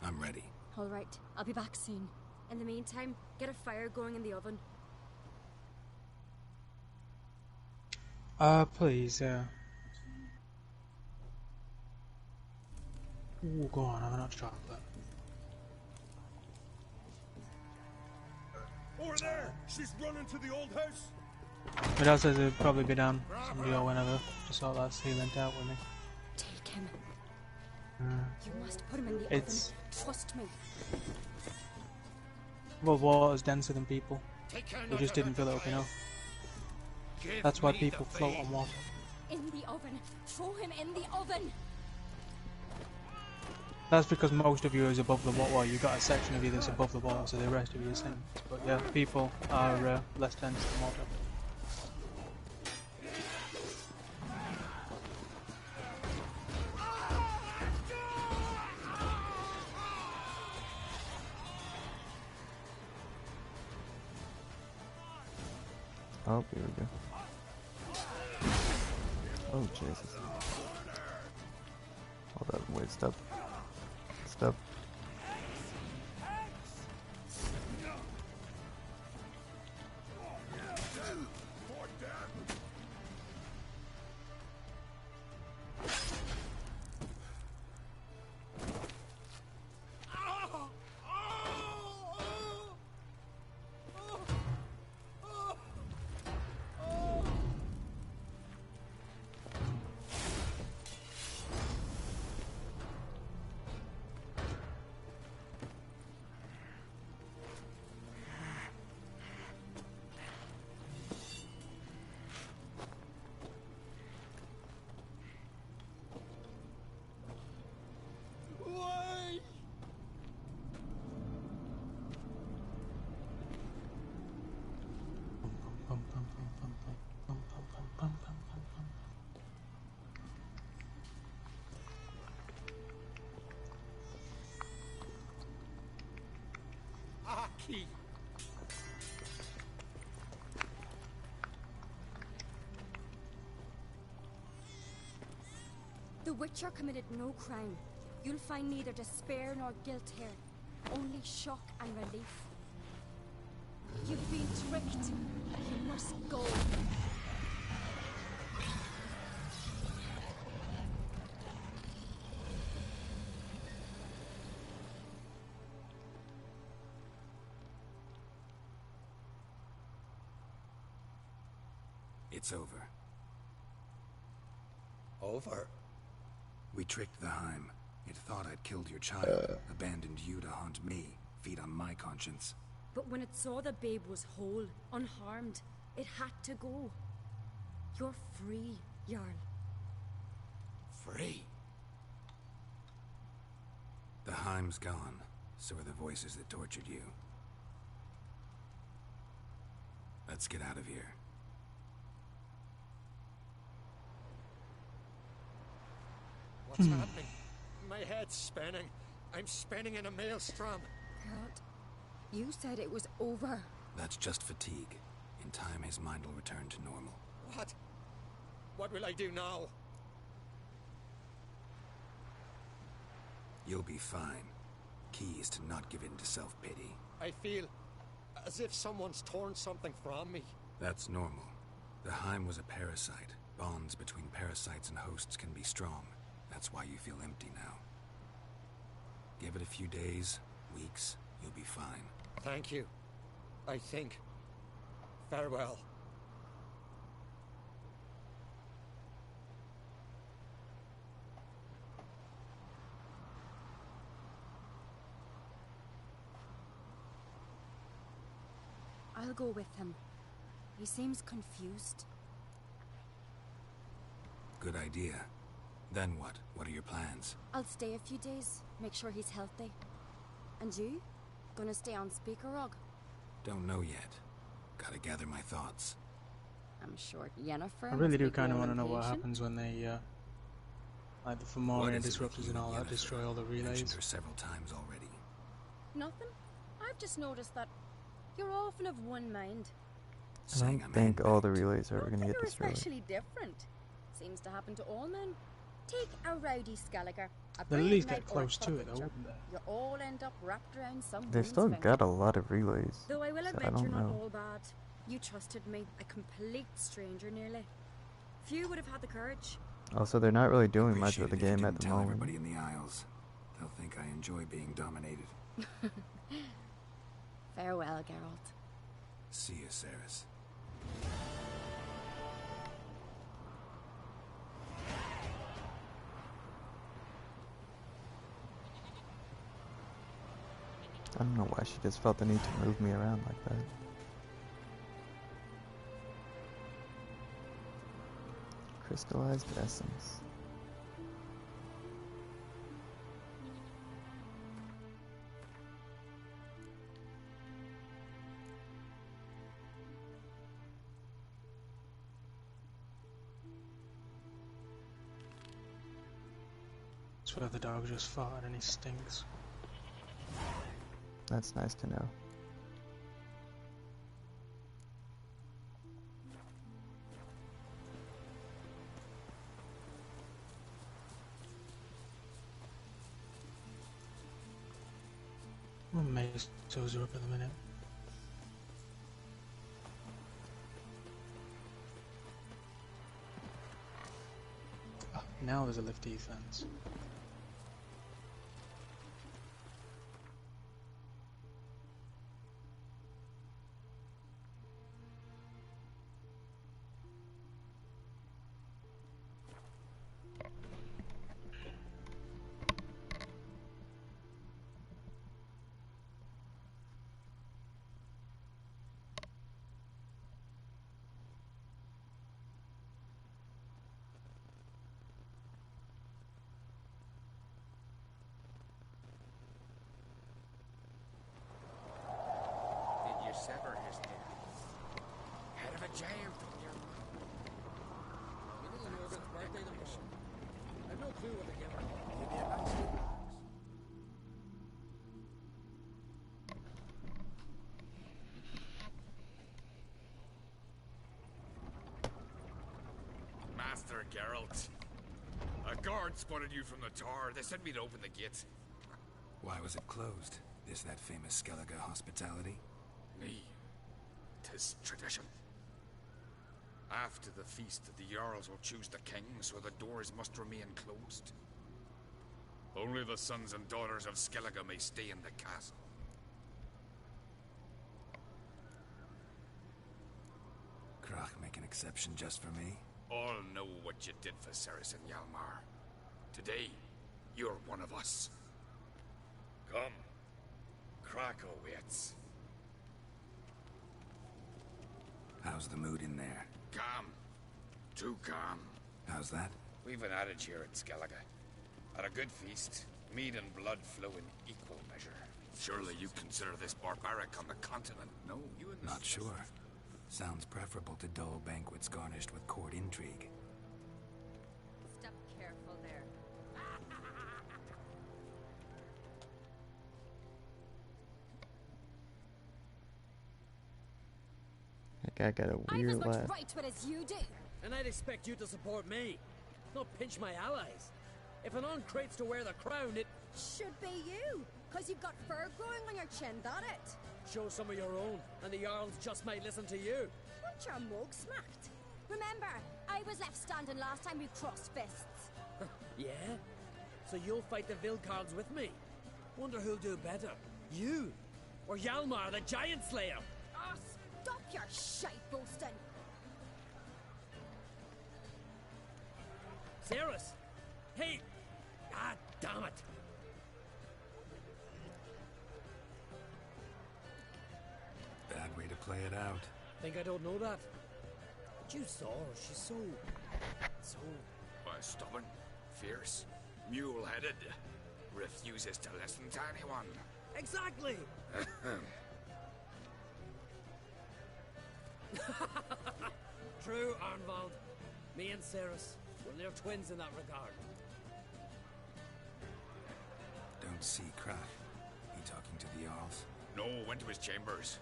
I'm ready. Alright, I'll be back soon. In the meantime, get a fire going in the oven. Please, yeah. Ooh, go on, have enough chocolate. Over there! She's running to the old house! My dad says it'd probably be down somebody or whenever. Just sort that sealant out with me. Take him. You must put him in the oven. Trust me. Well, water's denser than people. They just didn't fill it up enough. That's why people float on water. In the oven. Throw him in the oven. That's because most of you is above the water. Well, you've got a section of you that's above the water, so the rest of you is sinks. But yeah, people are less dense than water. Oh, here we go. Oh, Jesus. Hold up, wait, stop. Stop. key. The Witcher committed no crime. You'll find neither despair nor guilt here. Only shock and relief. You've been tricked. You must go. It's over. Over? We tricked the Heim. It thought I'd killed your child, abandoned you to haunt me, feed on my conscience. But when it saw the babe was whole, unharmed, it had to go. You're free, Jarl. Free? The Heim's gone. So are the voices that tortured you. Let's get out of here. What's happening? My head's spinning. I'm spinning in a maelstrom. Geralt, you said it was over. That's just fatigue. In time, his mind will return to normal. What? What will I do now? You'll be fine. Key is to not give in to self-pity. I feel as if someone's torn something from me. That's normal. The Heim was a parasite. Bonds between parasites and hosts can be strong. That's why you feel empty now. Give it a few days, weeks, you'll be fine. Thank you. I think. Farewell. I'll go with him. He seems confused. Good idea. Then what? What are your plans? I'll stay a few days, make sure he's healthy. And you? Gonna stay on Speaker Rog? Don't know yet. Gotta gather my thoughts. I'm sure Yennefer I really do must be kind of growing want to know what impatient. happens when they, like the What Fomorian is it disruptors with and you all that, Yennefer? destroy all the Mentioned relays. her several times already. Nothing. I've just noticed that you're often of one mind. I don't think all the relays are Not going to that get you're destroyed. especially different. Seems to happen to all men. Take a rowdy Skelliger, a They'll at brave least knight get or a close to it, though, cutthroat. wouldn't they? You all end up wrapped around some They woman's still finger. got a lot of relays. Though I will So I admit don't you're not know. all bad. You trusted me, a complete stranger nearly. Few would have had the courage. Also, they're not really doing much with the Appreciate it if you game at didn't the tell moment. everybody in the Isles. They'll think I enjoy being dominated. Farewell, Geralt. See you, Ceres. I don't know why she just felt the need to move me around like that. Crystallized essence. It's where the dog just farted and he stinks. That's nice to know. My mate's toes are up at the minute. Oh, now there's a lift defense. Did you sever his head? Head of a giant from your mouth. Middle of Morgan's birthday tomorrow. I've no clue what to give her. Give me a nice little box. Master Geralt. A guard spotted you from the tower. They sent me to open the gate. Why was it closed? Is that famous Skellige hospitality? Me. 'Tis tradition. After the feast, the Jarls will choose the king, so the doors must remain closed. Only the sons and daughters of Skellige may stay in the castle. Krach make an exception just for me? All know what you did for Ceres and Hjalmar. Today, you're one of us. Come. Krach awaits. How's the mood in there? Calm. Too calm. How's that? We've an adage here at Skellige. At a good feast, mead and blood flow in equal measure. Surely you consider this barbaric on the continent, no? Not sure. Sounds preferable to dull banquets garnished with court intrigue. Step careful there. That guy got a I've weird as much laugh. right to it as you do. And I'd expect you to support me, not pinch my allies. If an uncrates to wear the crown, it should be you, because you've got fur growing on your chin, that it? Show some of your own, and the Jarls just might listen to you. Want your mug smacked? Remember, I was left standing last time we crossed fists. Yeah? So you'll fight the Vilcards with me? Wonder who'll do better, you or Hjalmar the Giant Slayer? Oh, stop your shite boasting. Ceres! Hey! Ah, damn it! Bad way to play it out. Think I don't know that? But you saw her, she's so... Stubborn, fierce, mule-headed. Refuses to listen to anyone. Exactly! True, Arnvald. Me and Ceres, well, they're twins in that regard. Don't see Krach. He talking to the Jarls? No, went to his chambers.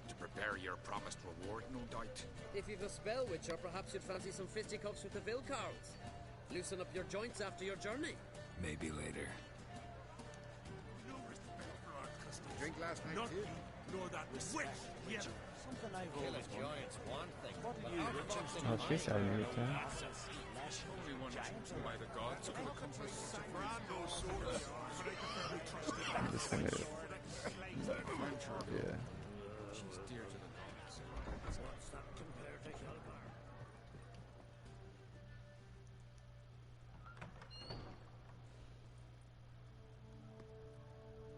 To prepare your promised reward, no doubt. If you've a spell witcher, perhaps you'd fancy some fisticuffs with the Vilcards. Loosen up your joints after your journey. Maybe later. Drink last night too? Nor that witch. Yeah. Something I've always giant's one thing. What do you Oh, she's having a good time. Only one chosen by the gods will accomplish such a Just gonna, yeah. She's dear to the gods. What's that compared to Hjalmar?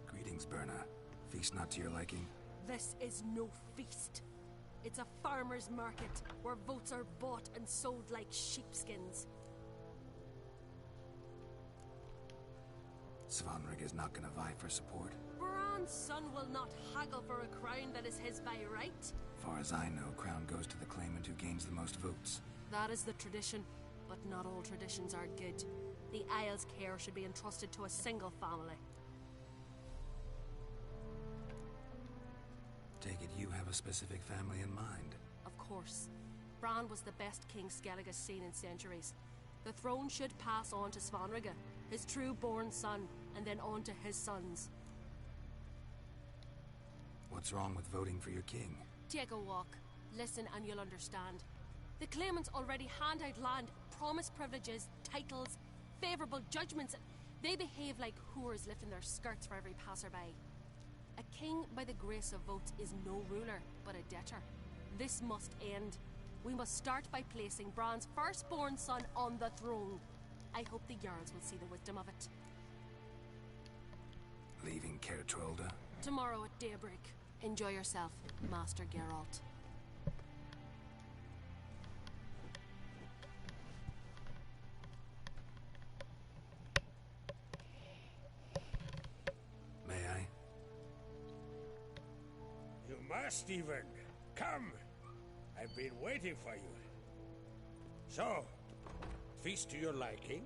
Greetings, Berna. Feast not to your liking? This is no feast. It's a farmer's market where votes are bought and sold like sheepskins. Svanrig is not gonna vie for support. Bran's son will not haggle for a crown that is his by right. Far as I know, crown goes to the claimant who gains the most votes. That is the tradition, but not all traditions are good. The Isle's care should be entrusted to a single family. Take it you have a specific family in mind. Of course. Bran was the best king Skellige's seen in centuries. The throne should pass on to Svanrige, his true-born son, and then on to his sons. What's wrong with voting for your king? Take a walk. Listen and you'll understand. The claimants already hand out land, promise privileges, titles, favourable judgments. They behave like whores lifting their skirts for every passerby. A king by the grace of votes is no ruler, but a debtor. This must end. We must start by placing Bran's firstborn son on the throne. I hope the Jarls will see the wisdom of it. Leaving Caer Trolda? Tomorrow at daybreak. Enjoy yourself, Master Geralt. May I? You must even. Come. I've been waiting for you. So, feast to your liking?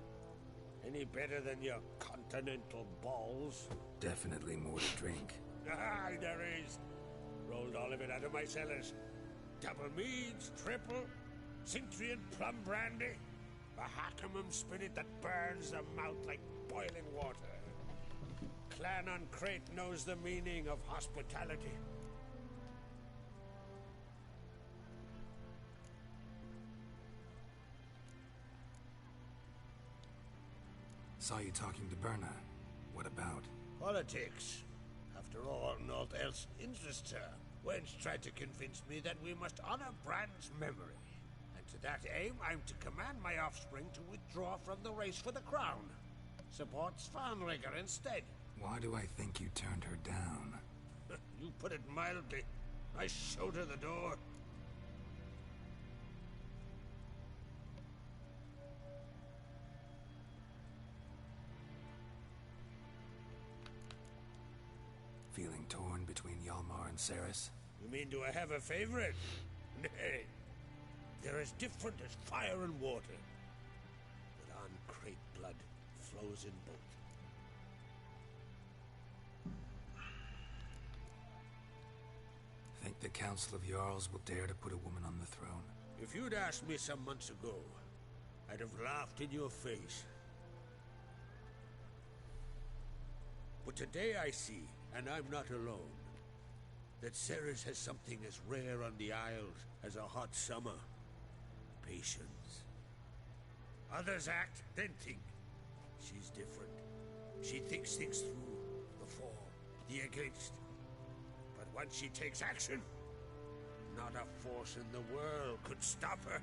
Any better than your continental balls? Definitely more to drink. Ah, there is. Rolled all of it out of my cellars. Double meads, triple, Cintrian plum brandy. A hack'em spirit that burns the mouth like boiling water. Clan on Crate knows the meaning of hospitality. Saw you talking to Berna. What about? Politics. After all, naught else interests her. Wench tried to convince me that we must honor Bran's memory. And to that aim, I'm to command my offspring to withdraw from the race for the crown. Support Svanrigger instead. Why do I think you turned her down? You put it mildly. I showed her the door. Feeling torn between Hjalmar and Ceres? You mean, do I have a favorite? Nay. They're as different as fire and water. But on Crate blood flows in both. Think the Council of Jarls will dare to put a woman on the throne? If you'd asked me some months ago, I'd have laughed in your face. But today I see, and I'm not alone, that Ceres has something as rare on the Isles as a hot summer. Patience. Others act, then think. She's different. She thinks things through, the for, the against. But once she takes action, not a force in the world could stop her.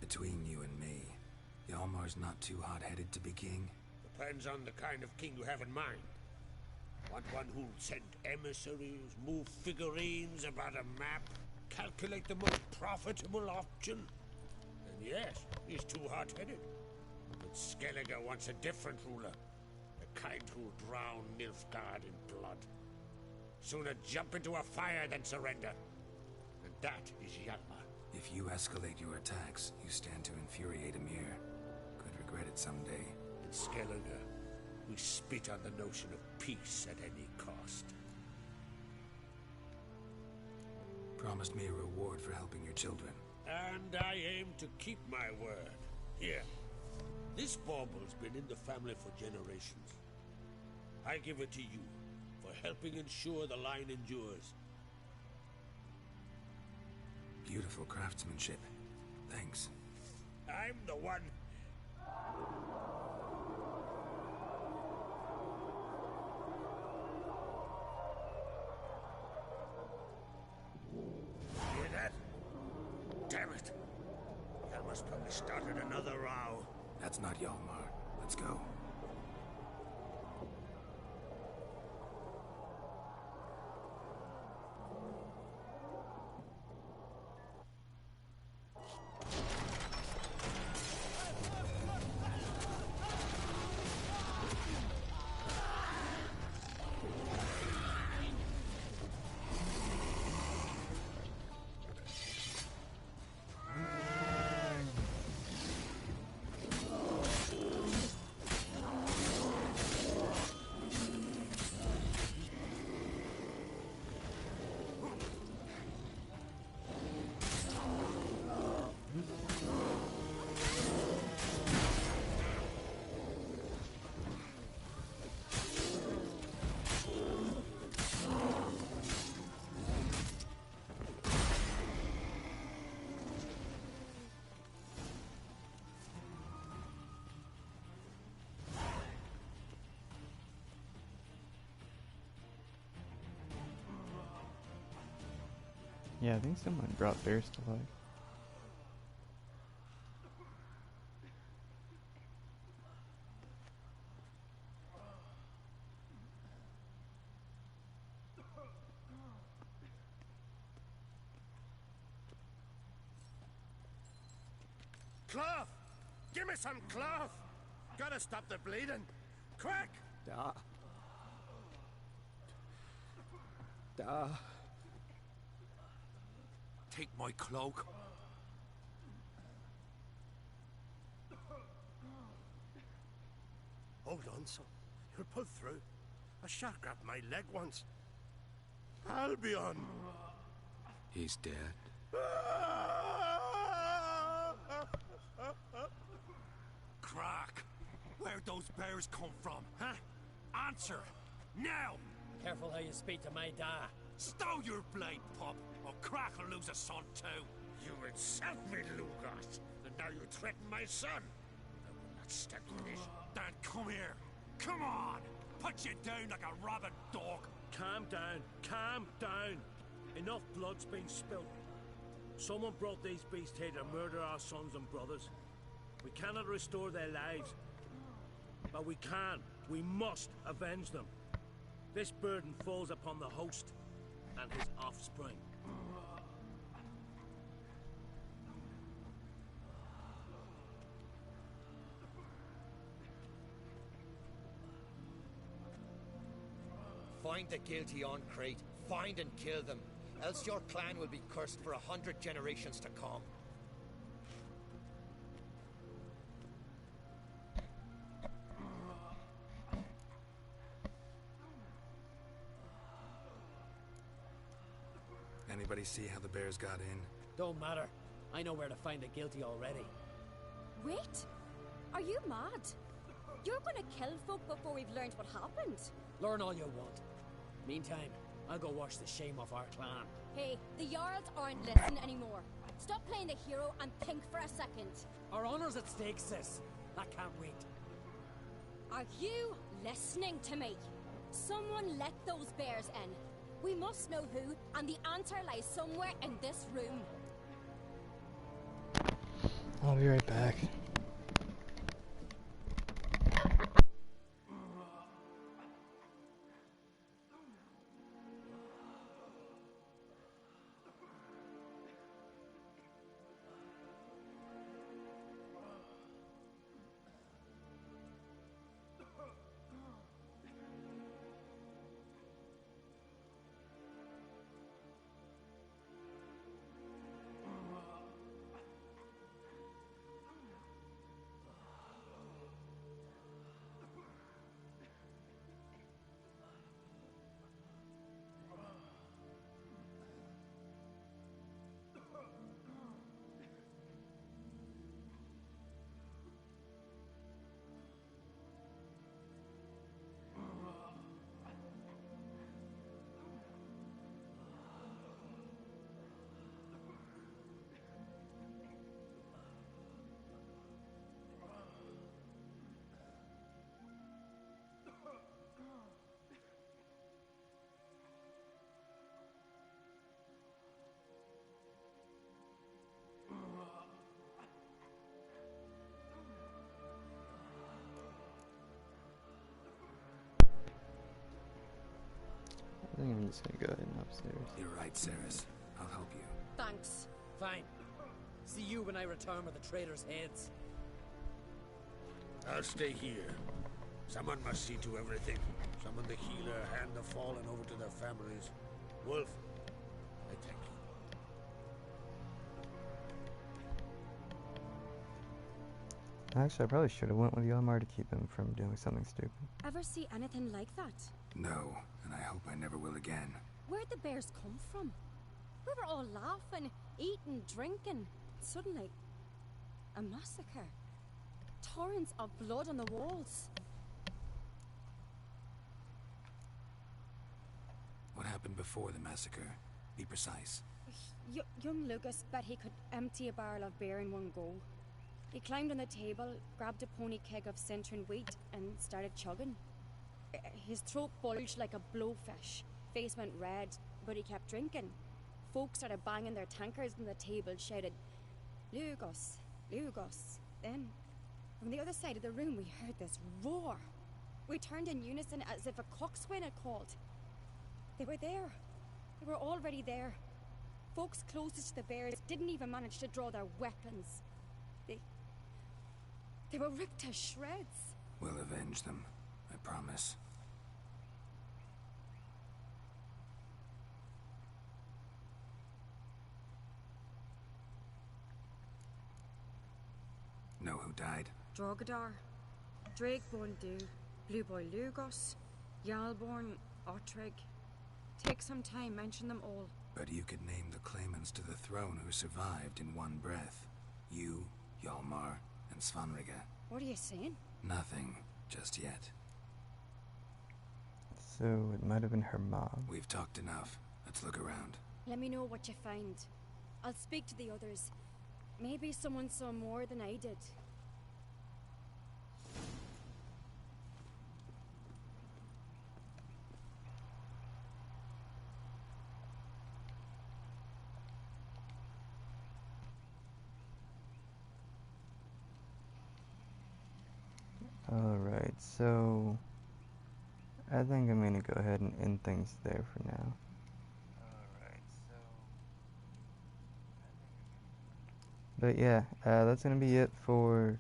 Between you and me, Hjalmar's not too hot-headed to be king? Depends on the kind of king you have in mind. Want one who'll send emissaries, move figurines about a map, calculate the most profitable option? Then yes, he's too hot-headed. But Skellige wants a different ruler. The kind who'll drown Nilfgaard in blood. Sooner jump into a fire than surrender. And that is Hjalmar. If you escalate your attacks, you stand to infuriate Emir. Could regret it someday. In Skellige, we spit on the notion of peace at any cost. Promised me a reward for helping your children. And I aim to keep my word. Here, this bauble's been in the family for generations. I give it to you for helping ensure the line endures. Beautiful craftsmanship. Thanks. I'm the one. Hear that? Damn it. Hjalmar's probably started another row. That's not Hjalmar. Let's go. Yeah, I think someone brought bears to life. Cloth! Give me some cloth! Gotta stop the bleeding! Quick! Da. Da. Take my cloak. Hold on, son. You'll pull through. A shark grabbed my leg once. Albion! He's dead. Crack! Where'd those bears come from, huh? Answer! Now! Careful how you speak to my da. Stow your blade, pup, or Crack will lose a son too. You insult me, Lugas, and now you threaten my son. I will not stand for this. Dan, come here. Come on! Put you down like a rabid dog. Calm down. Calm down. Enough blood's been spilled. Someone brought these beasts here to murder our sons and brothers. We cannot restore their lives. But we can. We must avenge them. This burden falls upon the host and his offspring. Find the guilty on Crete. Find and kill them. Else your clan will be cursed for 100 generations to come. Anybody see how the bears got in? Don't matter. I know where to find the guilty already. Wait! Are you mad? You're gonna kill folk before we've learned what happened. Learn all you want. Meantime, I'll go wash the shame off our clan. Hey, the Jarls aren't listening anymore. Stop playing the hero and think for a second. Our honor's at stake, sis. I can't wait. Are you listening to me? Someone let those bears in. We must know who, and the answer lies somewhere in this room. I'll be right back. I think I'm just gonna go ahead and upstairs. You're right, Ceres. I'll help you. Thanks. Fine. See you when I return with the traitors' heads. I'll stay here. Someone must see to everything. Summon the healer, hand the fallen over to their families. Wolf, I thank you. Actually, I probably should have went with Yelmar to keep him from doing something stupid. Ever see anything like that? No, and I hope I never will again. Where'd the bears come from? We were all laughing, eating, drinking. Suddenly, a massacre. Torrents of blood on the walls. What happened before the massacre? Be precise. Young Lucas bet he could empty a barrel of beer in one go. He climbed on the table, grabbed a pony keg of Centron wheat, and started chugging. His throat bulged like a blowfish. Face went red, but he kept drinking. Folks started banging their tankards on the table, shouted, "Lugos, Lugos." Then, from the other side of the room, we heard this roar. We turned in unison as if a coxswain had called. They were there. They were already there. Folks closest to the bears didn't even manage to draw their weapons. They were ripped to shreds. We'll avenge them, I promise. Know who died? Drogadar. Drakeborn do, Blue Boy Lugos, Yalborn, Ottrig. Take some time, mention them all. But you could name the claimants to the throne who survived in one breath. You, Hjalmar, and Svanrige. What are you saying? Nothing, just yet. So it might have been her mom. We've talked enough. Let's look around. Let me know what you find. I'll speak to the others. Maybe someone saw more than I did. Alright, so I think I'm gonna go ahead and end things there for now. But yeah, that's gonna be it for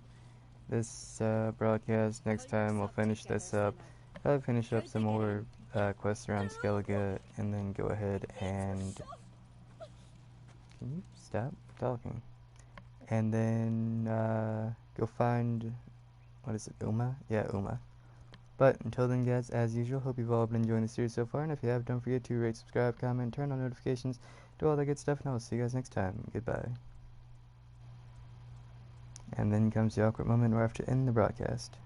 this broadcast. Next time we'll finish this up. I'll finish up some more quests around Skellige, and then go ahead and... Can you stop talking? And then go find... What is it, Uma? Yeah, Uma. But until then, guys, as usual, hope you've all been enjoying the series so far. And if you have, don't forget to rate, subscribe, comment, turn on notifications, do all that good stuff, and I will see you guys next time. Goodbye. And then comes the awkward moment where I have to end the broadcast.